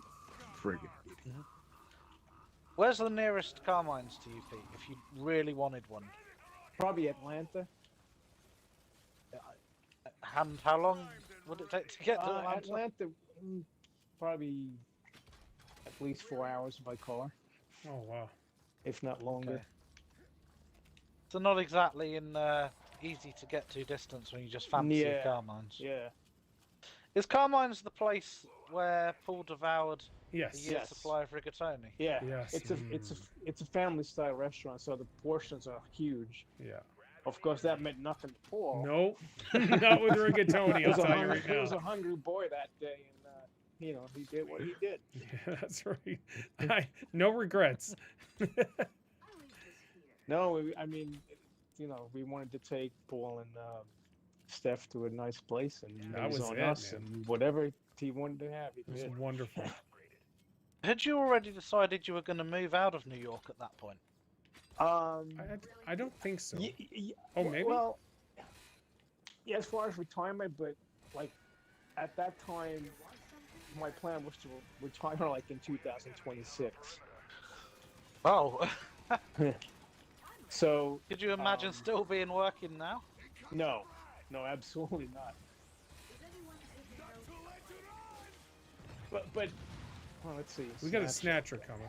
Speaker 5: Friggin'.
Speaker 2: Where's the nearest Carmine's to you, Pete, if you really wanted one?
Speaker 3: Probably Atlanta.
Speaker 2: And how long would it take to get to Atlanta?
Speaker 3: Atlanta, probably at least 4 hours by car,
Speaker 1: Oh wow.
Speaker 3: if not longer.
Speaker 2: Okay. So not exactly in easy to get to distance when you just fancy
Speaker 3: Yeah.
Speaker 2: Carmine's.
Speaker 3: Yeah.
Speaker 2: Is Carmine's the place where Paul devoured a
Speaker 1: Yes.
Speaker 2: year's
Speaker 3: Yes.
Speaker 2: supply of rigatoni?
Speaker 3: Yeah.
Speaker 1: Yes.
Speaker 3: It's a family style restaurant, so the portions are huge.
Speaker 1: Yeah.
Speaker 3: Of course, that meant nothing to Paul.
Speaker 1: No. Not with rigatoni,
Speaker 3: He
Speaker 1: I'll
Speaker 3: was, a
Speaker 1: tell you
Speaker 3: hungry,
Speaker 1: right
Speaker 3: he was a
Speaker 1: now.
Speaker 3: hungry boy that day, and he did what he did.
Speaker 1: Yeah, that's right. No regrets.
Speaker 3: No, I mean, we wanted to take Paul and Steph to a nice place, and
Speaker 1: That
Speaker 3: it was
Speaker 1: was
Speaker 3: on
Speaker 1: it,
Speaker 3: us,
Speaker 1: man.
Speaker 3: and whatever he wanted to have, he
Speaker 1: It was
Speaker 3: did.
Speaker 1: wonderful.
Speaker 2: Had you already decided you were going to move out of New York at that point?
Speaker 1: I don't think so.
Speaker 3: Oh,
Speaker 1: Oh, maybe?
Speaker 3: Well, yeah, as far as retirement, but like at that time, my plan was to retire like in 2026.
Speaker 2: Oh,
Speaker 3: So
Speaker 2: could you imagine
Speaker 3: Um,
Speaker 2: still being working now?
Speaker 3: no, absolutely not. But well, let's see.
Speaker 1: We got a snatcher coming.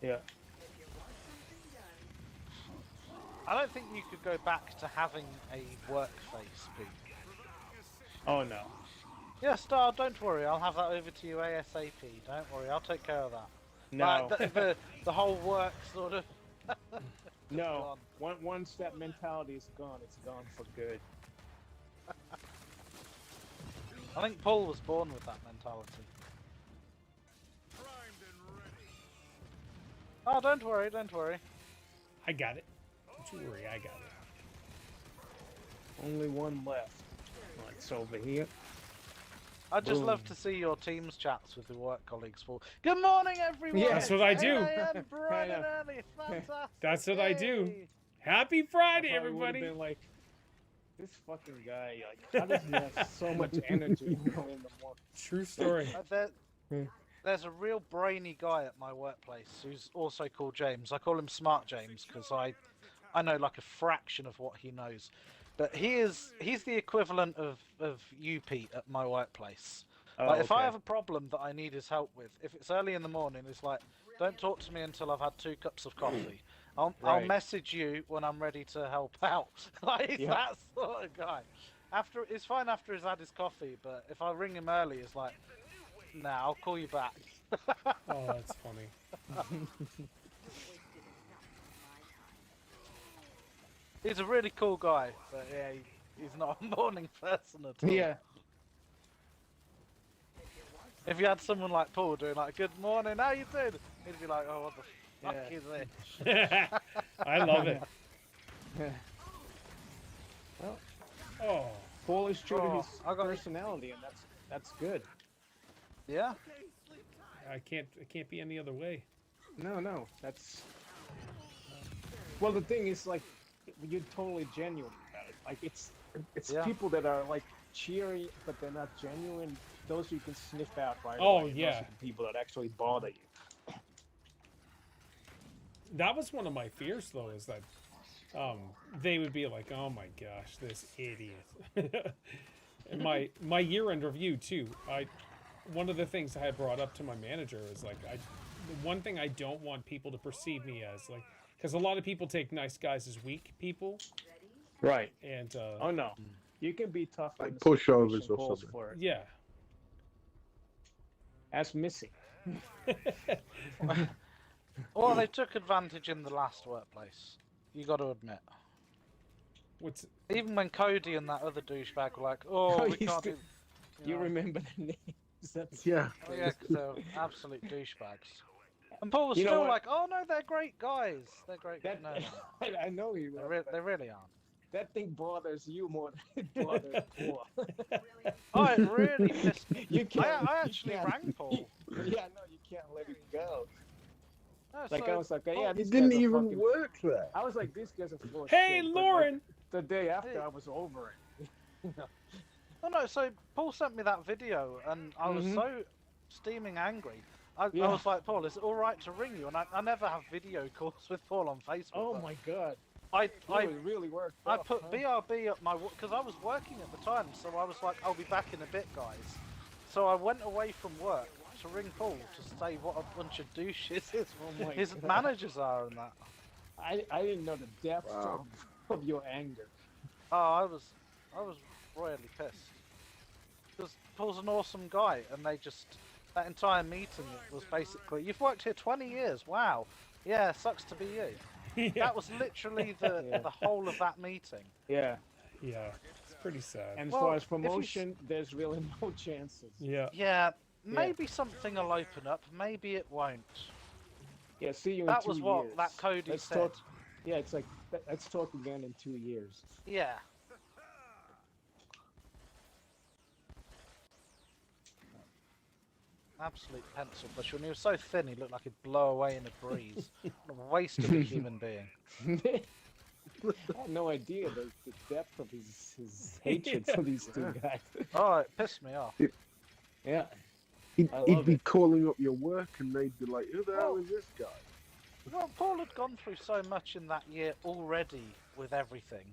Speaker 3: Yeah.
Speaker 2: I don't think you could go back to having a work face, Pete.
Speaker 3: Oh no.
Speaker 2: Yeah, Star, don't worry. I'll have that over to you ASAP. Don't worry, I'll take care of that.
Speaker 3: No.
Speaker 2: Like, the whole work sort of.
Speaker 3: No. Once that mentality is gone, it's gone for good.
Speaker 2: I think Paul was born with that mentality. Oh, don't worry, don't worry.
Speaker 1: I got it. Don't you worry, I got it.
Speaker 3: Only one left. Oh, it's over here.
Speaker 2: I'd just love
Speaker 3: Boom.
Speaker 2: to see your Teams chats with your work colleagues. For good morning, everyone.
Speaker 3: Yeah.
Speaker 1: That's what I do.
Speaker 2: 8 a.m. bright and early. Fantastic.
Speaker 1: That's what I do.
Speaker 2: Yay.
Speaker 1: Happy
Speaker 3: I
Speaker 1: Friday,
Speaker 3: probably would've
Speaker 1: everybody.
Speaker 3: been like, this fucking guy, like, how does he have so much energy early in the morning?
Speaker 1: True story.
Speaker 2: There's a real brainy guy at my workplace who's also called James. I call him Smart James because I know like a fraction of what he knows. But he's the equivalent of you, Pete, at my workplace.
Speaker 3: Oh,
Speaker 2: Like if I
Speaker 3: okay.
Speaker 2: have a problem that I need his help with, if it's early in the morning, it's like, don't talk to me until I've had 2 cups of coffee. I'll
Speaker 3: Right.
Speaker 2: message you when I'm ready to help out. Like he's
Speaker 3: Yeah.
Speaker 2: that sort of guy. It's fine after he's had his coffee, but if I ring him early, it's like, nah, I'll call you back.
Speaker 1: Oh, that's funny.
Speaker 2: He's a really cool guy, but yeah, he's not a morning person at all.
Speaker 3: Yeah.
Speaker 2: If you had someone like Paul doing like, good morning, how you doing? He'd be like, oh, what the fuck
Speaker 3: Yeah.
Speaker 2: is this?
Speaker 1: I love it.
Speaker 3: Well,
Speaker 1: Oh,
Speaker 3: Paul is true to
Speaker 2: Oh,
Speaker 3: his
Speaker 2: I got-
Speaker 3: personality, and that's good.
Speaker 2: Yeah?
Speaker 1: I can't be any other way.
Speaker 3: No, that's. Well, the thing is, like, you're totally genuine about it. Like, it's
Speaker 2: Yeah.
Speaker 3: people that are like cheery, but they're not genuine. Those you can sniff out right
Speaker 1: Oh,
Speaker 3: away. Those
Speaker 1: yeah.
Speaker 3: are the people that actually bother you.
Speaker 1: That was one of my fears, though, is that they would be like, "Oh my gosh, this idiot." And my year-end review too. One of the things I had brought up to my manager is like, the one thing I don't want people to perceive me as, like, because a lot of people take nice guys as weak people,
Speaker 3: Right.
Speaker 1: and
Speaker 3: Oh no, you can be tough.
Speaker 5: Like
Speaker 3: when the
Speaker 5: pushovers
Speaker 3: situation
Speaker 5: or
Speaker 3: calls
Speaker 5: something.
Speaker 3: for it.
Speaker 1: yeah.
Speaker 3: As Missy.
Speaker 2: Well, they took advantage in the last workplace. You got to admit.
Speaker 1: What's
Speaker 2: Even when Cody and that other douchebag were like, oh, we
Speaker 3: He's
Speaker 2: can't
Speaker 3: the-
Speaker 2: do...
Speaker 3: You
Speaker 2: know.
Speaker 3: remember the names? That's
Speaker 5: Yeah.
Speaker 2: Oh, yeah, 'cause they're absolute douchebags. And Paul was
Speaker 3: You know
Speaker 2: still
Speaker 3: what?
Speaker 2: like, oh no, they're great guys. They're great.
Speaker 3: that.
Speaker 2: No,
Speaker 3: I know you.
Speaker 2: they really aren't.
Speaker 3: That thing bothers you more than it bothers Paul.
Speaker 2: Oh, it really pissed me.
Speaker 3: You can't.
Speaker 2: I
Speaker 3: you
Speaker 2: actually
Speaker 3: can't-
Speaker 2: rang Paul.
Speaker 3: Yeah, no, you can't let it go.
Speaker 2: No,
Speaker 3: Like
Speaker 2: so-
Speaker 3: I was like, yeah,
Speaker 5: You
Speaker 3: this
Speaker 5: didn't
Speaker 3: guy's a
Speaker 5: even
Speaker 3: fucking-
Speaker 5: work there.
Speaker 3: I was like, this guy's a full of
Speaker 1: Hey,
Speaker 3: shit, but, like,
Speaker 1: Lauren!
Speaker 3: the day after,
Speaker 2: Hey.
Speaker 3: I was over it.
Speaker 2: Oh no, so Paul sent me that video and I was
Speaker 3: Mhm.
Speaker 2: so steaming angry. I
Speaker 3: Yeah.
Speaker 2: was like, Paul, is it alright to ring you? And I never have video calls with Paul on Facebook.
Speaker 3: Oh
Speaker 2: but
Speaker 3: my god,
Speaker 2: I
Speaker 3: it really worked.
Speaker 2: I
Speaker 3: up,
Speaker 2: put
Speaker 3: huh?
Speaker 2: BRB at my... Because I was working at the time, so I was like, I'll be back in a bit, guys. So I went away from work to ring Paul to say what a bunch of douches
Speaker 3: Oh my
Speaker 2: his
Speaker 3: God.
Speaker 2: managers are and that.
Speaker 3: I didn't know the depth
Speaker 5: Wow.
Speaker 3: of your anger.
Speaker 2: Oh, I was royally pissed. Because Paul's an awesome guy, and they just... That entire meeting was basically, you've worked here 20 years, wow. Yeah, sucks to be you.
Speaker 1: yeah.
Speaker 2: That was literally the
Speaker 3: Yeah.
Speaker 2: the whole of that meeting.
Speaker 3: Yeah,
Speaker 1: Yeah, it's pretty sad.
Speaker 3: and as
Speaker 2: Well,
Speaker 3: far as
Speaker 2: if you s-
Speaker 3: promotion, there's really no chances.
Speaker 1: Yeah.
Speaker 2: Yeah, maybe something will open up, maybe it won't.
Speaker 3: Yeah, see you in
Speaker 2: That
Speaker 3: 2
Speaker 2: was
Speaker 3: years.
Speaker 2: what that Cody
Speaker 3: Let's
Speaker 2: said.
Speaker 3: talk. Yeah, it's like let's talk again in 2 years.
Speaker 2: Yeah. Absolute pencil push. When he was so thin, he looked like he'd blow away in a breeze. What a waste of a human being.
Speaker 3: I had no idea the depth of his hatred for these two guys.
Speaker 2: Oh, it pissed me off.
Speaker 3: Yeah,
Speaker 5: He'd,
Speaker 3: I
Speaker 5: he'd
Speaker 3: love
Speaker 5: be
Speaker 3: it.
Speaker 5: calling up your work and they'd be like, who the hell is this guy?
Speaker 2: Well, Paul had gone through so much in that year already with everything.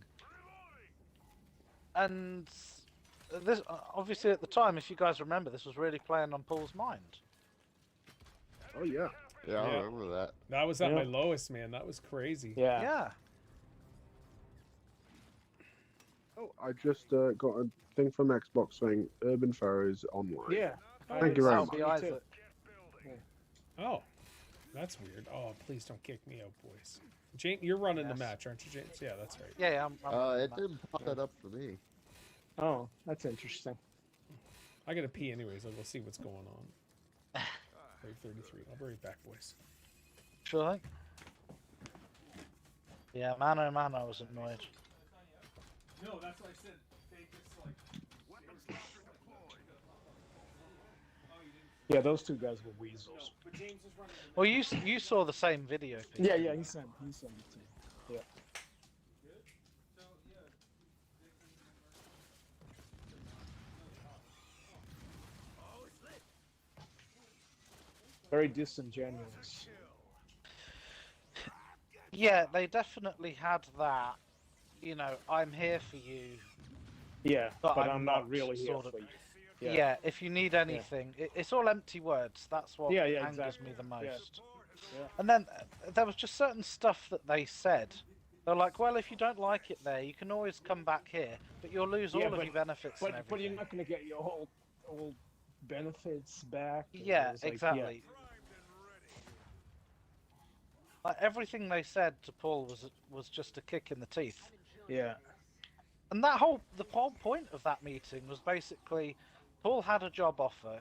Speaker 2: And this, obviously at the time, if you guys remember, this was really playing on Paul's mind.
Speaker 5: Oh, yeah.
Speaker 4: Yeah, I
Speaker 1: Yeah.
Speaker 4: remember that.
Speaker 1: That was at
Speaker 3: Yeah.
Speaker 1: my lowest, man. That was crazy.
Speaker 3: yeah.
Speaker 2: Yeah.
Speaker 5: Oh, I just got a thing from Xbox saying Urban Pharaoh is online.
Speaker 3: Yeah.
Speaker 5: Thank you very
Speaker 2: That'll
Speaker 5: much.
Speaker 2: be
Speaker 3: Me
Speaker 2: Isaac.
Speaker 3: too.
Speaker 1: Oh, that's weird. Oh, please don't kick me out, boys. Jane, you're running the
Speaker 2: Yes.
Speaker 1: match, aren't you, James? Yeah, that's right.
Speaker 2: Yeah, I'm
Speaker 4: It didn't pop that up for me.
Speaker 3: Oh, that's interesting.
Speaker 1: I gotta pee anyways. I'll go see what's going on. Wave 33. I'll be right back, boys.
Speaker 2: Sure thing. Yeah, man, oh man, I was annoyed.
Speaker 1: No, that's what I said. They just like.
Speaker 3: Yeah, those two guys were weasels.
Speaker 1: But James is running.
Speaker 2: Well, you saw the same video. Pete.
Speaker 3: Yeah, yeah, he sent it to me. Yeah. very disingenuous.
Speaker 2: Yeah, they definitely had that. You know, I'm here for you,
Speaker 3: Yeah,
Speaker 2: but
Speaker 3: but I'm not really here
Speaker 2: sort of.
Speaker 3: for you.
Speaker 2: Yeah, if you need anything, it's all empty words. That's what
Speaker 3: Yeah,
Speaker 2: angers
Speaker 3: exactly.
Speaker 2: me the most.
Speaker 3: Yeah.
Speaker 2: And then there was just certain stuff that they said. They're like, well, if you don't like it there, you can always come back here, but you'll lose all of your benefits and everything.
Speaker 3: But you're not going to get your whole benefits back.
Speaker 2: Yeah,
Speaker 3: It's like,
Speaker 2: exactly. Like, everything they said to Paul was just a kick in the teeth.
Speaker 3: Yeah.
Speaker 2: And the whole point of that meeting was basically, Paul had a job offer,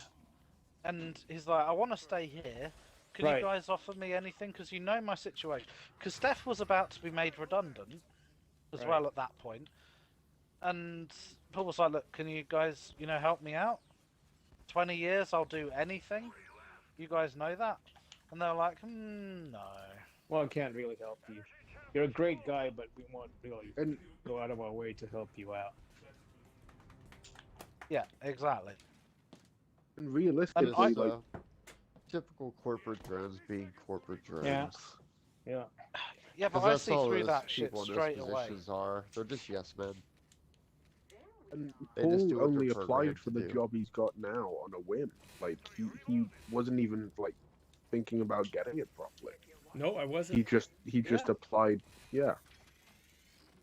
Speaker 2: and he's like, I want to stay here. Can you guys offer me anything? Because you know my situation. Because Steph was about to be made redundant as well at that point. And Paul was like, look, can you guys, help me out? 20 years, I'll do anything. You guys know that? And they're like, no.
Speaker 3: Well, I can't really help you. You're a great guy, but we won't really go out of our way to help you out.
Speaker 2: Yeah, exactly.
Speaker 5: And realistically, like,
Speaker 4: typical corporate drones being corporate drones.
Speaker 3: Yeah.
Speaker 2: Yeah, but I see through that shit straight away.
Speaker 4: They're just yes men.
Speaker 5: And
Speaker 4: They just do
Speaker 5: Paul
Speaker 4: what they're
Speaker 5: only applied
Speaker 4: programmed
Speaker 5: for
Speaker 4: to
Speaker 5: the
Speaker 4: do.
Speaker 5: job he's got now on a whim. Like he wasn't even like thinking about getting it properly.
Speaker 1: No, I wasn't.
Speaker 5: He just applied. Yeah.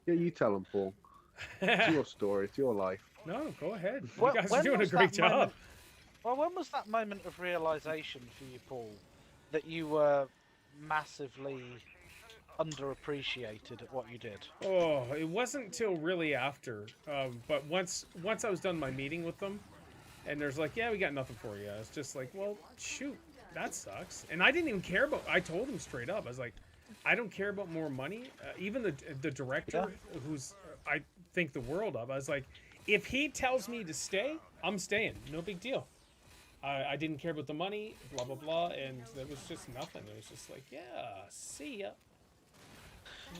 Speaker 5: Yeah, you tell him, Paul. It's your story. It's your life.
Speaker 1: No, go ahead.
Speaker 2: Well,
Speaker 1: You guys are doing a great job.
Speaker 2: Well, when was that moment of realization for you, Paul, that you were massively underappreciated at what you did?
Speaker 1: Oh, it wasn't till really after. But once I was done my meeting with them, and there's like, yeah, we got nothing for you. It's just like, well, shoot, that sucks. And I didn't even care about. I told him straight up. I was like, I don't care about more money. Even the director, who's I think the world of. I was like, if he tells me to stay, I'm staying. No big deal. I didn't care about the money, blah, blah, blah, and there was just nothing. It was just like, yeah, see ya.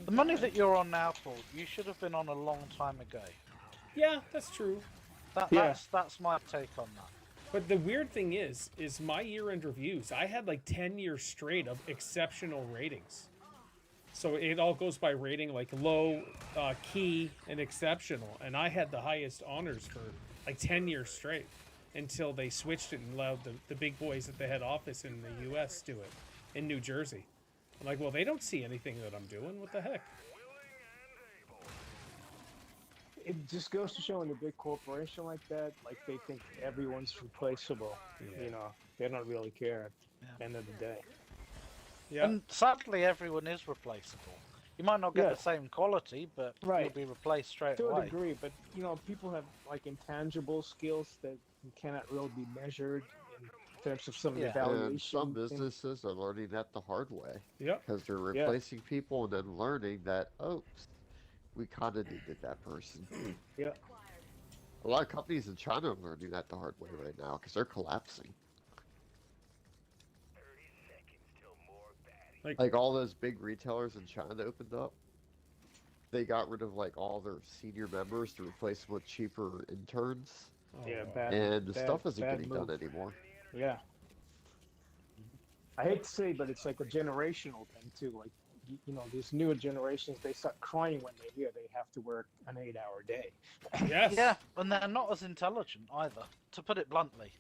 Speaker 2: The money that you're on now, Paul, you should have been on a long time ago.
Speaker 1: Yeah, that's true.
Speaker 2: That's my take on that.
Speaker 1: But the weird thing is my year-end reviews, I had like 10 years straight of exceptional ratings. So it all goes by rating, like low, key, and exceptional. And I had the highest honors for like 10 years straight. Until they switched it and allowed the big boys at the head office in the U.S. do it, in New Jersey. I'm like, well, they don't see anything that I'm doing. What the heck?
Speaker 3: It just goes to show in a big corporation like that, like they think everyone's replaceable.
Speaker 1: Yeah.
Speaker 3: They don't really care at the end of the day.
Speaker 1: Yeah.
Speaker 2: And sadly, everyone is replaceable. You might not get the same quality, but you'll be replaced straight away.
Speaker 3: To a degree, but people have like intangible skills that cannot really be measured in terms of some evaluation.
Speaker 4: And some businesses are learning that the hard way.
Speaker 1: Yeah.
Speaker 4: Because they're replacing people and then learning that, we kind of needed that person.
Speaker 3: Yeah.
Speaker 4: A lot of companies in China are learning that the hard way right now because they're collapsing. Like all those big retailers in China that opened up, they got rid of like all their senior members to replace them with cheaper interns. And the stuff isn't getting done anymore.
Speaker 3: Yeah. I hate to say, but it's like a generational thing too. Like, these newer generations, they start crying when they hear they have to work an 8-hour day.
Speaker 1: Yes.
Speaker 2: Yeah, and they're not as intelligent either, to put it bluntly.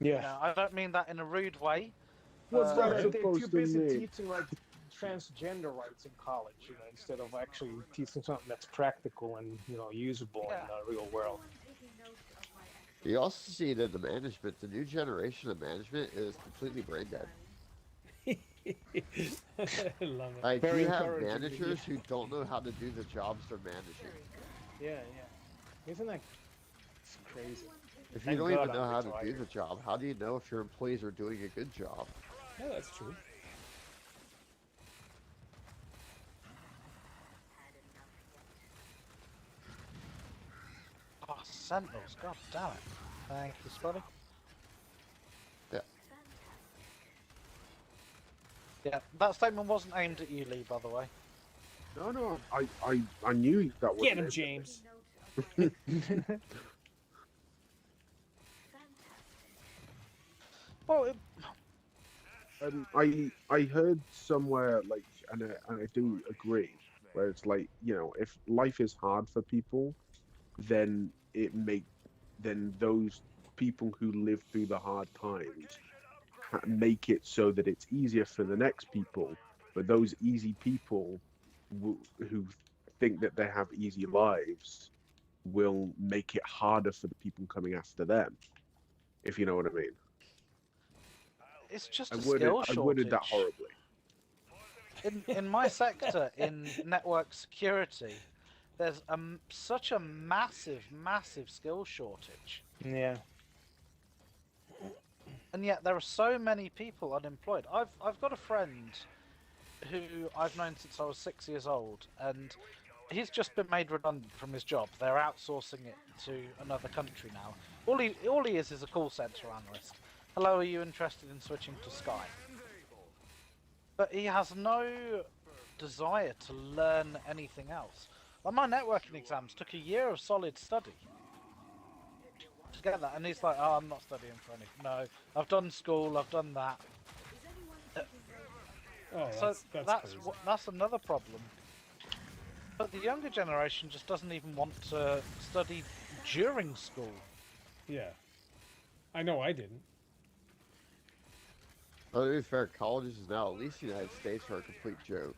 Speaker 3: Yeah.
Speaker 2: I don't mean that in a rude way.
Speaker 5: What's that
Speaker 3: they're
Speaker 5: supposed
Speaker 3: too
Speaker 5: to
Speaker 3: busy
Speaker 5: mean?
Speaker 3: teaching like transgender rights in college, instead of actually teaching something that's practical and usable in the real world.
Speaker 4: You also see it in the management. The new generation of management is completely brain dead.
Speaker 1: I love it.
Speaker 4: Like,
Speaker 3: Very
Speaker 4: you have
Speaker 3: encouraging to
Speaker 4: managers
Speaker 3: hear.
Speaker 4: who don't know how to do the jobs they're managing.
Speaker 3: Yeah. Isn't that crazy?
Speaker 4: If you
Speaker 3: Thank
Speaker 4: don't
Speaker 3: God
Speaker 4: even know
Speaker 3: I'm
Speaker 4: how to do
Speaker 3: retired.
Speaker 4: the job, how do you know if your employees are doing a good job?
Speaker 1: Yeah, that's true.
Speaker 2: Oh, Sentinels, god damn it. Thank you, Spotty.
Speaker 4: Yeah.
Speaker 2: Yeah, that statement wasn't aimed at you, Lee, by the way.
Speaker 5: No, I knew that was.
Speaker 1: Get him, James.
Speaker 2: Well,
Speaker 5: I heard somewhere like, and I do agree, where it's like, if life is hard for people, then then those people who live through the hard times make it so that it's easier for the next people, but those easy people who think that they have easy lives will make it harder for the people coming after them, if you know what I mean.
Speaker 2: It's just a skill
Speaker 5: I worded that
Speaker 2: shortage.
Speaker 5: horribly.
Speaker 2: In my sector, in network security, there's such a massive skill shortage.
Speaker 3: Yeah.
Speaker 2: And yet there are so many people unemployed. I've got a friend who I've known since I was 6 years old, and he's just been made redundant from his job. They're outsourcing it to another country now. All he is a call center analyst. Hello, are you interested in switching to Sky? But he has no desire to learn anything else. Like my networking exams took a year of solid study to get that, and he's like, "Oh, I'm not studying for anything. No, I've done school, I've done that."
Speaker 1: Oh,
Speaker 2: So
Speaker 1: that's crazy.
Speaker 2: that's another problem. But the younger generation just doesn't even want to study during school.
Speaker 1: Yeah. I know I didn't.
Speaker 4: Well, to be fair, colleges now, at least in the United States, are a complete joke.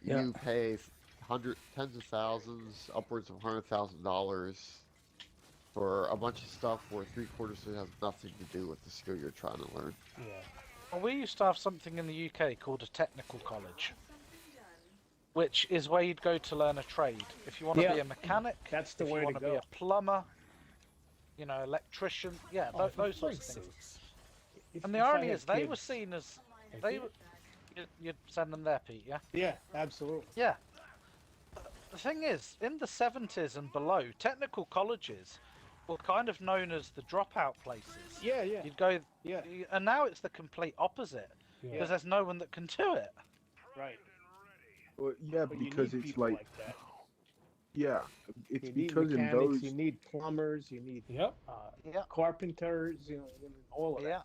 Speaker 3: Yeah.
Speaker 4: You pay tens of thousands, upwards of $100,000 for a bunch of stuff where 3/4 of it has nothing to do with the skill you're trying to learn.
Speaker 1: Yeah.
Speaker 2: Well, we used to have something in the UK called a technical college, which is where you'd go to learn a trade. If you want to
Speaker 3: Yeah.
Speaker 2: be a mechanic,
Speaker 3: That's the
Speaker 2: if
Speaker 3: way
Speaker 2: you
Speaker 3: to
Speaker 2: want to be
Speaker 3: go.
Speaker 2: a plumber, electrician, yeah,
Speaker 1: Oh, for
Speaker 2: those sorts of
Speaker 1: Christ's
Speaker 2: things.
Speaker 1: sakes.
Speaker 2: And the
Speaker 3: If I
Speaker 2: irony
Speaker 3: had
Speaker 2: is, they were
Speaker 3: kids-
Speaker 2: seen as
Speaker 1: Thank
Speaker 2: they.
Speaker 1: you.
Speaker 2: You'd send them there, Pete. Yeah.
Speaker 3: Yeah, absolutely.
Speaker 2: Yeah. The thing is, in the 70s and below, technical colleges were kind of known as the dropout places.
Speaker 3: Yeah, yeah,
Speaker 2: You'd go,
Speaker 3: yeah.
Speaker 2: and now it's the complete opposite
Speaker 1: Yeah.
Speaker 2: because there's no one that can do it.
Speaker 3: Right.
Speaker 5: Well, yeah,
Speaker 3: But you
Speaker 5: because
Speaker 3: need
Speaker 5: it's
Speaker 3: people
Speaker 5: like,
Speaker 3: that.
Speaker 5: yeah, it's
Speaker 3: You need
Speaker 5: because in
Speaker 3: mechanics,
Speaker 5: those,
Speaker 3: you need plumbers, you need
Speaker 1: Yep.
Speaker 2: Yeah.
Speaker 3: carpenters, all of
Speaker 2: Yeah.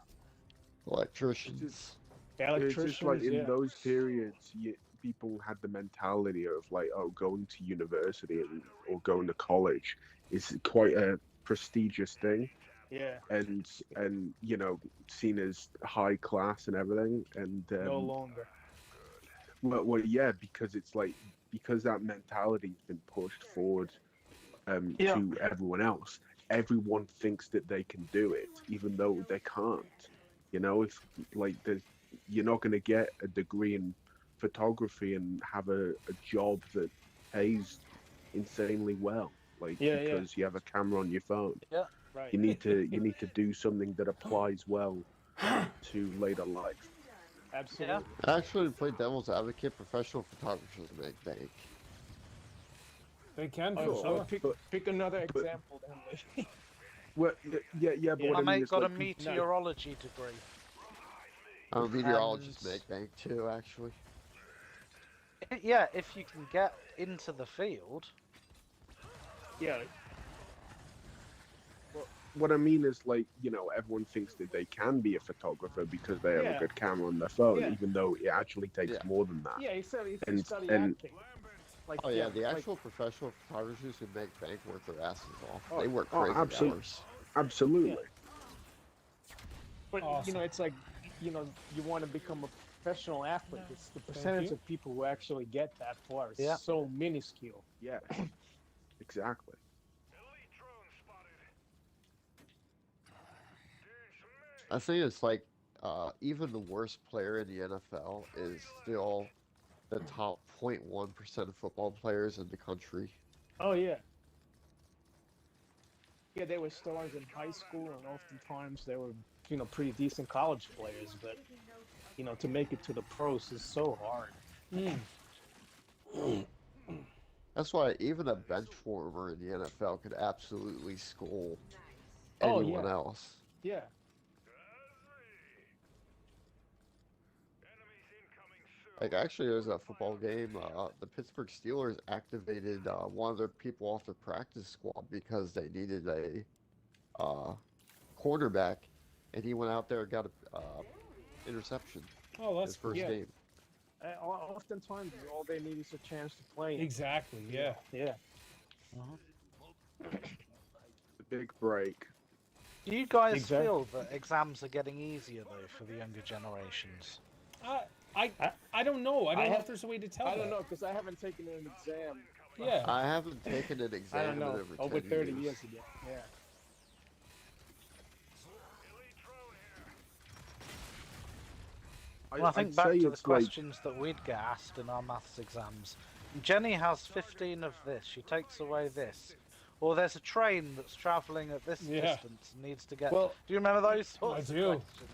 Speaker 4: Electricians.
Speaker 3: that.
Speaker 5: it's just like
Speaker 3: Electricians,
Speaker 5: in those periods, people had the mentality of like, oh, going to university or going to college is quite a prestigious thing,
Speaker 3: yeah.
Speaker 5: and seen as high class and everything, and
Speaker 3: No longer.
Speaker 5: well, yeah, because it's like because that mentality's been pushed forward
Speaker 3: Yeah.
Speaker 5: to everyone else. Everyone thinks that they can do it, even though they can't. If like you're not going to get a degree in photography and have a job that pays insanely well, like
Speaker 3: Yeah, yeah.
Speaker 5: because you have a camera on your phone.
Speaker 3: Right.
Speaker 5: You need to do something that applies well to later life.
Speaker 3: Absolutely.
Speaker 4: Actually, to play devil's advocate, professional photographers make bank.
Speaker 1: They can
Speaker 3: Oh,
Speaker 1: for
Speaker 3: so
Speaker 1: sure.
Speaker 3: pick another example then.
Speaker 5: Well, yeah, but
Speaker 3: Yeah.
Speaker 5: what
Speaker 2: My
Speaker 5: I mean
Speaker 2: mate
Speaker 5: is
Speaker 2: got a
Speaker 5: like,
Speaker 2: meteorology degree.
Speaker 4: Meteorologists
Speaker 2: And-
Speaker 4: make bank too, actually.
Speaker 2: Yeah, if you can get into the field.
Speaker 3: Yeah.
Speaker 5: what I mean is like, everyone thinks that they can be a photographer because they have
Speaker 3: Yeah.
Speaker 5: a good camera on their phone,
Speaker 3: Yeah.
Speaker 5: even though it actually takes
Speaker 4: Yeah.
Speaker 5: more than that.
Speaker 3: Yeah, he said if you
Speaker 5: And-
Speaker 3: study
Speaker 5: and-
Speaker 3: acting. Like,
Speaker 4: Oh yeah, the
Speaker 3: like-
Speaker 4: actual professional photographers who make bank work their asses off.
Speaker 5: Oh,
Speaker 4: They work
Speaker 5: oh,
Speaker 4: crazy
Speaker 5: absolute-
Speaker 4: hours.
Speaker 5: Absolutely.
Speaker 3: But
Speaker 1: Awesome.
Speaker 3: it's like, you want to become a professional athlete. It's the percentage
Speaker 1: you.
Speaker 3: of people who actually get that far is
Speaker 2: Yeah.
Speaker 3: so minuscule.
Speaker 5: Yeah. Exactly.
Speaker 4: I think it's like even the worst player in the NFL is still the top 0.1% of football players in the country.
Speaker 3: Oh yeah. Yeah, they were stars in high school, and oftentimes they were, pretty decent college players. But, to make it to the pros is so hard.
Speaker 4: That's why even a bench warmer in the NFL could absolutely school
Speaker 3: Oh,
Speaker 4: anyone
Speaker 3: yeah.
Speaker 4: else.
Speaker 3: Yeah.
Speaker 4: Like actually, there's a football game. The Pittsburgh Steelers activated one of their people off the practice squad because they needed a cornerback, and he went out there and got interception.
Speaker 1: Oh, that's
Speaker 4: His first
Speaker 3: Yeah.
Speaker 4: game.
Speaker 3: Oftentimes, all they need is a chance to play.
Speaker 1: exactly. Yeah.
Speaker 3: Yeah.
Speaker 5: The big break.
Speaker 2: Do you guys
Speaker 3: Exactly.
Speaker 2: feel that exams are getting easier though for the younger generations?
Speaker 1: I don't know. I don't know
Speaker 3: have-
Speaker 1: if there's a way to tell.
Speaker 3: I don't
Speaker 1: that.
Speaker 3: know because I haven't taken an exam.
Speaker 1: Yeah.
Speaker 4: I haven't taken an exam
Speaker 3: I don't know.
Speaker 4: in
Speaker 3: Over
Speaker 4: 10
Speaker 3: 30
Speaker 4: years.
Speaker 3: years ago. Yeah.
Speaker 2: Well, I think
Speaker 5: I'd
Speaker 2: back
Speaker 5: say
Speaker 2: to the
Speaker 5: it's like
Speaker 2: questions that we'd get asked in our maths exams. Jenny has 15 of this. She takes away this. Or there's a train that's travelling at this
Speaker 1: Yeah.
Speaker 2: distance and needs to get.
Speaker 3: Well,
Speaker 2: do you remember those sorts
Speaker 1: I
Speaker 2: of
Speaker 1: do.
Speaker 2: questions?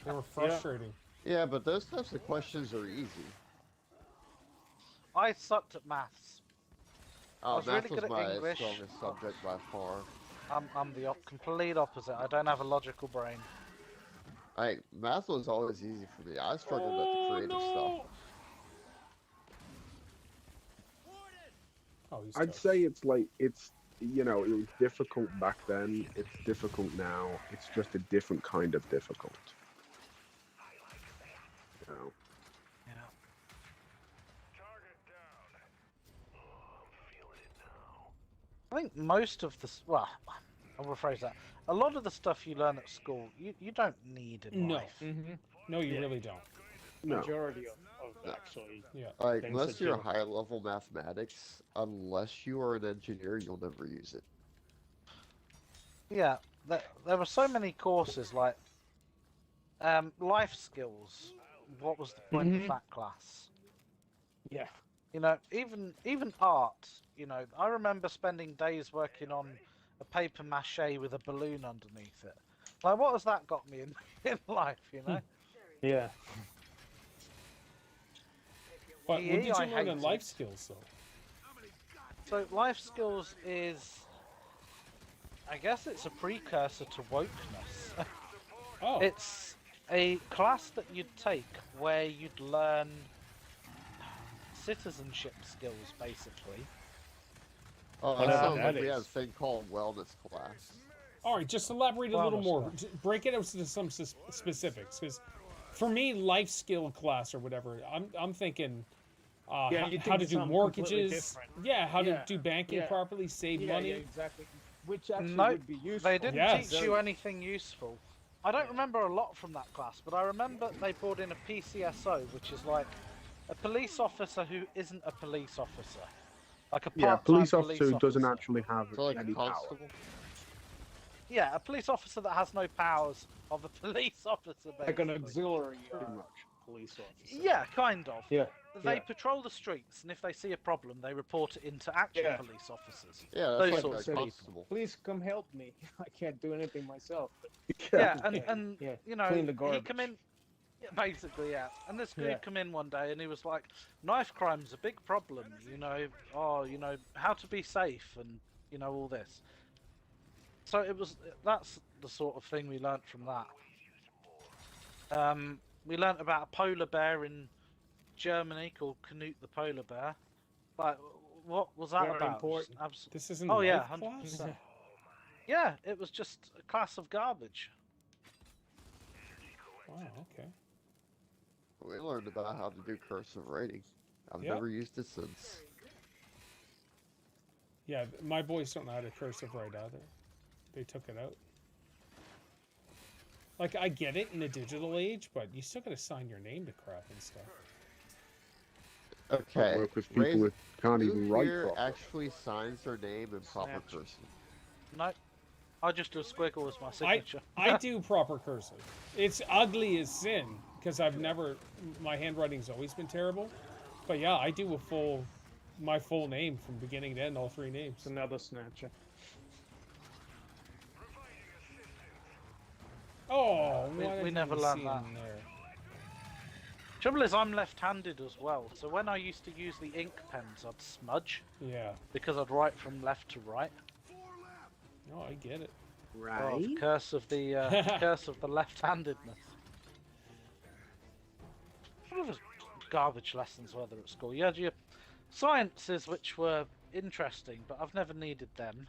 Speaker 1: They were frustrating.
Speaker 4: Yeah, but those types of questions are easy.
Speaker 2: I sucked at maths. I
Speaker 4: Oh,
Speaker 2: was
Speaker 4: math
Speaker 2: really
Speaker 4: was
Speaker 2: good at
Speaker 4: my
Speaker 2: English.
Speaker 4: strongest subject by far.
Speaker 2: I'm the complete opposite. I don't have a logical brain.
Speaker 4: Math was always easy for me. I struggled at the
Speaker 1: Oh
Speaker 4: creative
Speaker 1: no!
Speaker 4: stuff.
Speaker 1: Oh, he's
Speaker 5: I'd
Speaker 1: toast.
Speaker 5: say it's like it's it was difficult back then. It's difficult now. It's just a different kind of difficult. You know.
Speaker 2: Yeah. I think most of the well, I'll rephrase that. A lot of the stuff you learn at school, you don't need in
Speaker 1: No.
Speaker 2: life.
Speaker 1: No, you
Speaker 3: Yeah.
Speaker 1: really don't.
Speaker 5: No.
Speaker 3: Majority of actually.
Speaker 1: Yeah.
Speaker 4: Like,
Speaker 3: Things
Speaker 4: unless
Speaker 3: that
Speaker 4: you're
Speaker 3: you-
Speaker 4: high level mathematics, unless you are an engineer, you'll never use it.
Speaker 2: Yeah, there were so many courses like life skills. What was the point of
Speaker 3: Mhm.
Speaker 2: that class?
Speaker 3: Yeah.
Speaker 2: You know, even art. You know, I remember spending days working on a paper mache with a balloon underneath it. Like, what has that got me in in life? You know.
Speaker 3: Yeah.
Speaker 1: But what
Speaker 2: PE,
Speaker 1: did you
Speaker 2: I
Speaker 1: learn in
Speaker 2: hated.
Speaker 1: life skills though?
Speaker 2: So life skills is, I guess it's a precursor to wokeness.
Speaker 1: Oh.
Speaker 2: It's a class that you'd take where you'd learn citizenship skills, basically.
Speaker 4: Oh,
Speaker 3: Whatever
Speaker 4: that sounds
Speaker 3: that
Speaker 4: like we
Speaker 3: is.
Speaker 4: have a thing called wellness class.
Speaker 1: All right, just elaborate a
Speaker 2: Well,
Speaker 1: little more.
Speaker 2: that's
Speaker 1: Break it out to some specifics, because for me, life skill class or whatever, I'm thinking
Speaker 3: Yeah, you
Speaker 1: how to
Speaker 3: think
Speaker 1: do
Speaker 3: something completely
Speaker 1: mortgages.
Speaker 3: different.
Speaker 1: Yeah, how to
Speaker 3: Yeah,
Speaker 1: do banking
Speaker 3: yeah.
Speaker 1: properly, save
Speaker 3: Yeah,
Speaker 1: money.
Speaker 3: yeah, exactly. Which actually
Speaker 2: No,
Speaker 3: would be useful.
Speaker 2: They didn't
Speaker 1: Yes.
Speaker 2: teach you anything useful. I don't remember a lot from that class, but I remember they brought in a PCSO, which is like a police officer who isn't a police officer. Like a
Speaker 5: Yeah,
Speaker 2: part-time
Speaker 5: police officer who doesn't
Speaker 2: officer.
Speaker 5: actually have
Speaker 4: So like a
Speaker 5: any power.
Speaker 4: constable.
Speaker 2: Yeah, a police officer that has no powers of a police officer, basically.
Speaker 3: Like an auxiliary police officer.
Speaker 2: Yeah, kind of.
Speaker 3: Yeah.
Speaker 2: They
Speaker 3: yeah.
Speaker 2: patrol the streets, and if they see a problem, they report it into actual
Speaker 3: Yeah.
Speaker 2: police officers.
Speaker 4: Yeah,
Speaker 2: Those
Speaker 4: that's like
Speaker 2: sorts
Speaker 4: a
Speaker 2: of people.
Speaker 4: constable.
Speaker 3: Please come help me. I can't do anything myself. But
Speaker 2: Yeah,
Speaker 3: Yeah,
Speaker 2: and
Speaker 3: yeah.
Speaker 2: you know,
Speaker 3: Clean the
Speaker 2: he
Speaker 3: garbage.
Speaker 2: come in. Yeah, basically, yeah. And this dude
Speaker 3: Yeah.
Speaker 2: come in one day, and he was like, "Knife crime's a big problem. You know, how to be safe, and all this." So that's the sort of thing we learnt from that. We learnt about a polar bear in Germany called Knut the polar bear. Like, what was that
Speaker 3: Very
Speaker 2: about?
Speaker 3: important.
Speaker 1: This isn't
Speaker 2: Oh
Speaker 1: life
Speaker 2: yeah,
Speaker 1: class.
Speaker 2: 100%. Yeah, it was just a class of garbage.
Speaker 1: Wow. Okay.
Speaker 4: We learned about how to do cursive writing. I've
Speaker 1: Yep.
Speaker 4: never used it since.
Speaker 1: Yeah, my boys don't know how to cursive write either. They took it out. Like, I get it in the digital age, but you still gotta sign your name to crap and stuff.
Speaker 4: Okay.
Speaker 5: Work with people
Speaker 4: Raise-
Speaker 5: who can't
Speaker 4: Who
Speaker 5: even write
Speaker 4: here
Speaker 5: properly.
Speaker 4: actually signs their name in proper
Speaker 3: Snatch.
Speaker 4: cursive?
Speaker 2: No, I just do a squiggle as my signature.
Speaker 1: I do proper cursive. It's ugly as sin because my handwriting's always been terrible. But yeah, I do my full name from beginning to end, all three names.
Speaker 3: It's another snatcher.
Speaker 1: Oh,
Speaker 2: We-
Speaker 1: why
Speaker 2: we
Speaker 1: didn't I
Speaker 2: never
Speaker 1: see
Speaker 2: learned
Speaker 1: him
Speaker 2: that.
Speaker 1: there?
Speaker 2: Trouble is, I'm left-handed as well, so when I used to use the ink pens, I'd smudge
Speaker 1: Yeah.
Speaker 2: because I'd write from left to right.
Speaker 1: No, I get it.
Speaker 2: Oh, the curse of the curse of the left-handedness. What other garbage lessons were there at school? You had your sciences, which were interesting, but I've never needed them.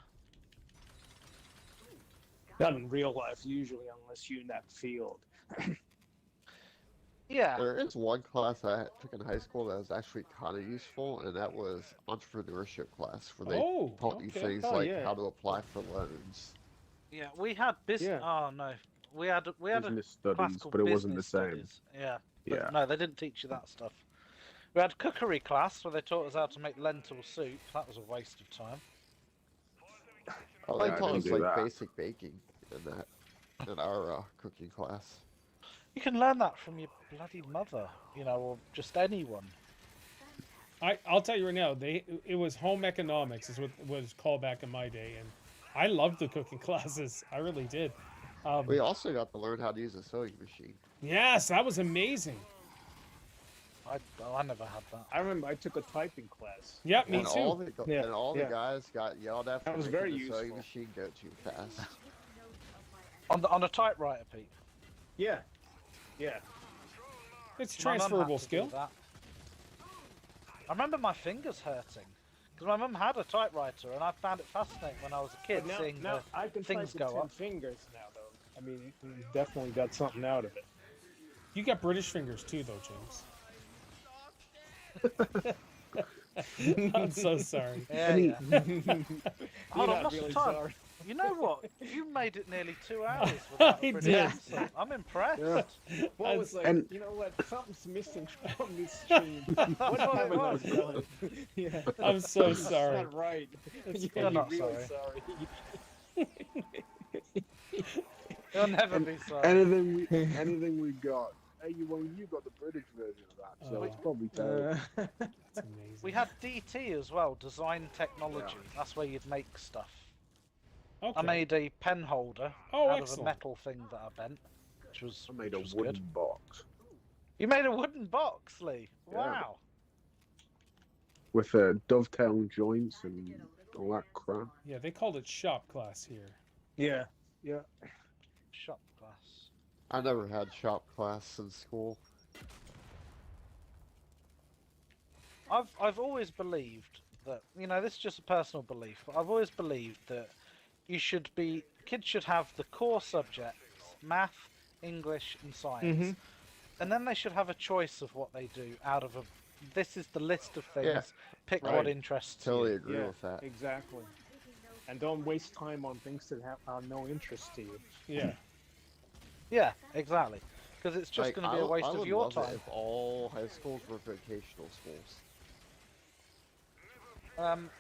Speaker 3: Not in real life, usually, unless you're in that field.
Speaker 2: Yeah.
Speaker 4: There is one class I took in high school that was actually kind of useful, and that was entrepreneurship class, where they
Speaker 1: Oh,
Speaker 4: taught you
Speaker 1: okay.
Speaker 4: things
Speaker 3: Oh,
Speaker 4: like
Speaker 3: yeah.
Speaker 4: how to apply for loans.
Speaker 2: Yeah, we had
Speaker 3: Yeah.
Speaker 2: Oh no, we had a
Speaker 5: Business
Speaker 2: class
Speaker 5: studies,
Speaker 2: called
Speaker 5: but it wasn't the
Speaker 2: business
Speaker 5: same.
Speaker 2: studies. Yeah,
Speaker 5: Yeah.
Speaker 2: but no, they didn't teach you that stuff. We had cookery class where they taught us how to make lentil soup. That was a waste of time.
Speaker 4: Oh,
Speaker 5: Yeah,
Speaker 4: they
Speaker 5: I
Speaker 4: taught
Speaker 5: didn't
Speaker 4: us
Speaker 5: do
Speaker 4: like
Speaker 5: that.
Speaker 4: basic baking in our cooking class.
Speaker 2: You can learn that from your bloody mother, you know, or just anyone.
Speaker 1: I'll tell you right now, it was home economics is what was called back in my day, and I loved the cooking classes. I really did.
Speaker 4: We also got to learn how to use a sewing machine.
Speaker 1: Yes, that was amazing.
Speaker 2: I never had that.
Speaker 3: I remember I took a typing class.
Speaker 1: Yeah, me
Speaker 4: And
Speaker 1: too.
Speaker 4: all the
Speaker 3: Yeah,
Speaker 4: and all
Speaker 3: yeah.
Speaker 4: the guys got yelled at for
Speaker 3: That was
Speaker 4: making
Speaker 3: very
Speaker 4: the sewing
Speaker 3: useful.
Speaker 4: machine go too fast.
Speaker 2: On a typewriter, Pete.
Speaker 3: Yeah, yeah.
Speaker 1: It's
Speaker 2: My mum had
Speaker 1: transferable
Speaker 2: to do
Speaker 1: skill.
Speaker 2: that. I remember my fingers hurting because my mum had a typewriter, and I found it fascinating when I was a kid
Speaker 3: But
Speaker 2: seeing
Speaker 3: now
Speaker 2: the
Speaker 3: I can
Speaker 2: things
Speaker 3: type with
Speaker 2: go
Speaker 3: 10
Speaker 2: up.
Speaker 3: fingers now, though. I mean, you definitely got something out of it.
Speaker 1: You got British fingers too, though, James. I'm so sorry.
Speaker 2: Yeah,
Speaker 5: Any-
Speaker 2: yeah.
Speaker 3: You're
Speaker 2: Hold on,
Speaker 3: not
Speaker 2: what's
Speaker 3: really
Speaker 2: the time?
Speaker 3: sorry.
Speaker 2: You know what? You made it nearly 2 hours without
Speaker 1: I
Speaker 2: a British
Speaker 1: did.
Speaker 2: accent. I'm impressed.
Speaker 5: Yeah.
Speaker 3: Well, it's like,
Speaker 5: And-
Speaker 3: you know what? Something's missing from this stream.
Speaker 2: That's
Speaker 3: What
Speaker 2: what it
Speaker 3: haven't I
Speaker 2: was.
Speaker 3: done? Yeah.
Speaker 1: I'm so
Speaker 3: It's
Speaker 1: sorry.
Speaker 3: not right.
Speaker 1: It's
Speaker 3: Yeah,
Speaker 2: You're
Speaker 3: you're
Speaker 2: not
Speaker 3: really
Speaker 2: sorry.
Speaker 3: sorry.
Speaker 2: You'll never be sorry.
Speaker 5: Anything we got. Hey, you got the British version of that, so
Speaker 1: Oh.
Speaker 5: it's probably terrible.
Speaker 1: It's amazing.
Speaker 2: We had DT as well, design technology. That's where you'd make stuff.
Speaker 1: Okay.
Speaker 2: I made a pen holder
Speaker 1: Oh,
Speaker 2: out of a
Speaker 1: excellent.
Speaker 2: metal thing that I bent, which was
Speaker 5: I made a
Speaker 2: which was
Speaker 5: wooden
Speaker 2: good.
Speaker 5: box
Speaker 2: You made a wooden box, Lee.
Speaker 5: Yeah.
Speaker 2: Wow.
Speaker 5: with dovetail joints and all that crap.
Speaker 1: Yeah, they called it shop class here.
Speaker 3: Yeah, yeah.
Speaker 2: Shop class.
Speaker 4: I never had shop class in school.
Speaker 2: I've always believed that, you know, this is just a personal belief, but I've always believed that kids should have the core subjects, math, English and science. And then they should have a choice of what they do out of this is the list of things,
Speaker 4: Yeah,
Speaker 2: pick
Speaker 3: right.
Speaker 2: what interests
Speaker 4: Totally
Speaker 2: you.
Speaker 4: agree
Speaker 3: Yeah,
Speaker 4: with that.
Speaker 3: exactly. And don't waste time on things that have no interest to you.
Speaker 1: Yeah.
Speaker 2: Yeah, exactly. Because it's just
Speaker 4: Like,
Speaker 2: going to be a waste
Speaker 4: I
Speaker 2: of
Speaker 4: would
Speaker 2: your
Speaker 4: love it
Speaker 2: time.
Speaker 4: if all high schools were vocational schools.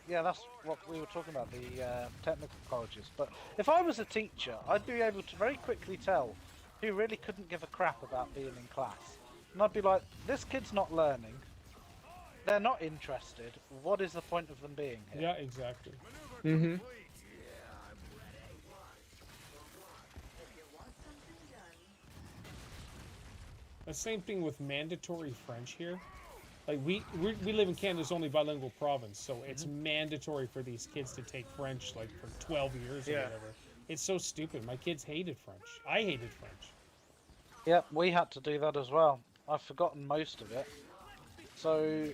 Speaker 2: Yeah, that's what we were talking about, the technical colleges. But if I was a teacher, I'd be able to very quickly tell who really couldn't give a crap about being in class. And I'd be like, this kid's not learning. They're not interested. What is the point of them being here?
Speaker 1: Yeah, exactly.
Speaker 3: Mm-hmm.
Speaker 1: The same thing with mandatory French here. Like we live in Canada's only bilingual province, so it's mandatory for these kids to take French like for 12 years or
Speaker 3: Yeah.
Speaker 1: whatever. It's so stupid. My kids hated French. I hated French.
Speaker 2: Yep, we had to do that as well. I've forgotten most of it. So,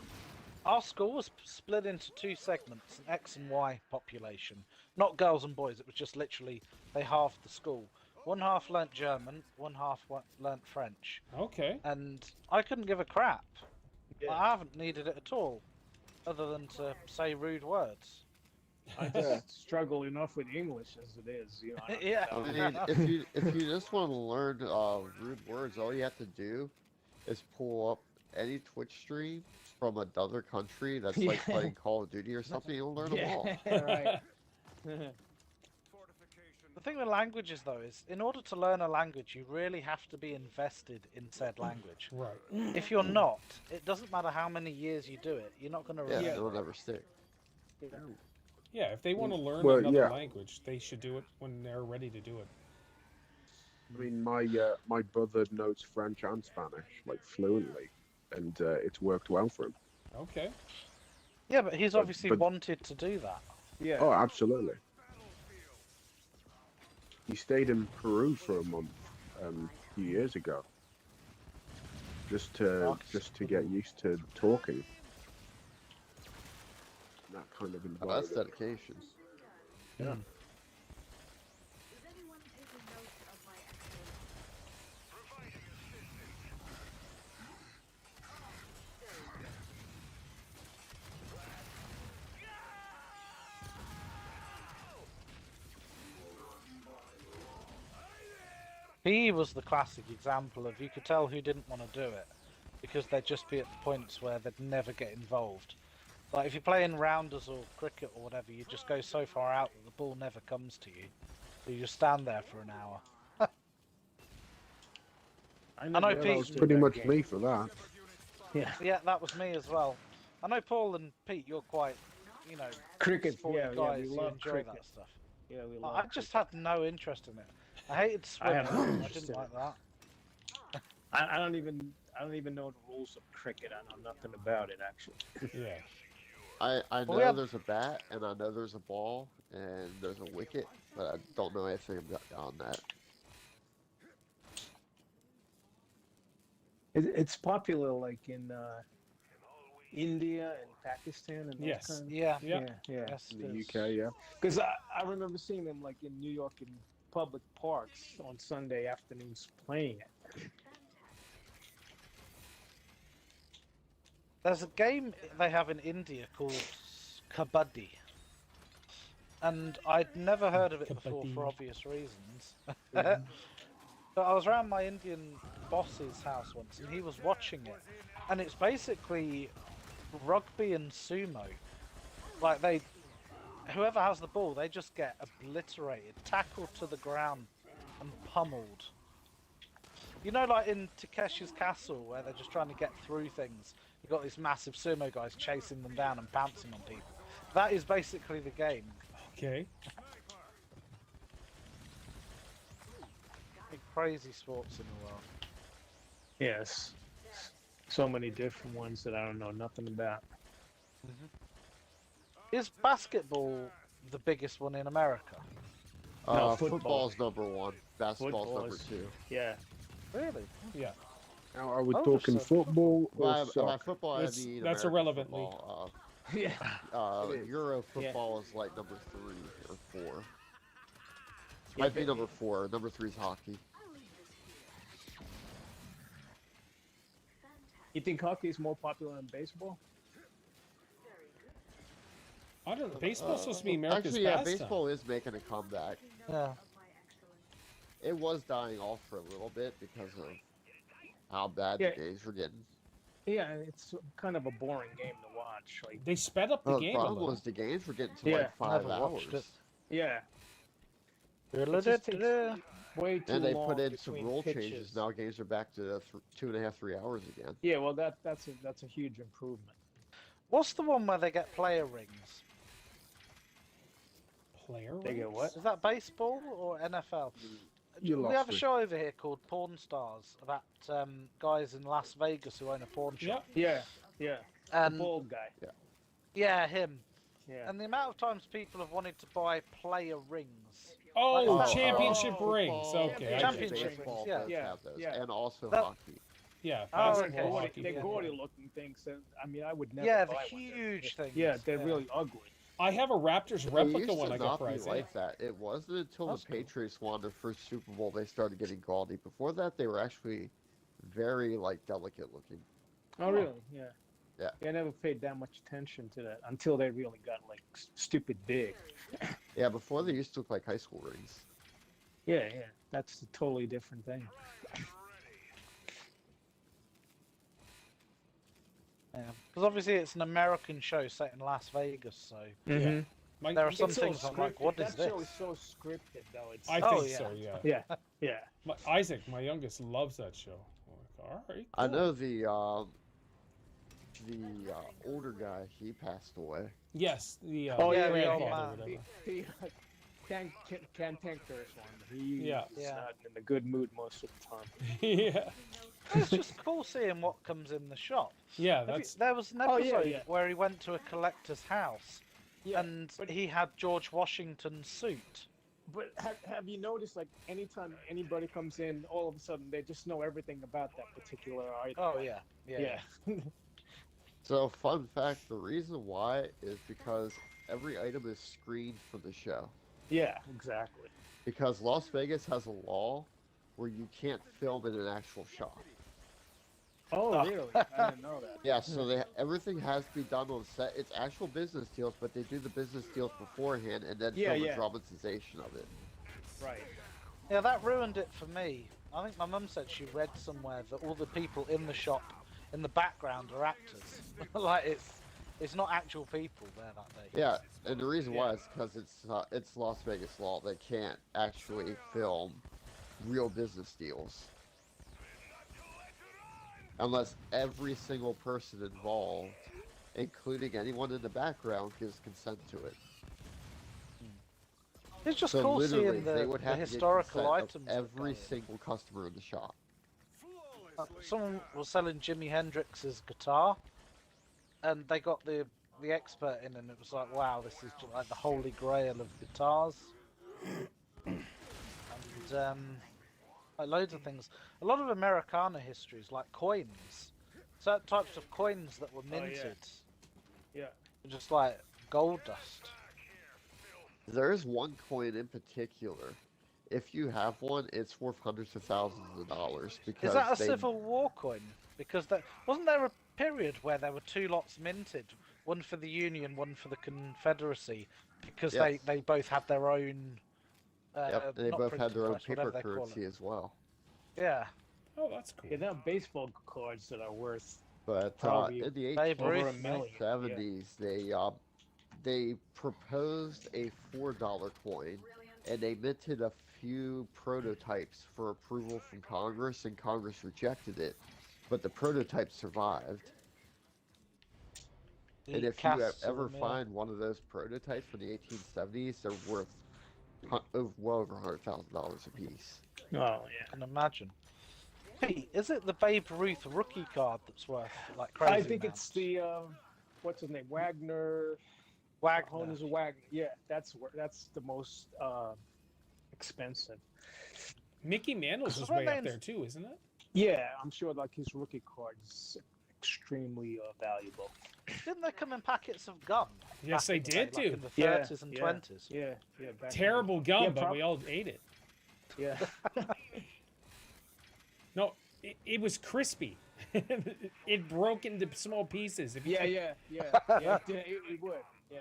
Speaker 2: our school was split into two segments, an X and Y population. Not girls and boys, it was just literally, they halved the school. One half learnt German, one half learnt French.
Speaker 1: Okay.
Speaker 2: And I couldn't give a crap.
Speaker 3: Yeah.
Speaker 2: I haven't needed it at all, other than to say rude words.
Speaker 3: I just struggle enough with English as it is. You know, I don't
Speaker 2: Yeah.
Speaker 3: know.
Speaker 4: I mean, if you just want to learn rude words, all you have to do is pull up any Twitch stream from another country that's like
Speaker 3: Yeah.
Speaker 4: playing Call of Duty or something. You'll learn them all.
Speaker 3: Yeah, right.
Speaker 2: The thing with languages, though, is in order to learn a language, you really have to be invested in said language.
Speaker 1: Right.
Speaker 2: If you're not, it doesn't matter how many years you do it, you're not going to
Speaker 4: Yeah,
Speaker 2: remember.
Speaker 4: it'll never stick.
Speaker 1: Yeah, if they want to learn
Speaker 5: Well,
Speaker 1: another
Speaker 5: yeah.
Speaker 1: language, they should do it when they're ready to do it.
Speaker 5: I mean, my brother knows French and Spanish like fluently, and it's worked well for him.
Speaker 1: Okay.
Speaker 2: Yeah, but he's
Speaker 5: But-
Speaker 2: obviously
Speaker 5: but-
Speaker 2: wanted to do that.
Speaker 3: Yeah.
Speaker 5: Oh, absolutely. He stayed in Peru for a month a few years ago, just to get used to talking. That kind of
Speaker 4: Oh, that's
Speaker 5: environment.
Speaker 4: dedication.
Speaker 5: Yeah.
Speaker 2: He was the classic example of you could tell who didn't want to do it because they'd just be at the points where they'd never get involved. Like if you're playing rounders or cricket or whatever, you just go so far out that the ball never comes to you. So you just stand there for an hour.
Speaker 3: I
Speaker 2: know
Speaker 3: never
Speaker 2: Pete-
Speaker 5: That was
Speaker 3: understood
Speaker 5: pretty
Speaker 3: that
Speaker 5: much
Speaker 3: game.
Speaker 5: me for that.
Speaker 3: Yeah,
Speaker 2: Yeah, that was me as well. I know Paul and Pete, you're quite, you know,
Speaker 3: cricket.
Speaker 2: sporty
Speaker 3: Yeah,
Speaker 2: guys.
Speaker 3: we
Speaker 2: you
Speaker 3: love
Speaker 2: enjoy
Speaker 3: cricket.
Speaker 2: that stuff.
Speaker 3: Yeah, we love.
Speaker 2: I just had no interest in it. I hated
Speaker 3: I
Speaker 2: swimming.
Speaker 3: have no
Speaker 2: I
Speaker 3: interest
Speaker 2: didn't
Speaker 3: in
Speaker 2: like that.
Speaker 3: I don't even know the rules of cricket. I know nothing about it actually.
Speaker 1: Yeah.
Speaker 4: I know
Speaker 2: Well, we have-
Speaker 4: there's a bat, and I know there's a ball, and there's a wicket, but I don't know anything on that.
Speaker 3: It's popular like in India and Pakistan and those
Speaker 1: Yes.
Speaker 3: kind of.
Speaker 2: Yeah.
Speaker 1: Yeah.
Speaker 3: Yeah.
Speaker 2: Yes,
Speaker 5: In
Speaker 2: it
Speaker 5: the
Speaker 2: is.
Speaker 5: UK, yeah.
Speaker 3: Because I remember seeing them like in New York in public parks on Sunday afternoons playing it.
Speaker 2: There's a game they have in India called Kabaddi. And I'd never heard of it before
Speaker 1: Kabaddi.
Speaker 2: for obvious reasons. But I was around my Indian boss's house once and he was watching it. And it's basically rugby and sumo. Like whoever has the ball, they just get obliterated, tackled to the ground and pummeled. You know, like in Takeshi's Castle, where they're just trying to get through things. You've got these massive sumo guys chasing them down and pouncing on people. That is basically the game.
Speaker 1: Okay.
Speaker 2: Big crazy sports in the world.
Speaker 3: Yes. So many different ones that I don't know nothing about.
Speaker 2: Is basketball the biggest one in America?
Speaker 3: No, football.
Speaker 4: Football's number one. Basketball's
Speaker 3: Football
Speaker 4: number
Speaker 3: is-
Speaker 4: two.
Speaker 3: Yeah.
Speaker 2: Really?
Speaker 1: Yeah.
Speaker 5: Now, are we
Speaker 2: Oh,
Speaker 5: talking
Speaker 2: so-
Speaker 5: football or
Speaker 4: By
Speaker 5: soccer?
Speaker 4: football, I
Speaker 1: That's-
Speaker 4: mean
Speaker 1: that's
Speaker 4: American
Speaker 1: irrelevant, Lee.
Speaker 4: football.
Speaker 3: Yeah. It is.
Speaker 4: Euro football is like number 3 or 4. Might be number 4. Number 3 is hockey.
Speaker 3: You think hockey is more popular than baseball?
Speaker 1: I don't know. Baseball's supposed to be America's
Speaker 4: Actually, yeah,
Speaker 1: pastime.
Speaker 4: baseball is making a comeback.
Speaker 2: Yeah.
Speaker 4: It was dying off for a little bit because of how bad
Speaker 3: Yeah.
Speaker 4: the games were getting.
Speaker 3: Yeah, it's kind of a boring game to watch. Like,
Speaker 1: They sped up the
Speaker 4: Well,
Speaker 1: game
Speaker 4: the
Speaker 1: a
Speaker 4: problem
Speaker 1: little.
Speaker 4: was the games were getting to
Speaker 3: Yeah,
Speaker 4: like 5
Speaker 2: never
Speaker 4: hours.
Speaker 2: watched it.
Speaker 3: yeah,
Speaker 2: It
Speaker 3: just takes way too
Speaker 4: And they
Speaker 3: long
Speaker 4: put in some
Speaker 3: between
Speaker 4: rule
Speaker 3: pitches.
Speaker 4: changes. Now games are back to 2.5, 3 hours again.
Speaker 3: Yeah, well, that's a huge improvement.
Speaker 2: What's the one where they get player rings?
Speaker 1: Player.
Speaker 3: They get what?
Speaker 2: Is that baseball or NFL?
Speaker 5: You
Speaker 2: We
Speaker 5: lost
Speaker 2: have a
Speaker 5: me.
Speaker 2: show over here called Porn Stars about guys in Las Vegas who own a pawn
Speaker 1: Yeah.
Speaker 2: shop.
Speaker 3: Yeah, the
Speaker 2: And
Speaker 3: bald guy.
Speaker 2: yeah, him.
Speaker 3: Yeah.
Speaker 2: And the amount of times people have wanted to buy player rings.
Speaker 1: Oh,
Speaker 2: Oh,
Speaker 1: championship
Speaker 3: oh,
Speaker 1: rings.
Speaker 4: Football,
Speaker 1: Okay. I
Speaker 2: Championship
Speaker 1: get you.
Speaker 2: rings,
Speaker 4: baseball
Speaker 2: yeah.
Speaker 4: both
Speaker 3: Yeah,
Speaker 4: have those,
Speaker 3: yeah.
Speaker 4: and also
Speaker 2: That-
Speaker 4: hockey.
Speaker 1: Yeah.
Speaker 2: Oh,
Speaker 1: Basketball,
Speaker 2: okay.
Speaker 1: hockey.
Speaker 3: They're
Speaker 1: yeah.
Speaker 3: gaudy looking things. And, I mean, I would never
Speaker 2: Yeah, the
Speaker 3: buy one.
Speaker 2: huge things.
Speaker 3: Yeah, they're really ugly.
Speaker 1: I have a Raptors
Speaker 4: It
Speaker 1: replica
Speaker 4: used
Speaker 1: one
Speaker 4: to
Speaker 1: I got
Speaker 4: not
Speaker 1: for
Speaker 4: be
Speaker 1: Isaiah.
Speaker 4: like that. It wasn't until
Speaker 2: That's
Speaker 4: the
Speaker 2: cool.
Speaker 4: Patriots won their first Super Bowl they started getting gaudy. Before that, they were actually very like delicate looking.
Speaker 3: Oh, really? Yeah.
Speaker 4: Yeah.
Speaker 3: I never paid that much attention to that until they really got like stupid big.
Speaker 4: Yeah, before they used to look like high school rings.
Speaker 3: Yeah, yeah. That's a totally different thing.
Speaker 2: Because obviously it's an American show set in Las Vegas, so
Speaker 1: Yeah. My,
Speaker 2: there are some
Speaker 3: It's so
Speaker 2: things I'm like,
Speaker 3: scripted.
Speaker 2: what is
Speaker 3: That show
Speaker 2: this?
Speaker 3: is so scripted, though. It's
Speaker 1: I
Speaker 2: Oh,
Speaker 1: think
Speaker 2: yeah.
Speaker 1: so. Yeah.
Speaker 3: yeah, yeah.
Speaker 1: Isaac, my youngest, loves that show. I'm like, all right.
Speaker 4: I
Speaker 1: cool.
Speaker 4: know the older guy, he passed away.
Speaker 1: Yes. The
Speaker 3: Oh,
Speaker 2: yeah,
Speaker 1: Grand
Speaker 2: the old
Speaker 1: Hand or
Speaker 2: man.
Speaker 1: whatever.
Speaker 3: The Cantankerous one. He's
Speaker 1: Yeah.
Speaker 2: Yeah.
Speaker 3: not in a good mood most of the time.
Speaker 1: Yeah.
Speaker 2: It's just cool seeing what comes in the shop.
Speaker 1: Yeah.
Speaker 2: Have you-
Speaker 1: That's.
Speaker 2: there was an
Speaker 3: Oh, yeah,
Speaker 2: episode
Speaker 3: yeah.
Speaker 2: where he went to a collector's house
Speaker 3: Yeah,
Speaker 2: and
Speaker 3: but-
Speaker 2: he had George Washington's suit.
Speaker 3: But have you noticed, like, anytime anybody comes in, all of a sudden they just know everything about that particular item?
Speaker 2: Oh yeah, yeah.
Speaker 3: Yeah.
Speaker 4: So, fun fact, the reason why is because every item is screened for the show.
Speaker 3: Yeah, exactly.
Speaker 4: Because Las Vegas has a law where you can't film in an actual shop.
Speaker 3: Oh, really? I didn't know that.
Speaker 4: Yeah, so everything has to be done on set. It's actual business deals, but they do the business deals beforehand and then
Speaker 3: Yeah,
Speaker 4: film
Speaker 3: yeah.
Speaker 4: a dramatization of it.
Speaker 3: Right.
Speaker 2: Yeah, that ruined it for me. I think my mum said she read somewhere that all the people in the shop, in the background, are actors. Like it's not actual people there that day.
Speaker 4: Yeah, and the reason why is because it's Las Vegas law. They can't actually film real business deals unless every single person involved, including anyone in the background, gives consent to it.
Speaker 2: It's just
Speaker 4: So
Speaker 2: cool
Speaker 4: literally,
Speaker 2: seeing
Speaker 4: they
Speaker 2: the
Speaker 4: would have to get
Speaker 2: historical
Speaker 4: consent of
Speaker 2: items. that go
Speaker 4: every
Speaker 2: in.
Speaker 4: single customer in the shop.
Speaker 2: Someone was selling Jimi Hendrix's guitar, and they got the expert in, and it was like, wow, this is just like the holy grail of guitars. And like loads of things. A lot of Americana histories, like coins, certain types of coins that were minted,
Speaker 3: Yeah.
Speaker 2: just like gold dust.
Speaker 4: There is one coin in particular. If you have one, it's worth hundreds of thousands of dollars because
Speaker 2: Is that a
Speaker 4: they,
Speaker 2: Civil War coin? Because wasn't there a period where there were two lots minted, one for the Union, one for the Confederacy, because
Speaker 4: Yes.
Speaker 2: they both had their own.
Speaker 4: Yep, and they
Speaker 2: not
Speaker 4: both had
Speaker 2: printing
Speaker 4: their own
Speaker 2: press,
Speaker 4: paper
Speaker 2: whatever they call
Speaker 4: currency
Speaker 2: it.
Speaker 4: as well.
Speaker 2: Yeah.
Speaker 1: Oh, that's cool.
Speaker 3: Yeah, there are baseball cards that are worth
Speaker 4: But
Speaker 3: Probably
Speaker 4: in the
Speaker 2: Babe Ruth,
Speaker 3: over a
Speaker 4: 1870s,
Speaker 3: million.
Speaker 4: they proposed a $4 coin, and they minted a few prototypes for approval from Congress, and Congress rejected it. But the prototypes survived. And if you ever find one of those prototypes from the 1870s, they're worth well over $100,000 a piece.
Speaker 3: Oh yeah.
Speaker 2: I can imagine. Pete, is it the Babe Ruth rookie card that's worth like crazy?
Speaker 3: I think
Speaker 2: amounts?
Speaker 3: it's the what's his name, Wagner. Honus Wagner. Yeah, that's the most expensive.
Speaker 1: Mickey Mantle's is
Speaker 2: Because
Speaker 1: way up there too, isn't it?
Speaker 3: Yeah, I'm sure like his rookie card is extremely valuable.
Speaker 2: Didn't they come in packets of gum?
Speaker 1: Yes,
Speaker 2: back
Speaker 1: they
Speaker 2: in the
Speaker 1: did
Speaker 2: day,
Speaker 1: too.
Speaker 2: like in the 30s and 20s.
Speaker 3: Yeah, yeah. Back in
Speaker 1: Terrible gum,
Speaker 3: Yeah,
Speaker 1: but we all ate it.
Speaker 3: the- Yeah.
Speaker 1: No, it was crispy. It broke into small pieces.
Speaker 3: Yeah. It would. Yeah.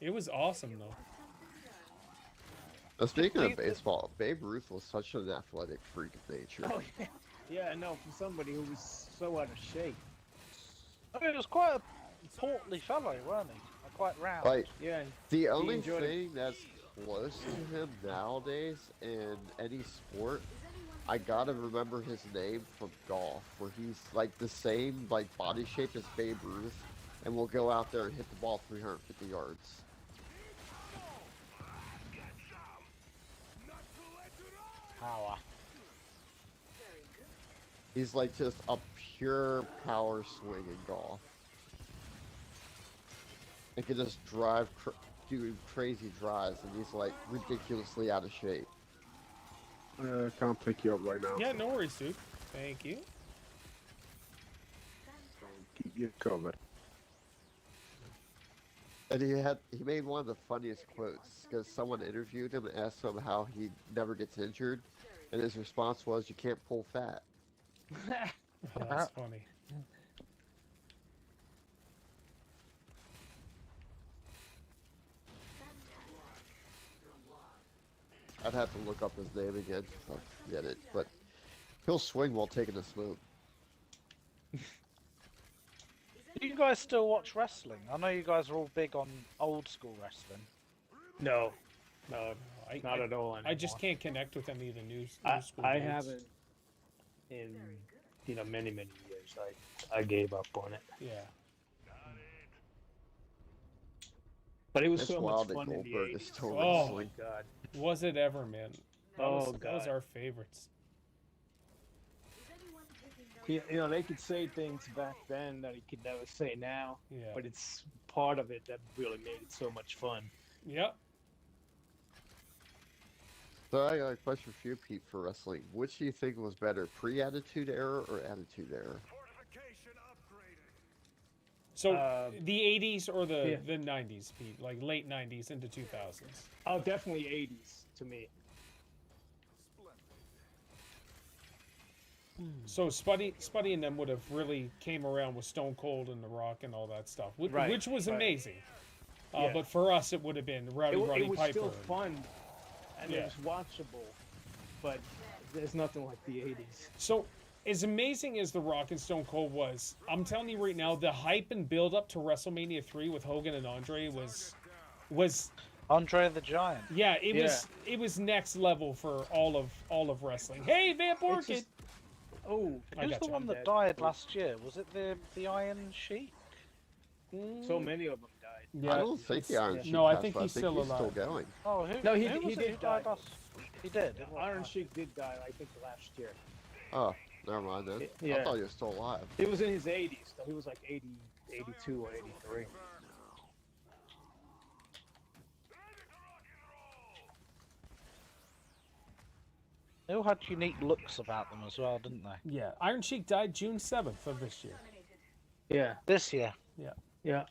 Speaker 1: It was awesome though.
Speaker 4: Now, speaking of baseball, Babe Ruth was such an athletic freak of nature.
Speaker 3: Oh yeah. Yeah, I know. For somebody who was so out of shape.
Speaker 2: I mean, he was quite a portly fellow, weren't he? Like, quite round.
Speaker 4: Like,
Speaker 3: Yeah.
Speaker 4: the only
Speaker 3: enjoyed it.
Speaker 4: thing that's close to him nowadays in any sport, I gotta remember his name from golf, where he's like the same like body shape as Babe Ruth, and will go out there and hit the ball 350 yards.
Speaker 2: Power.
Speaker 4: He's like just a pure power swing in golf. He can just do crazy drives, and he's like ridiculously out of shape.
Speaker 5: Can't pick you up right now.
Speaker 1: Yeah, no worries, dude. Thank you.
Speaker 5: Keep you covered.
Speaker 4: And he made one of the funniest quotes because someone interviewed him and asked him how he never gets injured, and his response was, "You can't pull fat."
Speaker 1: Oh, that's funny.
Speaker 4: I'd have to look up his name again. I'll forget it, but he'll swing while taking a smoke.
Speaker 2: Do you guys still watch wrestling? I know you guys are all big on old school wrestling.
Speaker 3: No,
Speaker 1: Not
Speaker 3: at all.
Speaker 1: I just can't connect with any of the new school
Speaker 3: I
Speaker 1: dudes.
Speaker 3: haven't in many years. I gave up on it.
Speaker 1: Yeah.
Speaker 3: But it was
Speaker 4: It's
Speaker 3: so
Speaker 4: wild
Speaker 3: much
Speaker 4: that
Speaker 3: fun in the
Speaker 4: Goldberg is
Speaker 3: 80s.
Speaker 4: still
Speaker 1: Oh.
Speaker 4: wrestling.
Speaker 3: God.
Speaker 1: Was it ever, man? That was
Speaker 3: God.
Speaker 1: our favorites.
Speaker 3: They could say things back then that he could never say now.
Speaker 1: Yeah.
Speaker 3: But it's part of it that really made it so much fun.
Speaker 1: Yep.
Speaker 4: So I got a question for you, Pete, for wrestling. Which do you think was better, pre-Attitude Era or Attitude Era?
Speaker 1: So the 80s or the
Speaker 3: Yeah.
Speaker 1: 90s, Pete? Like late 90s into 2000s?
Speaker 3: Oh, definitely 80s to me.
Speaker 1: So Spuddy and them would have really came around with Stone Cold and The Rock and all that stuff, which was
Speaker 3: right.
Speaker 1: amazing.
Speaker 3: Yeah.
Speaker 1: But for us, it would have been Rowdy
Speaker 3: It
Speaker 1: Roddy
Speaker 3: was
Speaker 1: Piper.
Speaker 3: still fun. and
Speaker 1: Yeah.
Speaker 3: it was watchable, but there's nothing like the 80s.
Speaker 1: So, as amazing as The Rock and Stone Cold was, I'm telling you right now, the hype and build up to WrestleMania 3 with Hogan and Andre was
Speaker 2: Andre the Giant.
Speaker 1: yeah, it was next level for all of wrestling. Hey, Vamp
Speaker 3: It's
Speaker 1: Orchid.
Speaker 3: just- oh,
Speaker 1: I
Speaker 2: Who's
Speaker 1: got
Speaker 2: the
Speaker 1: you.
Speaker 2: one
Speaker 3: I'm
Speaker 2: that
Speaker 3: dead.
Speaker 2: died last year? Was it the Iron Sheik?
Speaker 3: so many of them died.
Speaker 1: Yeah,
Speaker 4: I don't think the Iron Sheik
Speaker 1: no, I
Speaker 4: passed,
Speaker 1: think
Speaker 4: but
Speaker 1: he's still alive.
Speaker 4: still going.
Speaker 2: Oh, who?
Speaker 3: No, he
Speaker 2: who was it
Speaker 3: did
Speaker 2: who died
Speaker 3: die.
Speaker 2: last? He did. It was-
Speaker 3: Iron Sheik did die, I think, last year.
Speaker 4: Oh, never mind then.
Speaker 3: Yeah.
Speaker 4: I thought he was still alive.
Speaker 3: He was in his 80s, though. He was like 80, 82 or 83.
Speaker 2: They all had unique looks about them as well, didn't they?
Speaker 1: Yeah, Iron Sheik died June 7th of this year.
Speaker 3: Yeah,
Speaker 2: This year.
Speaker 3: yeah.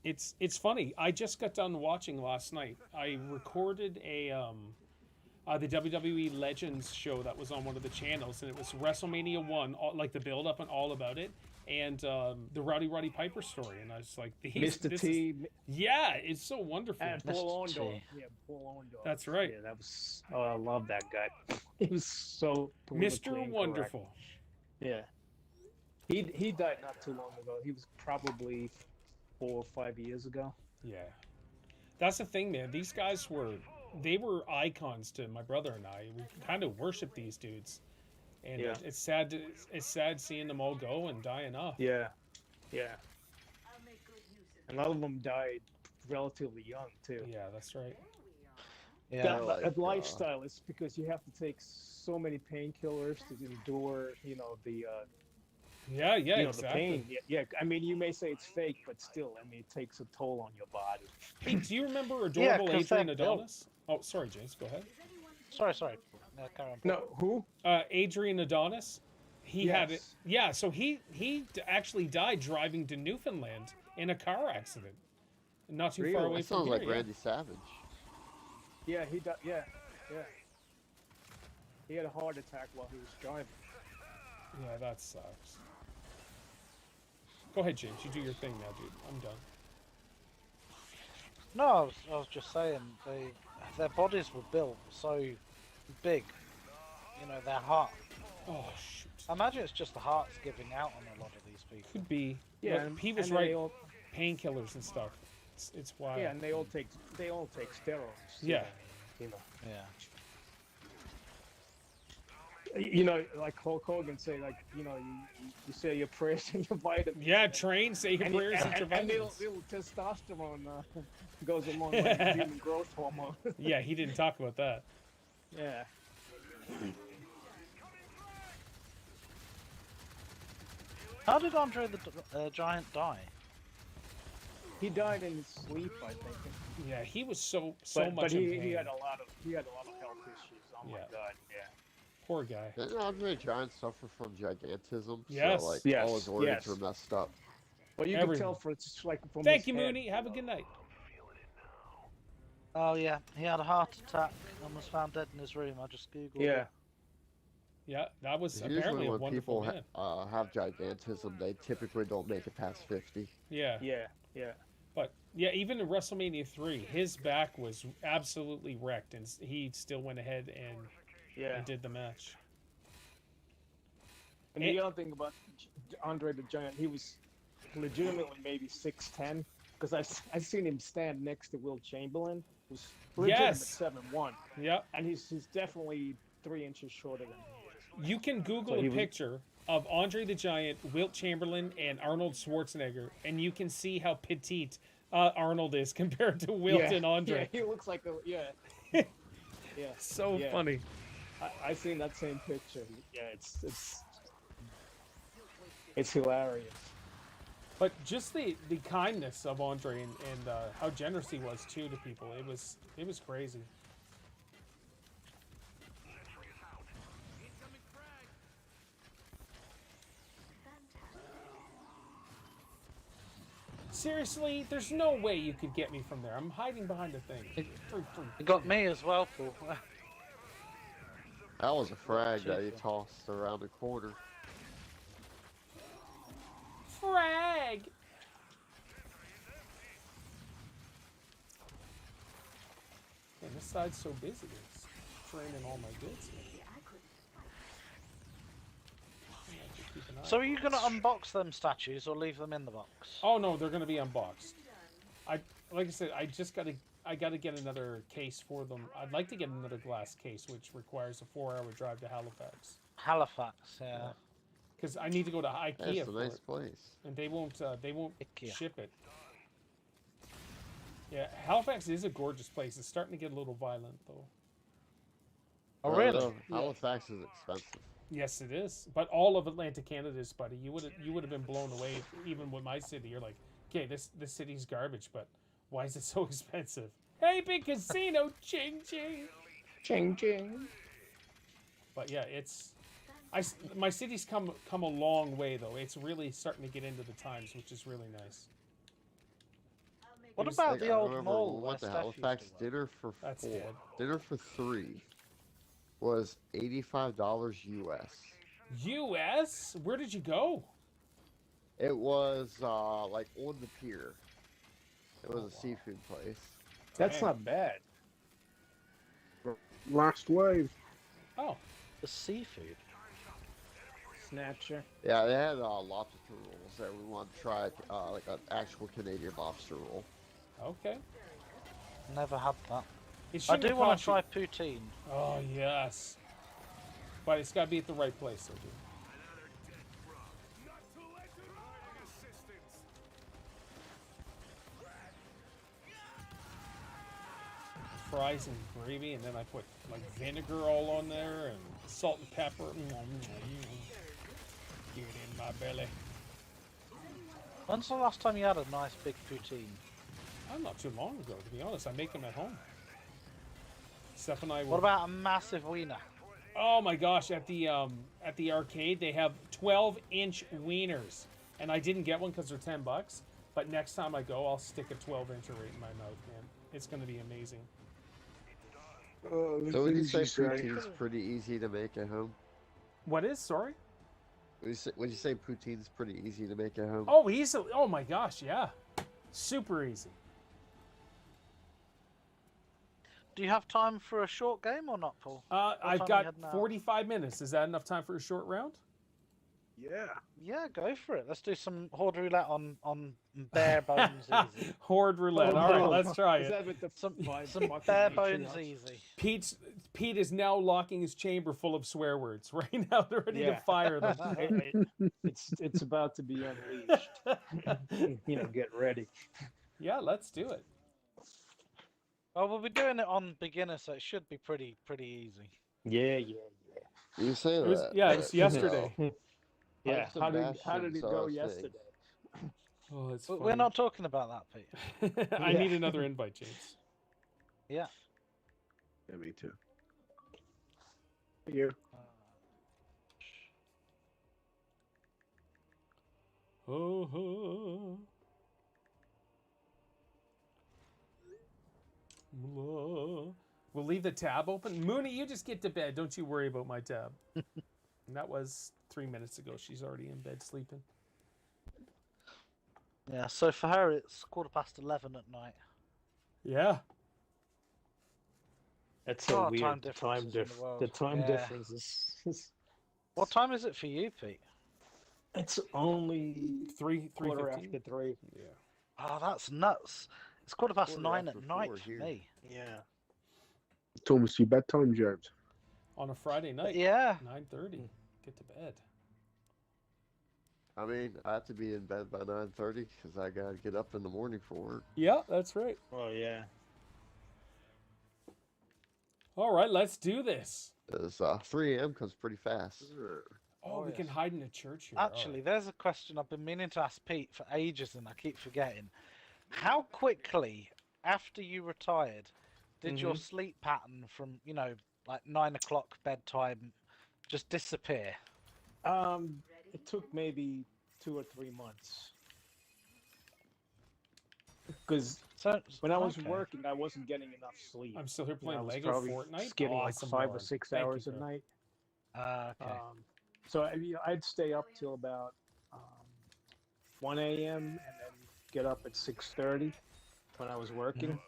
Speaker 1: It's funny. I just got done watching last night. I recorded the WWE Legends show that was on one of the channels, and it was WrestleMania 1, like the build up and all about it, and the Roddy Piper story. And I was like,
Speaker 3: Mr. T
Speaker 1: yeah, it's so wonderful.
Speaker 3: and
Speaker 2: Mr.
Speaker 3: Paul
Speaker 2: T.
Speaker 3: Orndorff. Yeah, Paul Orndorff.
Speaker 1: That's right.
Speaker 3: Yeah, that was. Oh, I love that guy. He was so
Speaker 1: Mr.
Speaker 3: politically incorrect.
Speaker 1: Wonderful.
Speaker 3: Yeah. He died not too long ago. He was probably 4 or 5 years ago.
Speaker 1: Yeah, that's the thing, man. These guys were icons to my brother and I. We kind of worship these dudes, and
Speaker 3: Yeah.
Speaker 1: it's sad seeing them all go and dying off.
Speaker 3: Yeah, yeah. A lot of them died relatively young too.
Speaker 1: Yeah, that's right.
Speaker 2: Yeah.
Speaker 3: That lifestyle is because you have to take so many painkillers to endure, the
Speaker 1: Yeah,
Speaker 3: the
Speaker 1: exactly.
Speaker 3: pain. Yeah. I mean, you may say it's fake, but still, I mean, it takes a toll on your body.
Speaker 1: Hey, do you remember
Speaker 2: Yeah,
Speaker 1: adorable
Speaker 2: 'cause
Speaker 1: Adrian
Speaker 2: they're built.
Speaker 1: Adonis? Oh, sorry, James. Go ahead.
Speaker 2: Sorry. No, carry on.
Speaker 3: No, who?
Speaker 1: Adrian Adonis. He had it.
Speaker 3: Yes.
Speaker 1: Yeah, so he actually died driving to Newfoundland in a car accident, not too far
Speaker 3: Really?
Speaker 1: away
Speaker 4: That
Speaker 1: from
Speaker 4: sounds
Speaker 1: here.
Speaker 4: like
Speaker 1: yeah.
Speaker 4: Randy Savage.
Speaker 3: Yeah, he died. Yeah. He had a heart attack while he was driving.
Speaker 1: Yeah, that sucks. Go ahead, James. You do your thing now, dude. I'm done.
Speaker 2: No, I was just saying their bodies were built so big. You know, their heart.
Speaker 1: Oh shoot.
Speaker 2: I imagine it's just the heart's giving out on a lot of these people.
Speaker 1: Could be.
Speaker 3: Yeah,
Speaker 1: Look, he was
Speaker 3: and
Speaker 1: right.
Speaker 3: They all,
Speaker 1: Painkillers and stuff. It's wild.
Speaker 3: yeah, and they all take steroids. too,
Speaker 1: Yeah.
Speaker 3: You know.
Speaker 2: Yeah.
Speaker 3: Like Hulk Hogan say, like, you say your prayers and your vitamins.
Speaker 1: Yeah, train, say your
Speaker 3: And,
Speaker 1: prayers and, your
Speaker 3: and little,
Speaker 1: vitamins.
Speaker 3: little testosterone goes along with the human growth hormone.
Speaker 1: Yeah, he didn't talk about that.
Speaker 3: Yeah.
Speaker 2: How did Andre the Giant die?
Speaker 3: He died in his sleep, I think.
Speaker 1: Yeah, he was so
Speaker 3: But
Speaker 1: much in
Speaker 3: he
Speaker 1: pain.
Speaker 3: had a lot of health issues. Oh my
Speaker 1: Yeah.
Speaker 3: god, yeah.
Speaker 1: Poor guy.
Speaker 4: Didn't Andre Giant suffer from gigantism?
Speaker 1: Yes.
Speaker 4: So, like,
Speaker 3: Yes,
Speaker 4: all his organs
Speaker 3: yes.
Speaker 4: were messed up.
Speaker 3: Well, you
Speaker 1: Everything.
Speaker 3: can tell it's like from
Speaker 1: Thank
Speaker 3: his
Speaker 1: you,
Speaker 3: head,
Speaker 1: Mooney. Have a good night.
Speaker 2: Oh yeah, he had a heart attack and was found dead in his room. I just googled
Speaker 3: Yeah.
Speaker 2: it.
Speaker 1: Yeah, that was apparently
Speaker 4: Usually
Speaker 1: a
Speaker 4: when
Speaker 1: wonderful
Speaker 4: people
Speaker 1: man.
Speaker 4: have gigantism, they typically don't make it past 50.
Speaker 1: Yeah.
Speaker 3: Yeah.
Speaker 1: But yeah, even in WrestleMania 3, his back was absolutely wrecked, and he still went ahead and
Speaker 3: Yeah.
Speaker 1: did the match.
Speaker 3: And the other thing about Andre the Giant, he was legitimately maybe 6'10", because I've seen him stand next to Will Chamberlain, who's legitimate
Speaker 1: Yes.
Speaker 3: 7'1",
Speaker 1: Yep.
Speaker 3: and he's definitely 3 inches shorter than he is.
Speaker 1: You can Google
Speaker 3: So
Speaker 1: a
Speaker 3: he was-
Speaker 1: picture of Andre the Giant, Wilt Chamberlain, and Arnold Schwarzenegger, and you can see how petite Arnold is compared to Wilt and Andre.
Speaker 3: Yeah, he looks like a yeah. Yeah.
Speaker 1: So
Speaker 3: Yeah.
Speaker 1: funny.
Speaker 3: I seen that same picture. Yeah, it's hilarious.
Speaker 1: But just the kindness of Andre and how generous he was too to people, it was crazy. Seriously, there's no way you could get me from there. I'm hiding behind a thing.
Speaker 2: It got me as well, Paul.
Speaker 4: That was a frag that he tossed around the corner.
Speaker 1: Frag! Man, this side's so busy. factoring in all my goods.
Speaker 2: So are you going to unbox them statues or leave them in the box?
Speaker 1: Oh no, they're gonna be unboxed. Like I said, I gotta get another case for them. I'd like to get another glass case, which requires a 4-hour drive to Halifax.
Speaker 2: Halifax, yeah.
Speaker 1: Because I need to go to IKEA
Speaker 4: That's a
Speaker 1: for
Speaker 4: nice
Speaker 1: it,
Speaker 4: place.
Speaker 1: and they won't
Speaker 2: IKEA.
Speaker 1: ship it. Yeah, Halifax is a gorgeous place. It's starting to get a little violent though.
Speaker 2: Oh, really?
Speaker 4: Halifax is expensive.
Speaker 1: Yes, it is. But all of Atlantic Canada is, buddy. You would have been blown away even with my city. You're like, okay, this city's garbage, but why is it so expensive? Hey, big casino, ching ching,
Speaker 3: Ching ching.
Speaker 1: But yeah, my city's come a long way though. It's really starting to get into the times, which is really nice.
Speaker 2: What
Speaker 1: was
Speaker 2: about
Speaker 4: Like,
Speaker 2: the
Speaker 4: I
Speaker 2: old
Speaker 4: remember
Speaker 2: mall
Speaker 4: when we
Speaker 2: where
Speaker 4: went to
Speaker 2: Steph used to
Speaker 4: Halifax,
Speaker 2: work?
Speaker 4: dinner for
Speaker 1: That's
Speaker 4: 4.
Speaker 1: dead.
Speaker 4: Dinner for 3 was $85 US.
Speaker 1: U.S. Where did you go?
Speaker 4: It was like on the pier. It was
Speaker 1: Oh,
Speaker 4: a
Speaker 1: wow.
Speaker 4: seafood place.
Speaker 3: That's
Speaker 1: Dang.
Speaker 3: not bad.
Speaker 5: Last wave.
Speaker 1: Oh,
Speaker 2: The seafood?
Speaker 3: Snatcher.
Speaker 4: Yeah, they had lobster rolls that we wanted to try, like an actual Canadian lobster roll.
Speaker 1: okay.
Speaker 2: Never had that.
Speaker 1: It
Speaker 2: I
Speaker 1: shouldn't
Speaker 2: do
Speaker 1: have
Speaker 2: want to
Speaker 1: cost
Speaker 2: try
Speaker 1: you-
Speaker 2: poutine.
Speaker 1: Oh yes, but it's got to be at the right place, though, dude. Fries and gravy, and then I put like vinegar all on there and salt and pepper. Get in my belly.
Speaker 2: When's the last time you had a nice big poutine?
Speaker 1: Not too long ago, to be honest. I make them at home. Steph and I were.
Speaker 2: What about a massive wiener?
Speaker 1: Oh my gosh! At the arcade, they have 12-inch wieners, and I didn't get one because they're $10. But next time I go, I'll stick a 12-incher right in my mouth, man. It's gonna be amazing.
Speaker 4: So would you say poutine's pretty easy to make at home?
Speaker 1: What is? Sorry.
Speaker 4: Would you say poutine's pretty easy to make at home?
Speaker 1: Oh, easily. Oh my gosh, yeah. Super easy.
Speaker 2: Do you have time for a short game or not, Paul?
Speaker 1: I've
Speaker 2: time
Speaker 1: got
Speaker 2: you had now?
Speaker 1: 45 minutes. Is that enough time for a short round?
Speaker 5: Yeah.
Speaker 2: Yeah, go for it. Let's do some Horde Roulette on bare bones easy.
Speaker 1: Horde roulette. All right, let's try
Speaker 3: Is
Speaker 1: it.
Speaker 3: that with the
Speaker 2: Some
Speaker 3: fucking
Speaker 2: bare
Speaker 3: nature
Speaker 2: bones
Speaker 3: nuts?
Speaker 2: easy.
Speaker 1: Pete is now locking his chamber full of swear words. Right now, they're ready to
Speaker 3: Yeah.
Speaker 1: fire them.
Speaker 3: It's about to be unleashed. Get ready.
Speaker 1: Yeah, let's do it.
Speaker 2: Well, we'll be doing it on beginner, so it should be pretty easy.
Speaker 3: Yeah.
Speaker 4: You say that?
Speaker 1: It was, yeah, it was
Speaker 4: but,
Speaker 1: yesterday.
Speaker 3: Yeah.
Speaker 4: Pipes
Speaker 3: How
Speaker 4: and
Speaker 3: did it
Speaker 4: bastions
Speaker 3: go
Speaker 4: are a thing.
Speaker 3: yesterday?
Speaker 1: Oh, it's
Speaker 2: But
Speaker 1: funny.
Speaker 2: we're not talking about that, Pete.
Speaker 1: I
Speaker 3: Yeah.
Speaker 1: need another invite, James.
Speaker 2: Yeah.
Speaker 5: Yeah, me too. You.
Speaker 1: Oh, we'll leave the tab open. Mooney, you just get to bed. Don't you worry about my tab. And that was 3 minutes ago. She's already in bed sleeping.
Speaker 2: Yeah, so for her it's 11:15 at night.
Speaker 1: Yeah.
Speaker 3: That's so
Speaker 2: Oh,
Speaker 3: weird.
Speaker 2: time
Speaker 3: The
Speaker 2: differences in the world.
Speaker 3: the time
Speaker 2: Yeah.
Speaker 3: difference is
Speaker 2: What time is it for you, Pete?
Speaker 3: it's only
Speaker 1: 3:15.
Speaker 3: quarter after 3.
Speaker 1: Yeah.
Speaker 2: Oh, that's nuts. It's 9:15
Speaker 4: after
Speaker 2: at night
Speaker 4: 4
Speaker 2: for
Speaker 4: here.
Speaker 2: me.
Speaker 3: Yeah.
Speaker 5: It's almost your bedtime, James.
Speaker 1: On a Friday night.
Speaker 2: Yeah.
Speaker 1: 9:30. Get to bed.
Speaker 4: I mean, I have to be in bed by 9:30 because I gotta get up in the morning for work.
Speaker 1: Yeah, that's right.
Speaker 3: Oh yeah.
Speaker 1: All right, let's do this.
Speaker 4: Because 3 a.m. comes pretty fast.
Speaker 1: Oh,
Speaker 2: Oh,
Speaker 1: we can
Speaker 2: yes.
Speaker 1: hide in a church here. All
Speaker 2: Actually,
Speaker 1: right.
Speaker 2: there's a question I've been meaning to ask Pete for ages and I keep forgetting. How quickly after you retired did your sleep pattern from, like 9 o'clock bedtime just disappear?
Speaker 3: It took maybe 2 or 3 months. Because
Speaker 2: So
Speaker 3: when I was
Speaker 2: okay.
Speaker 3: working, I wasn't getting enough sleep.
Speaker 1: I'm still here
Speaker 3: You know, I
Speaker 1: playing
Speaker 3: was
Speaker 1: Lego
Speaker 3: probably
Speaker 1: Fortnite.
Speaker 3: getting like
Speaker 1: Awesome,
Speaker 3: 5 or
Speaker 1: Lauren.
Speaker 3: 6
Speaker 1: Thank you,
Speaker 3: hours a
Speaker 1: Phil.
Speaker 3: night.
Speaker 2: Okay.
Speaker 3: So I'd stay up till about 1 a.m. and then get up at 6:30 when I was working.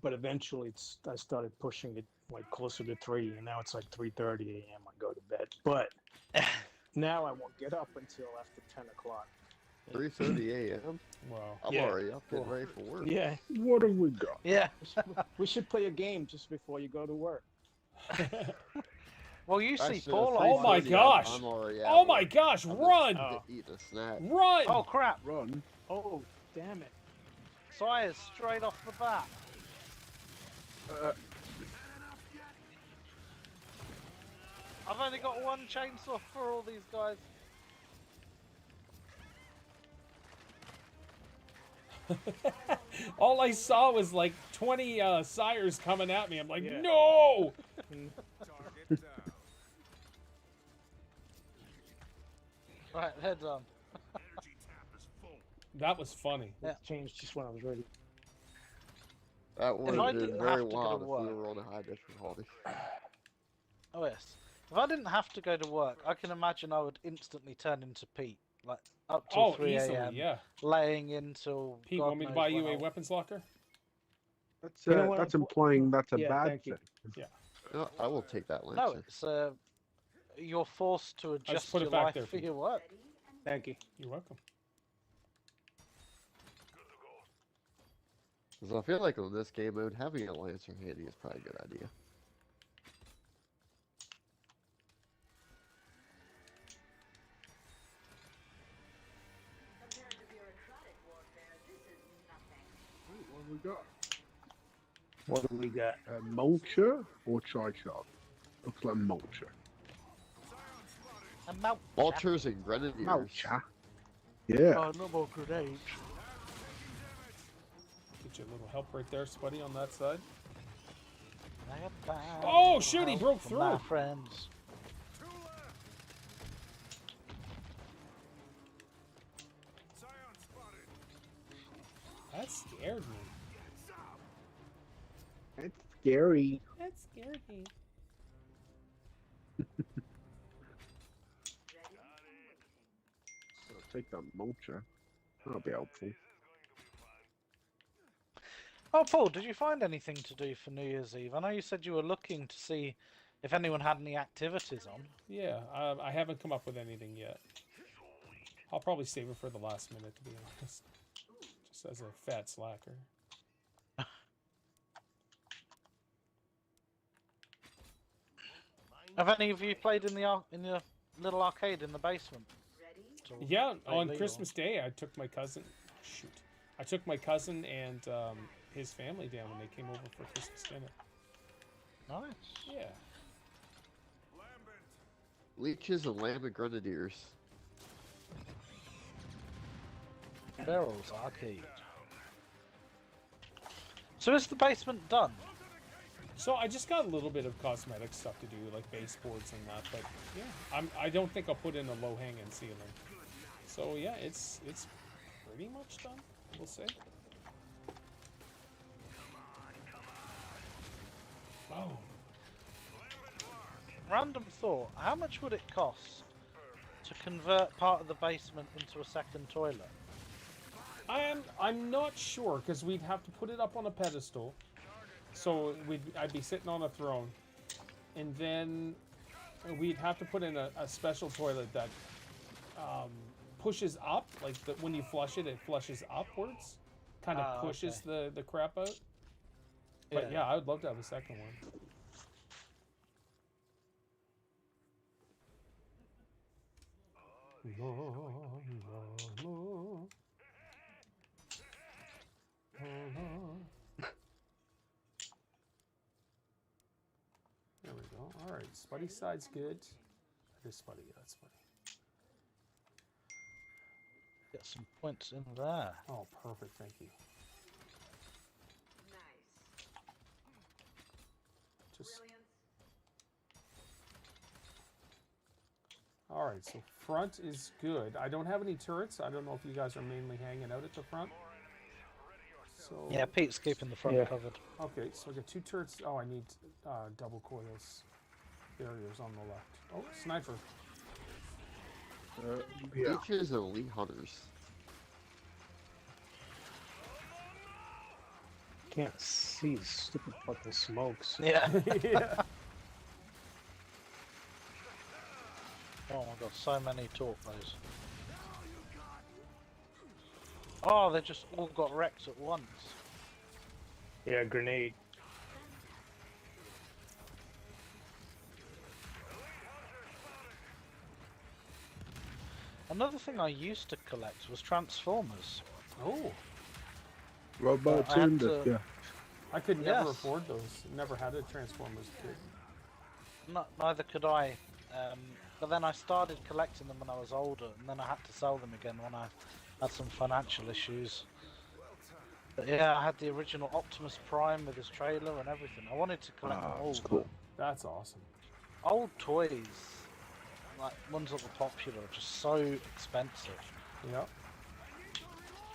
Speaker 3: But eventually, I started pushing it like closer to 3, and now it's like 3:30 a.m. I go to bed. But now I won't get up until after 10 o'clock.
Speaker 4: 3:30 a.m.
Speaker 1: Wow.
Speaker 4: I'm
Speaker 3: Yeah.
Speaker 4: already up getting
Speaker 3: Well,
Speaker 4: ready for work.
Speaker 3: Yeah,
Speaker 5: What have we got?
Speaker 2: Yeah.
Speaker 3: we should play a game just before you go to work.
Speaker 2: Well, you see,
Speaker 4: Actually,
Speaker 2: Paul.
Speaker 4: at
Speaker 1: Oh my
Speaker 4: 3:30,
Speaker 1: gosh.
Speaker 4: I'm already at
Speaker 1: Oh my
Speaker 4: work.
Speaker 1: gosh,
Speaker 4: I'm
Speaker 1: run!
Speaker 4: just eating a snack.
Speaker 1: Run!
Speaker 2: Oh crap!
Speaker 5: Run.
Speaker 3: Oh, damn it.
Speaker 2: Sire's straight off the bat. I've only got one chainsaw for all these guys.
Speaker 1: All I saw was like 20 sires coming at me. I'm like,
Speaker 3: Yeah.
Speaker 1: no!
Speaker 2: Right, they're done.
Speaker 1: That was funny.
Speaker 2: Yeah.
Speaker 3: It changed just when I was ready.
Speaker 4: That would
Speaker 2: I
Speaker 4: have been
Speaker 2: didn't
Speaker 4: very
Speaker 2: have to go to
Speaker 4: wild if we
Speaker 2: work.
Speaker 4: were on a high difficulty.
Speaker 2: Oh yes. If I didn't have to go to work, I can imagine I would instantly turn into Pete, like up till
Speaker 1: Oh,
Speaker 2: 3
Speaker 1: easily,
Speaker 2: a.m.
Speaker 1: yeah.
Speaker 2: laying in till.
Speaker 1: Pete,
Speaker 2: God
Speaker 1: want me to
Speaker 2: knows
Speaker 1: buy you
Speaker 2: when
Speaker 1: a
Speaker 2: I'll-
Speaker 1: weapons locker?
Speaker 5: That's
Speaker 3: You know what,
Speaker 5: that's
Speaker 3: I'm-
Speaker 5: implying that's a
Speaker 3: Yeah,
Speaker 5: bad
Speaker 3: thank you.
Speaker 5: thing.
Speaker 4: No, I will take that
Speaker 2: No,
Speaker 4: Lancer.
Speaker 2: it's you're forced to adjust
Speaker 1: put it
Speaker 2: your
Speaker 1: back
Speaker 2: life
Speaker 1: there
Speaker 2: for
Speaker 1: for
Speaker 2: your work.
Speaker 3: Thank you.
Speaker 1: You're welcome.
Speaker 4: Because I feel like on this game mode, having a Lancer handy is probably a good idea.
Speaker 5: What have we got?
Speaker 3: What do we got?
Speaker 5: Mulcher or Tri-Shot? Looks like Mulcher.
Speaker 2: And mount.
Speaker 4: Vultures and Grenadiers.
Speaker 5: Mulcher? Yeah.
Speaker 2: Oh, no more grenades.
Speaker 1: Get you a little help right there, Spuddy, on that side.
Speaker 2: I got time
Speaker 1: Oh,
Speaker 2: for
Speaker 1: shoot, he
Speaker 2: help
Speaker 1: broke
Speaker 2: from my
Speaker 1: through.
Speaker 2: friends.
Speaker 1: That scared me.
Speaker 5: It's scary.
Speaker 1: That scared me.
Speaker 5: I'll take that Mulcher. That'll be helpful.
Speaker 2: Oh, Paul, did you find anything to do for New Year's Eve? I know you said you were looking to see if anyone had any activities on.
Speaker 1: Yeah, I haven't come up with anything yet. I'll probably save it for the last minute, to be honest. Just as a fat slacker.
Speaker 2: Have any of you played in the little arcade in the basement?
Speaker 1: Yeah,
Speaker 2: Play
Speaker 1: on
Speaker 2: legal?
Speaker 1: Christmas Day, I took my cousin. Shoot, I took my cousin and his family down when they came over for Christmas dinner.
Speaker 2: Nice.
Speaker 1: Yeah.
Speaker 4: Leeches and Lambent Grenadiers.
Speaker 2: Pharaoh's arcade. So is the basement done?
Speaker 1: So I just got a little bit of cosmetic stuff to do, like baseboards and that. But yeah, I don't think I'll put in a low hanging ceiling. So yeah, it's pretty much done. We'll say. Oh.
Speaker 2: Random thought, how much would it cost to convert part of the basement into a second toilet?
Speaker 1: I'm not sure, because we'd have to put it up on a pedestal. So I'd be sitting on a throne. And then we'd have to put in a special toilet that pushes up, like when you flush it, it flushes upwards. Kind of pushes the crap out. But yeah, I would love to have a second one. La, la, la, la. There we go. All right, Spuddy side's good. That is Spuddy. Yeah, that's Spuddy.
Speaker 2: Get some points in there.
Speaker 1: Oh, perfect. Thank you. Just. All right, so front is good. I don't have any turrets. I don't know if you guys are mainly hanging out at the front. So
Speaker 2: Yeah, Pete's keeping the front covered.
Speaker 1: okay, so I got 2 turrets. Oh, I need double coils barriers on the left. Oh, sniper.
Speaker 5: Yeah.
Speaker 4: Leeches and Elite Hunters.
Speaker 3: can't see the stupid fucking smokes.
Speaker 2: Yeah.
Speaker 1: Yeah.
Speaker 2: Oh my god, so many torpedoes. Oh, they just all got wrecked at once.
Speaker 3: Yeah, grenade.
Speaker 2: Another thing I used to collect was Transformers.
Speaker 1: Oh,
Speaker 5: Robots
Speaker 2: I had
Speaker 5: and
Speaker 2: to-
Speaker 5: yeah.
Speaker 1: I could never
Speaker 2: Yes.
Speaker 1: afford those. Never had a Transformers kit.
Speaker 2: Neither could I. But then I started collecting them when I was older, and then I had to sell them again when I had some financial issues. But yeah, I had the original Optimus Prime with his trailer and everything. I wanted to collect them all.
Speaker 5: That's cool.
Speaker 1: That's awesome.
Speaker 2: But old toys, like ones that were popular, are just so expensive.
Speaker 1: Yep.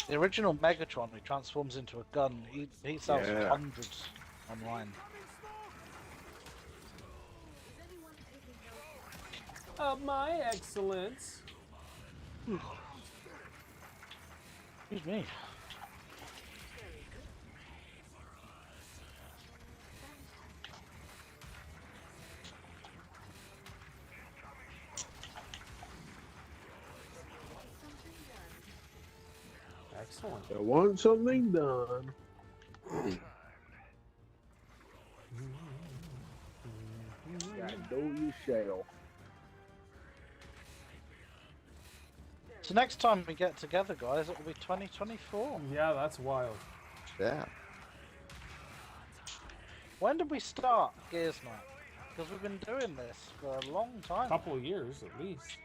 Speaker 2: The original Megatron, who transforms into a gun, he sells for
Speaker 5: Yeah.
Speaker 2: hundreds online.
Speaker 1: Of my excellence.
Speaker 2: Excuse me.
Speaker 1: Excellent.
Speaker 5: I want something done. Yeah, know you shall.
Speaker 2: So next time we get together, guys, it'll be 2024.
Speaker 1: Yeah, that's wild.
Speaker 4: Yeah.
Speaker 2: When did we start Gears Night? Because we've been doing this for a long time.
Speaker 1: Couple of years at least.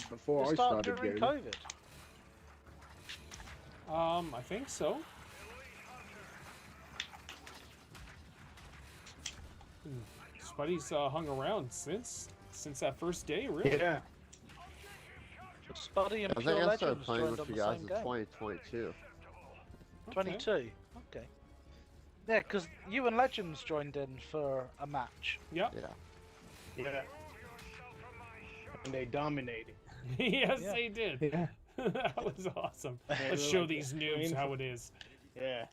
Speaker 5: Before
Speaker 2: We
Speaker 5: I
Speaker 2: started
Speaker 5: started
Speaker 2: during
Speaker 5: gaming.
Speaker 2: COVID.
Speaker 1: I think so. Spuddy's hung around since that first day, really.
Speaker 3: Yeah.
Speaker 2: Spuddy and
Speaker 4: I think
Speaker 2: Pure
Speaker 4: I started
Speaker 2: Legends
Speaker 4: playing
Speaker 2: joined
Speaker 4: with
Speaker 2: on
Speaker 4: you
Speaker 2: the
Speaker 4: guys
Speaker 2: same
Speaker 4: in
Speaker 2: game.
Speaker 4: 2022.
Speaker 1: Okay.
Speaker 2: 22. Okay. Yeah, because you and Legends joined in for a match.
Speaker 1: Yep.
Speaker 4: Yeah.
Speaker 3: Yeah. And they dominated.
Speaker 1: Yes,
Speaker 2: Yeah.
Speaker 1: they did.
Speaker 3: Yeah.
Speaker 1: That was awesome.
Speaker 3: Yeah,
Speaker 1: Let's
Speaker 3: they were
Speaker 1: show
Speaker 3: like
Speaker 1: these
Speaker 3: this
Speaker 1: noobs
Speaker 3: green-
Speaker 1: how it is.
Speaker 3: Yeah.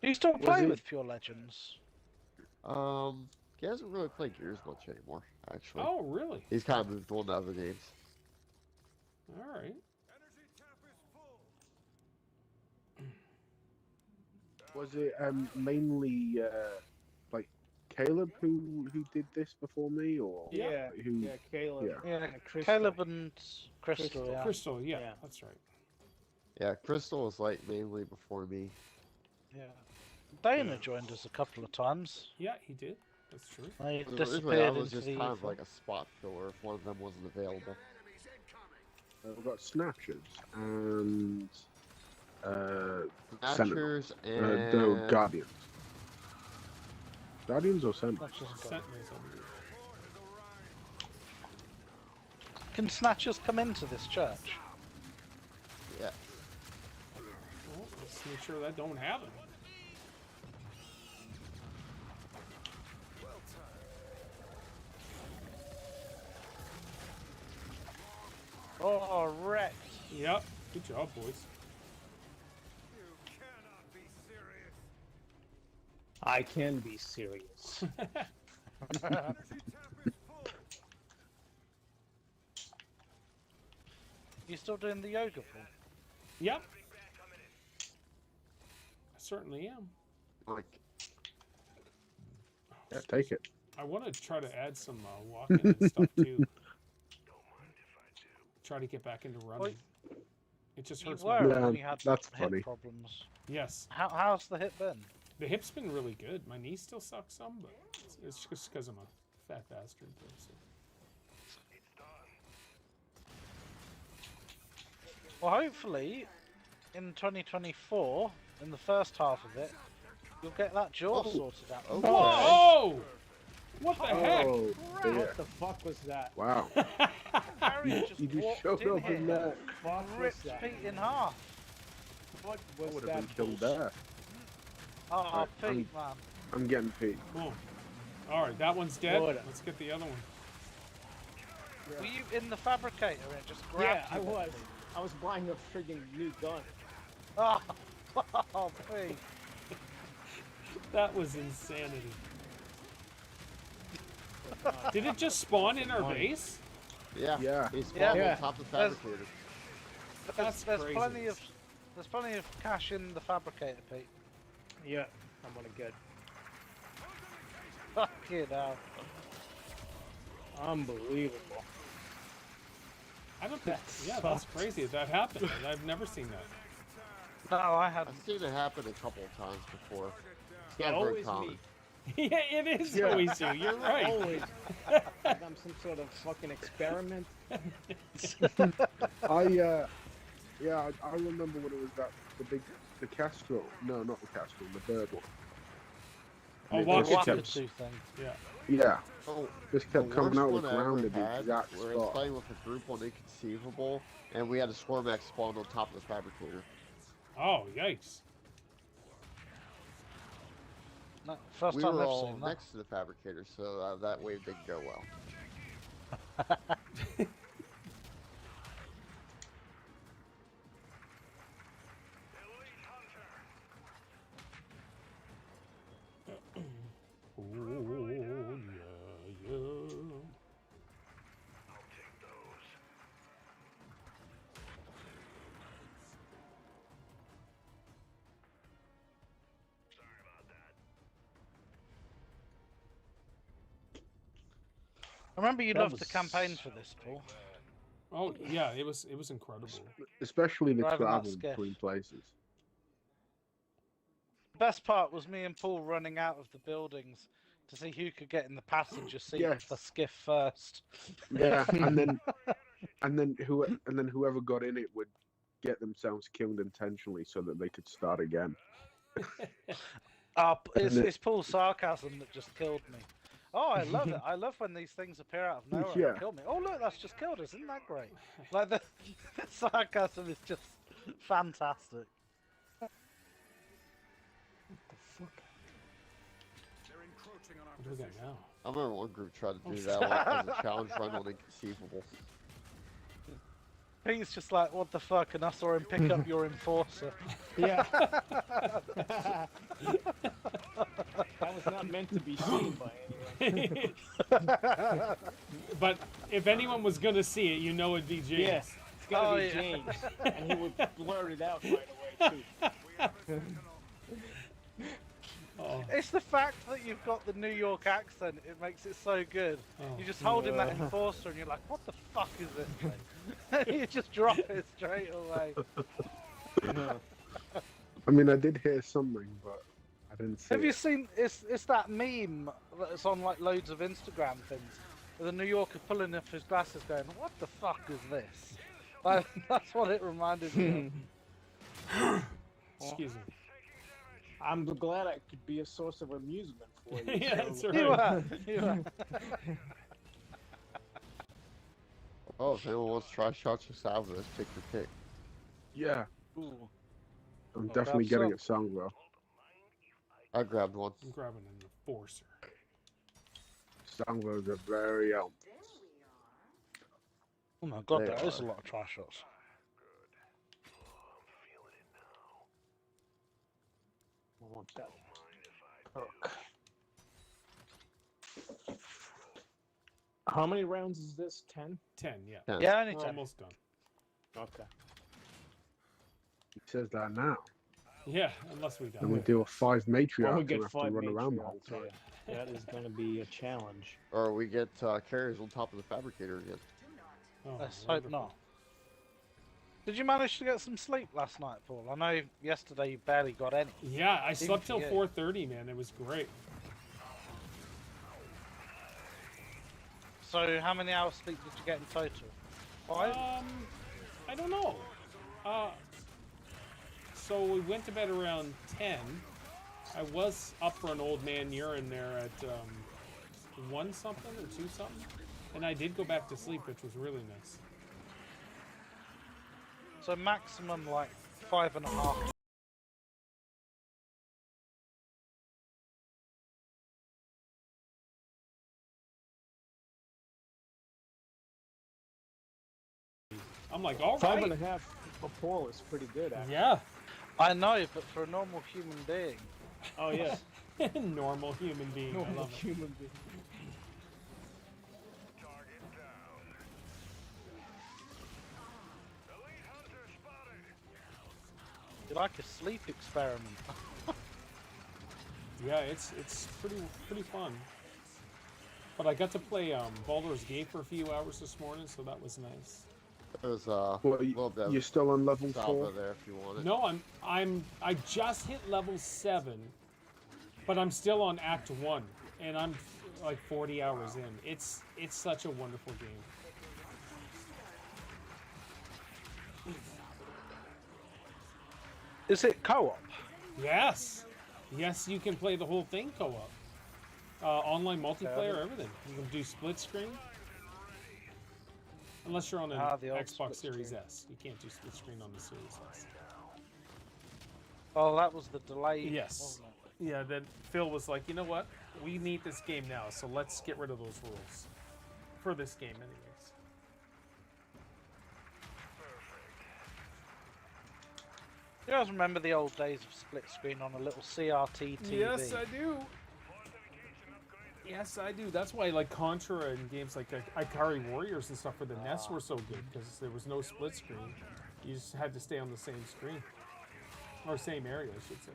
Speaker 2: Do you still play
Speaker 3: it-
Speaker 2: with Pure Legends?
Speaker 4: He hasn't really played Gears much anymore, actually.
Speaker 1: Oh, really?
Speaker 4: He's kind of moved on to other games.
Speaker 1: All right.
Speaker 5: Was it mainly like Caleb who did this before me, or
Speaker 3: Yeah.
Speaker 5: who?
Speaker 3: Yeah, Caleb.
Speaker 5: Yeah.
Speaker 2: Yeah,
Speaker 3: And Crystal.
Speaker 2: Caleb and Crystal, yeah.
Speaker 1: Crystal, yeah,
Speaker 3: Yeah.
Speaker 1: that's right.
Speaker 4: Yeah, Crystal was like mainly before me.
Speaker 2: Yeah. Dana joined us a couple of times.
Speaker 1: Yeah, he did. That's true.
Speaker 2: They
Speaker 4: Originally, I
Speaker 2: disappeared
Speaker 4: was
Speaker 2: into
Speaker 4: just
Speaker 2: the
Speaker 4: kind of
Speaker 2: ether.
Speaker 4: like a spot filler if one of them wasn't available.
Speaker 5: We've got Snatchers and
Speaker 4: Snatchers and
Speaker 5: no, Guardians. Guardians or Sentinels?
Speaker 2: Snatchers and
Speaker 1: Sentinels over here.
Speaker 2: Can Snatchers come into this church?
Speaker 4: Yeah.
Speaker 1: Well, let's make sure that don't happen.
Speaker 2: Oh, wrecked.
Speaker 1: Yep. Good job, boys.
Speaker 3: I can be serious.
Speaker 2: You still doing the yoga pool?
Speaker 1: Yep. I certainly am.
Speaker 4: Like,
Speaker 5: Yeah, take it.
Speaker 1: I want to try to add some walking and stuff too. Try to get back into running. It just
Speaker 2: You
Speaker 1: hurts
Speaker 2: were
Speaker 1: my
Speaker 5: Yeah,
Speaker 2: when you had
Speaker 5: that's
Speaker 2: hip
Speaker 5: funny.
Speaker 2: problems.
Speaker 1: Yes.
Speaker 2: How's the hip been?
Speaker 1: The hip's been really good. My knee still sucks some, but it's just because I'm a fat bastard. So.
Speaker 2: Well, hopefully, in 2024, in the first half of it, you'll get that jaw sorted out.
Speaker 4: okay.
Speaker 1: Whoa! What the heck?
Speaker 5: Oh, dear.
Speaker 3: What the fuck was that?
Speaker 5: Wow.
Speaker 2: Harry
Speaker 5: You just
Speaker 2: walked
Speaker 5: showed
Speaker 2: in
Speaker 5: up in
Speaker 2: here,
Speaker 5: there.
Speaker 3: Fuck was
Speaker 2: ripped
Speaker 3: that?
Speaker 2: Pete in half.
Speaker 3: What
Speaker 5: I
Speaker 3: was
Speaker 5: would have
Speaker 3: that?
Speaker 5: been killed there.
Speaker 2: Oh,
Speaker 5: Right,
Speaker 2: Pete, man.
Speaker 5: I'm getting Pete.
Speaker 1: Boom. All right, that one's dead.
Speaker 3: Order.
Speaker 1: Let's get the other one.
Speaker 2: Were you in the fabricator and it just
Speaker 3: Yeah,
Speaker 2: grabbed
Speaker 3: I
Speaker 2: you?
Speaker 3: was. I was buying a friggin' new gun.
Speaker 2: Ah, Oh, please.
Speaker 1: That was insanity. Did it just spawn in our base?
Speaker 4: Yeah.
Speaker 5: Yeah.
Speaker 4: He spawned
Speaker 3: Yeah.
Speaker 4: on top of the fabricator.
Speaker 2: There's
Speaker 1: crazy.
Speaker 2: plenty of cash in the fabricator, Pete.
Speaker 3: Yeah, I'm gonna get
Speaker 2: Fucking hell.
Speaker 3: unbelievable.
Speaker 1: I don't think. Yeah, that's crazy. That happened. I've never seen that.
Speaker 2: No, I hadn't.
Speaker 4: I've seen it happen a couple of times before. It's
Speaker 3: Yeah,
Speaker 4: not very
Speaker 3: always
Speaker 4: common.
Speaker 3: me.
Speaker 1: Yeah, it is
Speaker 5: Yeah.
Speaker 1: always you. You're right.
Speaker 3: Always. Like I'm some sort of fucking experiment.
Speaker 5: I remember when it was the Kestrel. No, not the Kestrel, the bird one.
Speaker 1: Oh,
Speaker 5: And it
Speaker 1: walk
Speaker 5: just
Speaker 1: it to.
Speaker 5: kept-
Speaker 2: Wakatu thing.
Speaker 1: Yeah.
Speaker 5: Yeah,
Speaker 4: Oh,
Speaker 5: just
Speaker 4: the
Speaker 5: kept coming
Speaker 4: worst
Speaker 5: out of
Speaker 4: one
Speaker 5: the
Speaker 4: I ever
Speaker 5: ground at the
Speaker 4: had,
Speaker 5: exact
Speaker 4: where I was
Speaker 5: spot.
Speaker 4: playing with a group on Inconceivable, and we had a Swarmax spawn on top of the fabricator.
Speaker 1: Oh, yikes.
Speaker 2: No, first
Speaker 4: We
Speaker 2: time
Speaker 4: were
Speaker 2: I've
Speaker 4: all
Speaker 2: seen that.
Speaker 4: next to the fabricator, so that wave didn't go well.
Speaker 1: Oh, yeah, yeah.
Speaker 2: I remember you
Speaker 3: That
Speaker 2: loved the
Speaker 3: was-
Speaker 2: campaign for this, Paul.
Speaker 1: Oh, yeah, it was incredible.
Speaker 5: Especially the
Speaker 2: Driving that
Speaker 5: travel
Speaker 2: skiff.
Speaker 5: between places.
Speaker 2: The best part was me and Paul running out of the buildings to see who could get in the passenger seat
Speaker 5: Yes.
Speaker 2: of the skiff first.
Speaker 5: Yeah, and then whoever got in it would get themselves killed intentionally so that they could start again.
Speaker 2: It's Paul's sarcasm that just killed me. Oh, I love it. I love when these things appear out of nowhere
Speaker 5: Yeah.
Speaker 2: and kill me. Oh, look, that's just killed us. Isn't that great? Like, the sarcasm is just fantastic.
Speaker 1: What do we got now?
Speaker 4: I remember one group tried to do that one as a challenge run on Inconceivable.
Speaker 2: Pete's just like, what the fuck? And I saw him pick up your enforcer.
Speaker 3: Yeah. That was not meant to be seen by anyone.
Speaker 1: But if anyone was gonna see it, you know it'd be James.
Speaker 3: Yes, it's gotta be
Speaker 2: yeah.
Speaker 3: James, and he would blurt it out right away too.
Speaker 1: Oh,
Speaker 2: It's the fact that you've got the New York accent. It makes it so good.
Speaker 1: oh.
Speaker 2: You just hold in that enforcer and you're like, what the fuck is this thing? You just drop it straight away.
Speaker 5: I mean, I did hear something, but I didn't see
Speaker 2: Have you
Speaker 5: it.
Speaker 2: seen, it's that meme that's on like loads of Instagram things, where the New Yorker pulling off his glasses going, what the fuck is this? Like, that's what it reminded me of.
Speaker 1: Excuse me.
Speaker 3: I'm glad I could be a source of amusement for you.
Speaker 1: Yeah, that's
Speaker 3: so-
Speaker 1: right.
Speaker 2: You are.
Speaker 4: Oh, if anyone wants to try shots or salvos, pick your pick.
Speaker 5: Yeah,
Speaker 2: Ooh.
Speaker 5: I'm
Speaker 2: Oh,
Speaker 5: definitely
Speaker 2: grab
Speaker 5: getting a song though.
Speaker 4: I grabbed one.
Speaker 1: I'm grabbing an enforcer.
Speaker 5: Songos are very
Speaker 2: Oh my god,
Speaker 4: They
Speaker 2: there is a
Speaker 4: are.
Speaker 2: lot of try shots.
Speaker 3: I want that perk. How many rounds is this? 10?
Speaker 1: 10, yeah.
Speaker 4: Yeah.
Speaker 2: Yeah,
Speaker 1: We're
Speaker 2: anytime.
Speaker 1: almost done.
Speaker 3: Okay.
Speaker 5: He says that now.
Speaker 1: Yeah, unless we die.
Speaker 5: And we do a 5
Speaker 3: When we
Speaker 5: matriarch and
Speaker 3: get
Speaker 5: have to
Speaker 3: 5
Speaker 5: run around the whole
Speaker 3: matriarchs,
Speaker 5: time.
Speaker 3: yeah, that is going to be a challenge.
Speaker 4: Or we get carriers on top of the fabricator again.
Speaker 1: Oh,
Speaker 2: Let's hope
Speaker 1: wonderful.
Speaker 2: not. Did you manage to get some sleep last night, Paul? I know yesterday you barely got any.
Speaker 1: Yeah, I slept till
Speaker 2: yeah.
Speaker 1: 4:30, man. It was great.
Speaker 2: So how many hours sleep did you get in total? 5?
Speaker 1: I don't know. So we went to bed around 10. I was up for an old man urine there at 1 something or 2 something. And I did go back to sleep, which was really nice.
Speaker 2: So maximum like 5.5.
Speaker 1: I'm like, all
Speaker 3: Five
Speaker 1: right.
Speaker 3: and a half for Paul is pretty good, actually.
Speaker 1: Yeah.
Speaker 2: I know, but for a normal human being.
Speaker 3: Oh yeah.
Speaker 1: Normal human being. I
Speaker 3: Normal
Speaker 1: love it.
Speaker 3: human being.
Speaker 2: You like a sleep experiment.
Speaker 1: Yeah, it's pretty fun. But I got to play Baldur's Gate for a few hours this morning, so that was nice.
Speaker 4: There's
Speaker 5: Well,
Speaker 4: little bit of
Speaker 5: you're still on level
Speaker 4: Java
Speaker 5: 4.
Speaker 4: there if you want it.
Speaker 1: No, I just hit level 7, but I'm still on Act 1, and I'm like 40 hours in. It's such a wonderful game.
Speaker 2: Is it co-op?
Speaker 1: Yes, yes, you can play the whole thing co-op. Online multiplayer, everything. You can do split screen. Unless you're on an
Speaker 2: the old
Speaker 1: Xbox
Speaker 2: split
Speaker 1: Series
Speaker 2: screen.
Speaker 1: S. You can't do split screen on the Series S.
Speaker 2: Oh, that was the delay.
Speaker 1: Yes.
Speaker 2: Wasn't it?
Speaker 1: Yeah, then Phil was like, you know what? We need this game now, so let's get rid of those rules. For this game, anyways.
Speaker 2: You guys remember the old days of split screen on a little CRT TV?
Speaker 1: Yes, I do. Yes, I do. That's why, like, Contra and games like Ikari Warriors and stuff for the NES were so good, because there was no split screen. You just had to stay on the same screen. Or same area, I should say.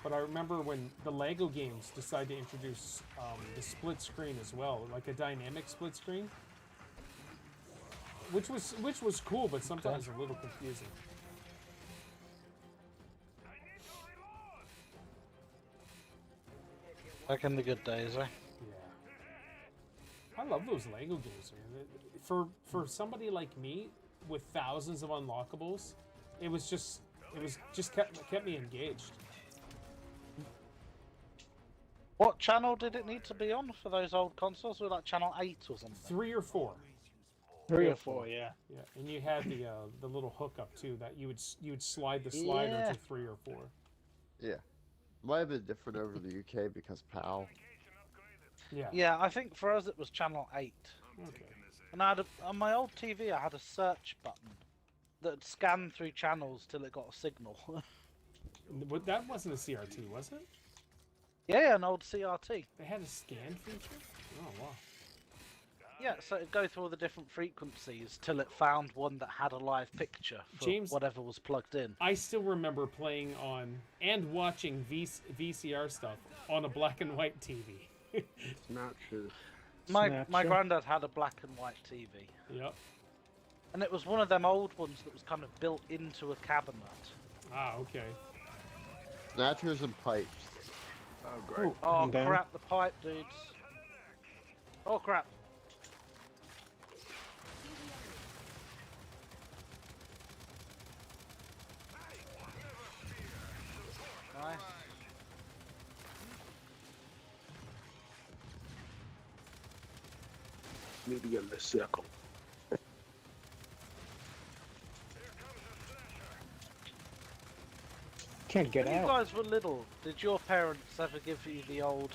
Speaker 1: But I remember when the Lego games decided to introduce the split screen as well, like a dynamic split screen, which was cool, but sometimes a little confusing.
Speaker 2: Back in the good days, eh?
Speaker 1: Yeah, I love those Lego games, man. For somebody like me with thousands of unlockables, it was just kept me engaged.
Speaker 2: What channel did it need to be on for those old consoles? Was it like channel 8 or something?
Speaker 1: 3 or 4.
Speaker 3: 3 or 4, yeah.
Speaker 1: Yeah, and you had the little hookup too that you would slide the slider
Speaker 2: Yeah.
Speaker 1: to 3 or 4.
Speaker 4: Yeah. Might have been different over the UK because PAL.
Speaker 1: Yeah.
Speaker 2: Yeah, I think for us it was channel 8.
Speaker 1: Okay.
Speaker 2: And I had on my old TV I had a search button that scanned through channels till it got a signal.
Speaker 1: But that wasn't a CRT, was it?
Speaker 2: Yeah, an old CRT.
Speaker 1: They had a scan feature? Oh, wow.
Speaker 2: Yeah, so it'd go through all the different frequencies till it found one that had a live picture for
Speaker 1: James-
Speaker 2: whatever was plugged in.
Speaker 1: I still remember playing on and watching VCR stuff on a black and white TV.
Speaker 5: Snatchers.
Speaker 2: My
Speaker 3: Snapchat.
Speaker 2: granddad had a black and white TV.
Speaker 1: Yep.
Speaker 2: And it was one of them old ones that was kind of built into a cabinet.
Speaker 1: Ah, okay.
Speaker 4: Snatchers and pipes.
Speaker 5: Oh, great.
Speaker 3: Ooh,
Speaker 2: Oh
Speaker 3: I'm down.
Speaker 2: crap, the pipe dudes. Oh crap. Nice.
Speaker 5: Need to get in this circle.
Speaker 3: Can't get
Speaker 2: When you
Speaker 3: out.
Speaker 2: guys were little, did your parents ever give you the old,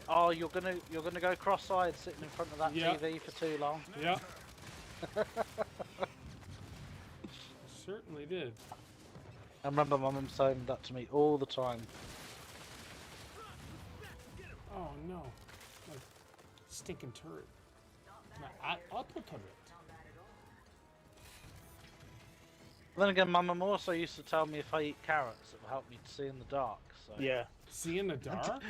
Speaker 2: oh, you're gonna go cross-eyed sitting in front of that
Speaker 1: Yeah.
Speaker 2: TV for too long?
Speaker 1: Yeah. Certainly did.
Speaker 2: I remember my mum saying that to me all the time.
Speaker 1: Oh no. Like, stinking turret. My auto turret.
Speaker 2: Then again, my mum also used to tell me if I eat carrots, it will help me to see in the dark. So.
Speaker 3: Yeah.
Speaker 1: See in the dark?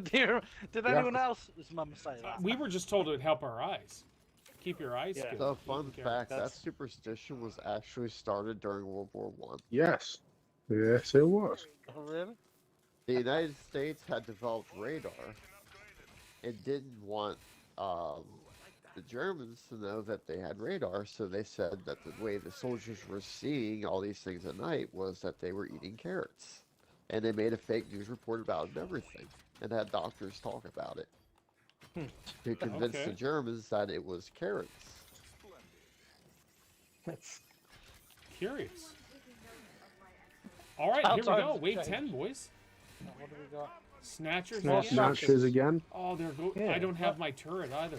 Speaker 2: Did anyone else's mum say that?
Speaker 1: We were just told it would help our eyes. Keep your eyes
Speaker 3: Yeah.
Speaker 1: good.
Speaker 4: So,
Speaker 1: Keep
Speaker 4: fun
Speaker 1: your-
Speaker 4: fact, that
Speaker 3: That's-
Speaker 4: superstition was actually started during World War One.
Speaker 5: Yes. Yes, it was.
Speaker 2: Oh, really?
Speaker 4: The United States had developed radar and didn't want the Germans to know that they had radar, so they said that the way the soldiers were seeing all these things at night was that they were eating carrots. And they made a fake news report about it and everything, and had doctors talk about it to convince
Speaker 1: Okay.
Speaker 4: the Germans that it was carrots.
Speaker 3: That's
Speaker 1: Curious. All right,
Speaker 2: How
Speaker 1: here we
Speaker 2: times
Speaker 1: go.
Speaker 2: have
Speaker 1: Wave
Speaker 2: changed.
Speaker 1: 10, boys.
Speaker 2: What do we got?
Speaker 1: Snatchers
Speaker 3: Snatch-
Speaker 1: again.
Speaker 5: Snatchers again.
Speaker 1: Oh, there go.
Speaker 3: Yeah.
Speaker 1: I don't have my turret either.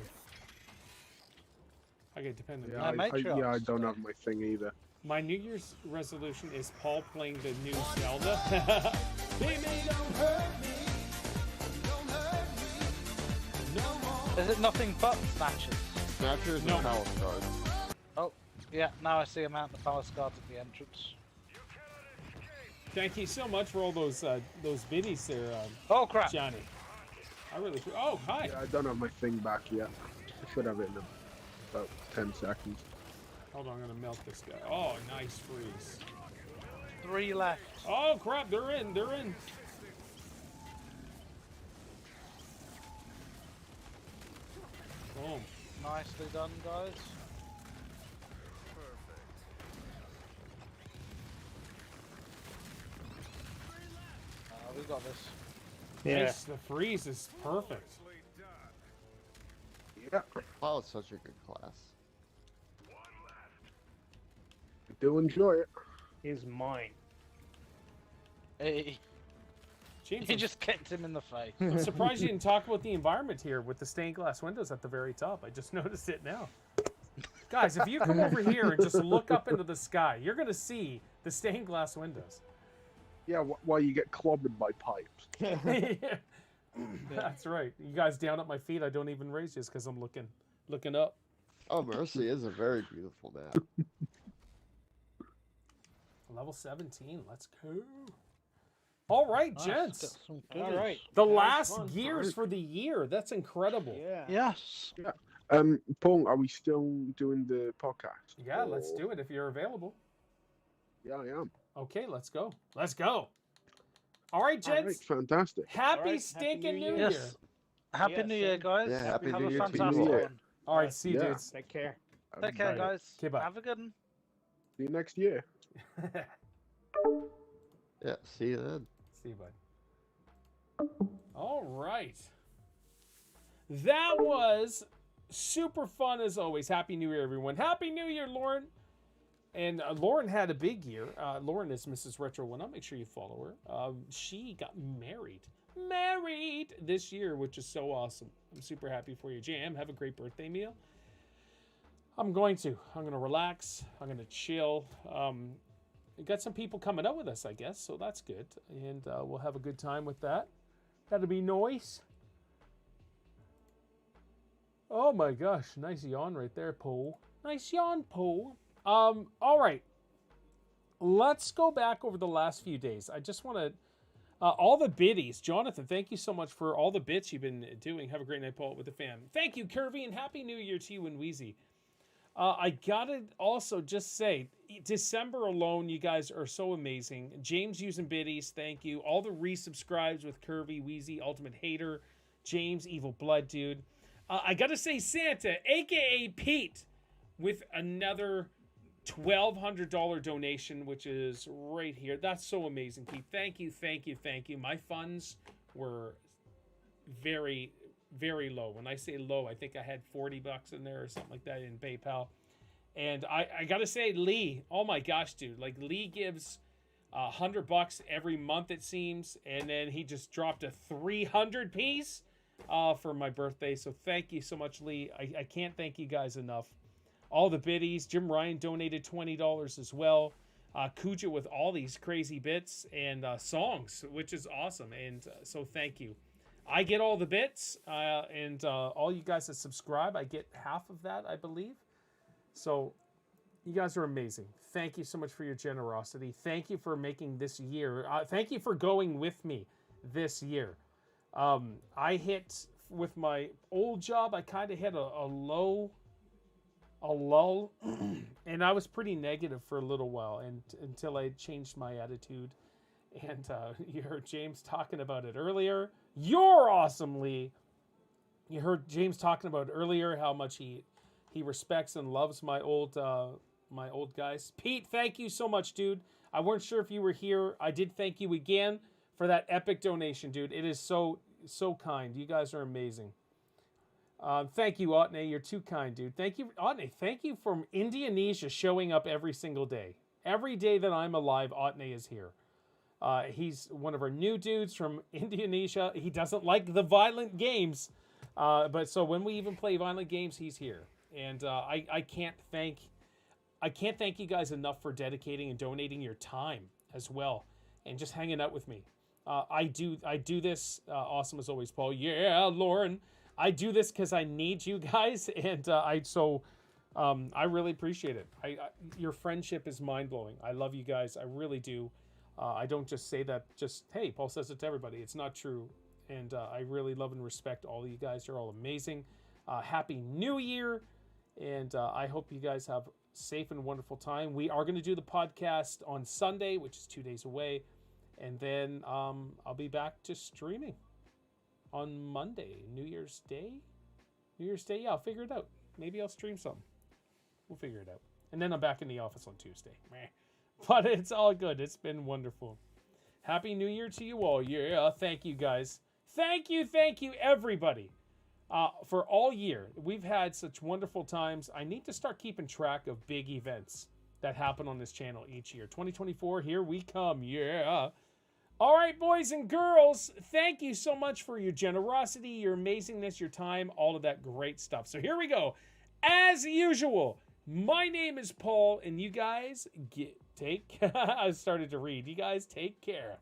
Speaker 1: I get dependent.
Speaker 5: Yeah,
Speaker 2: My
Speaker 5: I
Speaker 2: Matriarchs
Speaker 5: don't
Speaker 2: today.
Speaker 5: have my thing either.
Speaker 1: My New Year's resolution is Paul playing the new Zelda. Baby, don't hurt me. Don't hurt me. No more.
Speaker 2: Is it nothing but snatchers?
Speaker 4: Snatchers
Speaker 1: No.
Speaker 4: and palace guards.
Speaker 2: Oh, yeah, now I see a mountain of palace guards at the entrance.
Speaker 1: Thank you so much for all those biddies there,
Speaker 2: Oh, crap.
Speaker 1: Johnny. I really. Oh, hi.
Speaker 5: Yeah, I don't have my thing back yet. I should have it in about 10 seconds.
Speaker 1: Hold on, I'm gonna melt this guy. Oh, nice freeze.
Speaker 2: 3 left.
Speaker 1: Oh crap, they're in. They're in. Boom.
Speaker 2: Nicely done, guys. We got this.
Speaker 3: Yeah.
Speaker 1: Nice. The freeze is perfect.
Speaker 5: Yeah,
Speaker 4: Oh, it's such a good class.
Speaker 5: I do enjoy it.
Speaker 3: Is mine.
Speaker 2: Hey,
Speaker 1: James,
Speaker 2: you just kicked him in the face.
Speaker 1: I'm surprised you didn't talk about the environment here with the stained glass windows at the very top. I just noticed it now. Guys, if you come over here and just look up into the sky, you're going to see the stained glass windows.
Speaker 5: Yeah, while you get clobbered by pipes.
Speaker 1: Yeah. That's right. You guys down at my feet, I don't even raise just because I'm looking up.
Speaker 4: Oh, Mercy is a very beautiful map.
Speaker 1: Level 17. Let's go. All right,
Speaker 2: Nice,
Speaker 1: gents.
Speaker 2: got some
Speaker 3: All
Speaker 2: goodies.
Speaker 3: right.
Speaker 1: The
Speaker 3: That was
Speaker 1: last
Speaker 3: fun.
Speaker 1: gears for the year. That's incredible.
Speaker 3: Yeah.
Speaker 2: Yes.
Speaker 5: Paul, are we still doing the podcast?
Speaker 1: Yeah, let's do it if you're available.
Speaker 5: Yeah, I am.
Speaker 1: Okay, let's go. Let's go. All right,
Speaker 5: All right,
Speaker 1: gents.
Speaker 5: fantastic.
Speaker 1: Happy
Speaker 3: All right,
Speaker 1: stinking
Speaker 3: Happy
Speaker 1: New
Speaker 3: New
Speaker 1: Year.
Speaker 3: Year.
Speaker 2: Yes. Happy
Speaker 3: Yeah,
Speaker 2: New Year,
Speaker 3: same.
Speaker 2: guys.
Speaker 4: Yeah, Happy
Speaker 2: Have
Speaker 4: New
Speaker 2: a
Speaker 4: Year to you.
Speaker 2: fantastic
Speaker 5: Yeah.
Speaker 2: one.
Speaker 1: All right, see you,
Speaker 5: Yeah.
Speaker 1: dudes.
Speaker 3: Take care.
Speaker 2: Take care,
Speaker 5: Bye.
Speaker 2: guys.
Speaker 1: Okay, bye.
Speaker 2: Have a good one.
Speaker 5: See you next year.
Speaker 4: Yeah, see you then.
Speaker 1: See you, bud. All right. That was super fun as always. Happy New Year, everyone. Happy New Year, Lauren. And Lauren had a big year. Lauren is Mrs. Retro One. I'll make sure you follow her. She got married this year, which is so awesome. I'm super happy for you. Jam, have a great birthday meal. I'm going to relax. I'm going to chill. We got some people coming out with us, I guess, so that's good. And we'll have a good time with that. That'll be nice. Oh my gosh, nice yawn right there, Paul. Nice yawn, Paul. All right. Let's go back over the last few days. I just want to... all the biddies. Jonathan, thank you so much for all the bits you've been doing. Have a great night, Paul, with the fam. Thank you, Curvy, and Happy New Year to you and Wheezy. I gotta also just say, December alone, you guys are so amazing. James using biddies, thank you. All the resubscribes with Curvy, Wheezy, Ultimate Hater, James, Evil Blood Dude. I gotta say, Santa, aka Pete, with another $1,200 donation, which is right here. That's so amazing, Pete. Thank you, thank you, thank you. My funds were very, very low. When I say low, I think I had $40 in there or something like that in PayPal. And I gotta say, Lee, oh my gosh, dude, like Lee gives $100 every month, it seems, and then he just dropped a 300 piece for my birthday. So thank you so much, Lee. I can't thank you guys enough. All the biddies. Jim Ryan donated $20 as well. Kuja with all these crazy bits and songs, which is awesome. And so thank you. I get all the bits, and all you guys that subscribe, I get half of that, I believe. So you guys are amazing. Thank you so much for your generosity. Thank you for making this year. Thank you for going with me this year. I hit, with my old job, I kind of hit a lull, and I was pretty negative for a little while, and until I changed my attitude. And you heard James talking about it earlier. You're awesome, Lee. You heard James talking about earlier how much he respects and loves my old guys. Pete, thank you so much, dude. I weren't sure if you were here. I did thank you again for that epic donation, dude. It is so kind. You guys are amazing. Thank you, Otney. You're too kind, dude. Thank you, Otney. Thank you from Indonesia showing up every single day. Every day that I'm alive, Otney is here. He's one of our new dudes from Indonesia. He doesn't like the violent games. But so when we even play violent games, he's here. And I can't thank I can't thank you guys enough for dedicating and donating your time as well, and just hanging out with me. I do this. Awesome as always, Paul. Yeah, Lauren. I do this because I need you guys, and I really appreciate it. Your friendship is mind blowing. I love you guys. I really do. I don't just say that. Just hey, Paul says it to everybody. It's not true, and I really love and respect all of you guys. You're all amazing. Happy New Year, and I hope you guys have safe and wonderful time. We are going to do the podcast on Sunday, which is 2 days away. And then I'll be back to streaming on Monday, New Year's Day. New Year's Day, yeah, I'll figure it out. Maybe I'll stream some. We'll figure it out. And then I'm back in the office on Tuesday. Meh. But it's all good. It's been wonderful. Happy New Year to you all. Yeah, thank you guys. Thank you, everybody. For all year, we've had such wonderful times. I need to start keeping track of big events that happen on this channel each year. 2024, here we come. Yeah. All right, boys and girls, thank you so much for your generosity, your amazingness, your time, all of that great stuff. So here we go. As usual, my name is Paul, and you guys I started to read. You guys take care.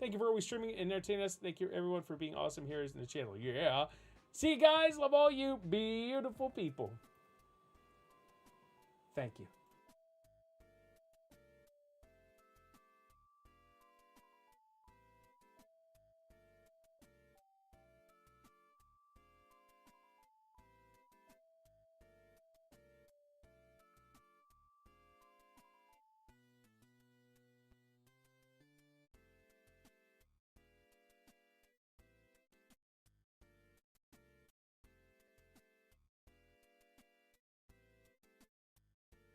Speaker 1: Thank you for always streaming and entertaining us. Thank you, everyone, for being awesome heroes in the channel. Yeah. See you guys. Love all you beautiful people. Thank you.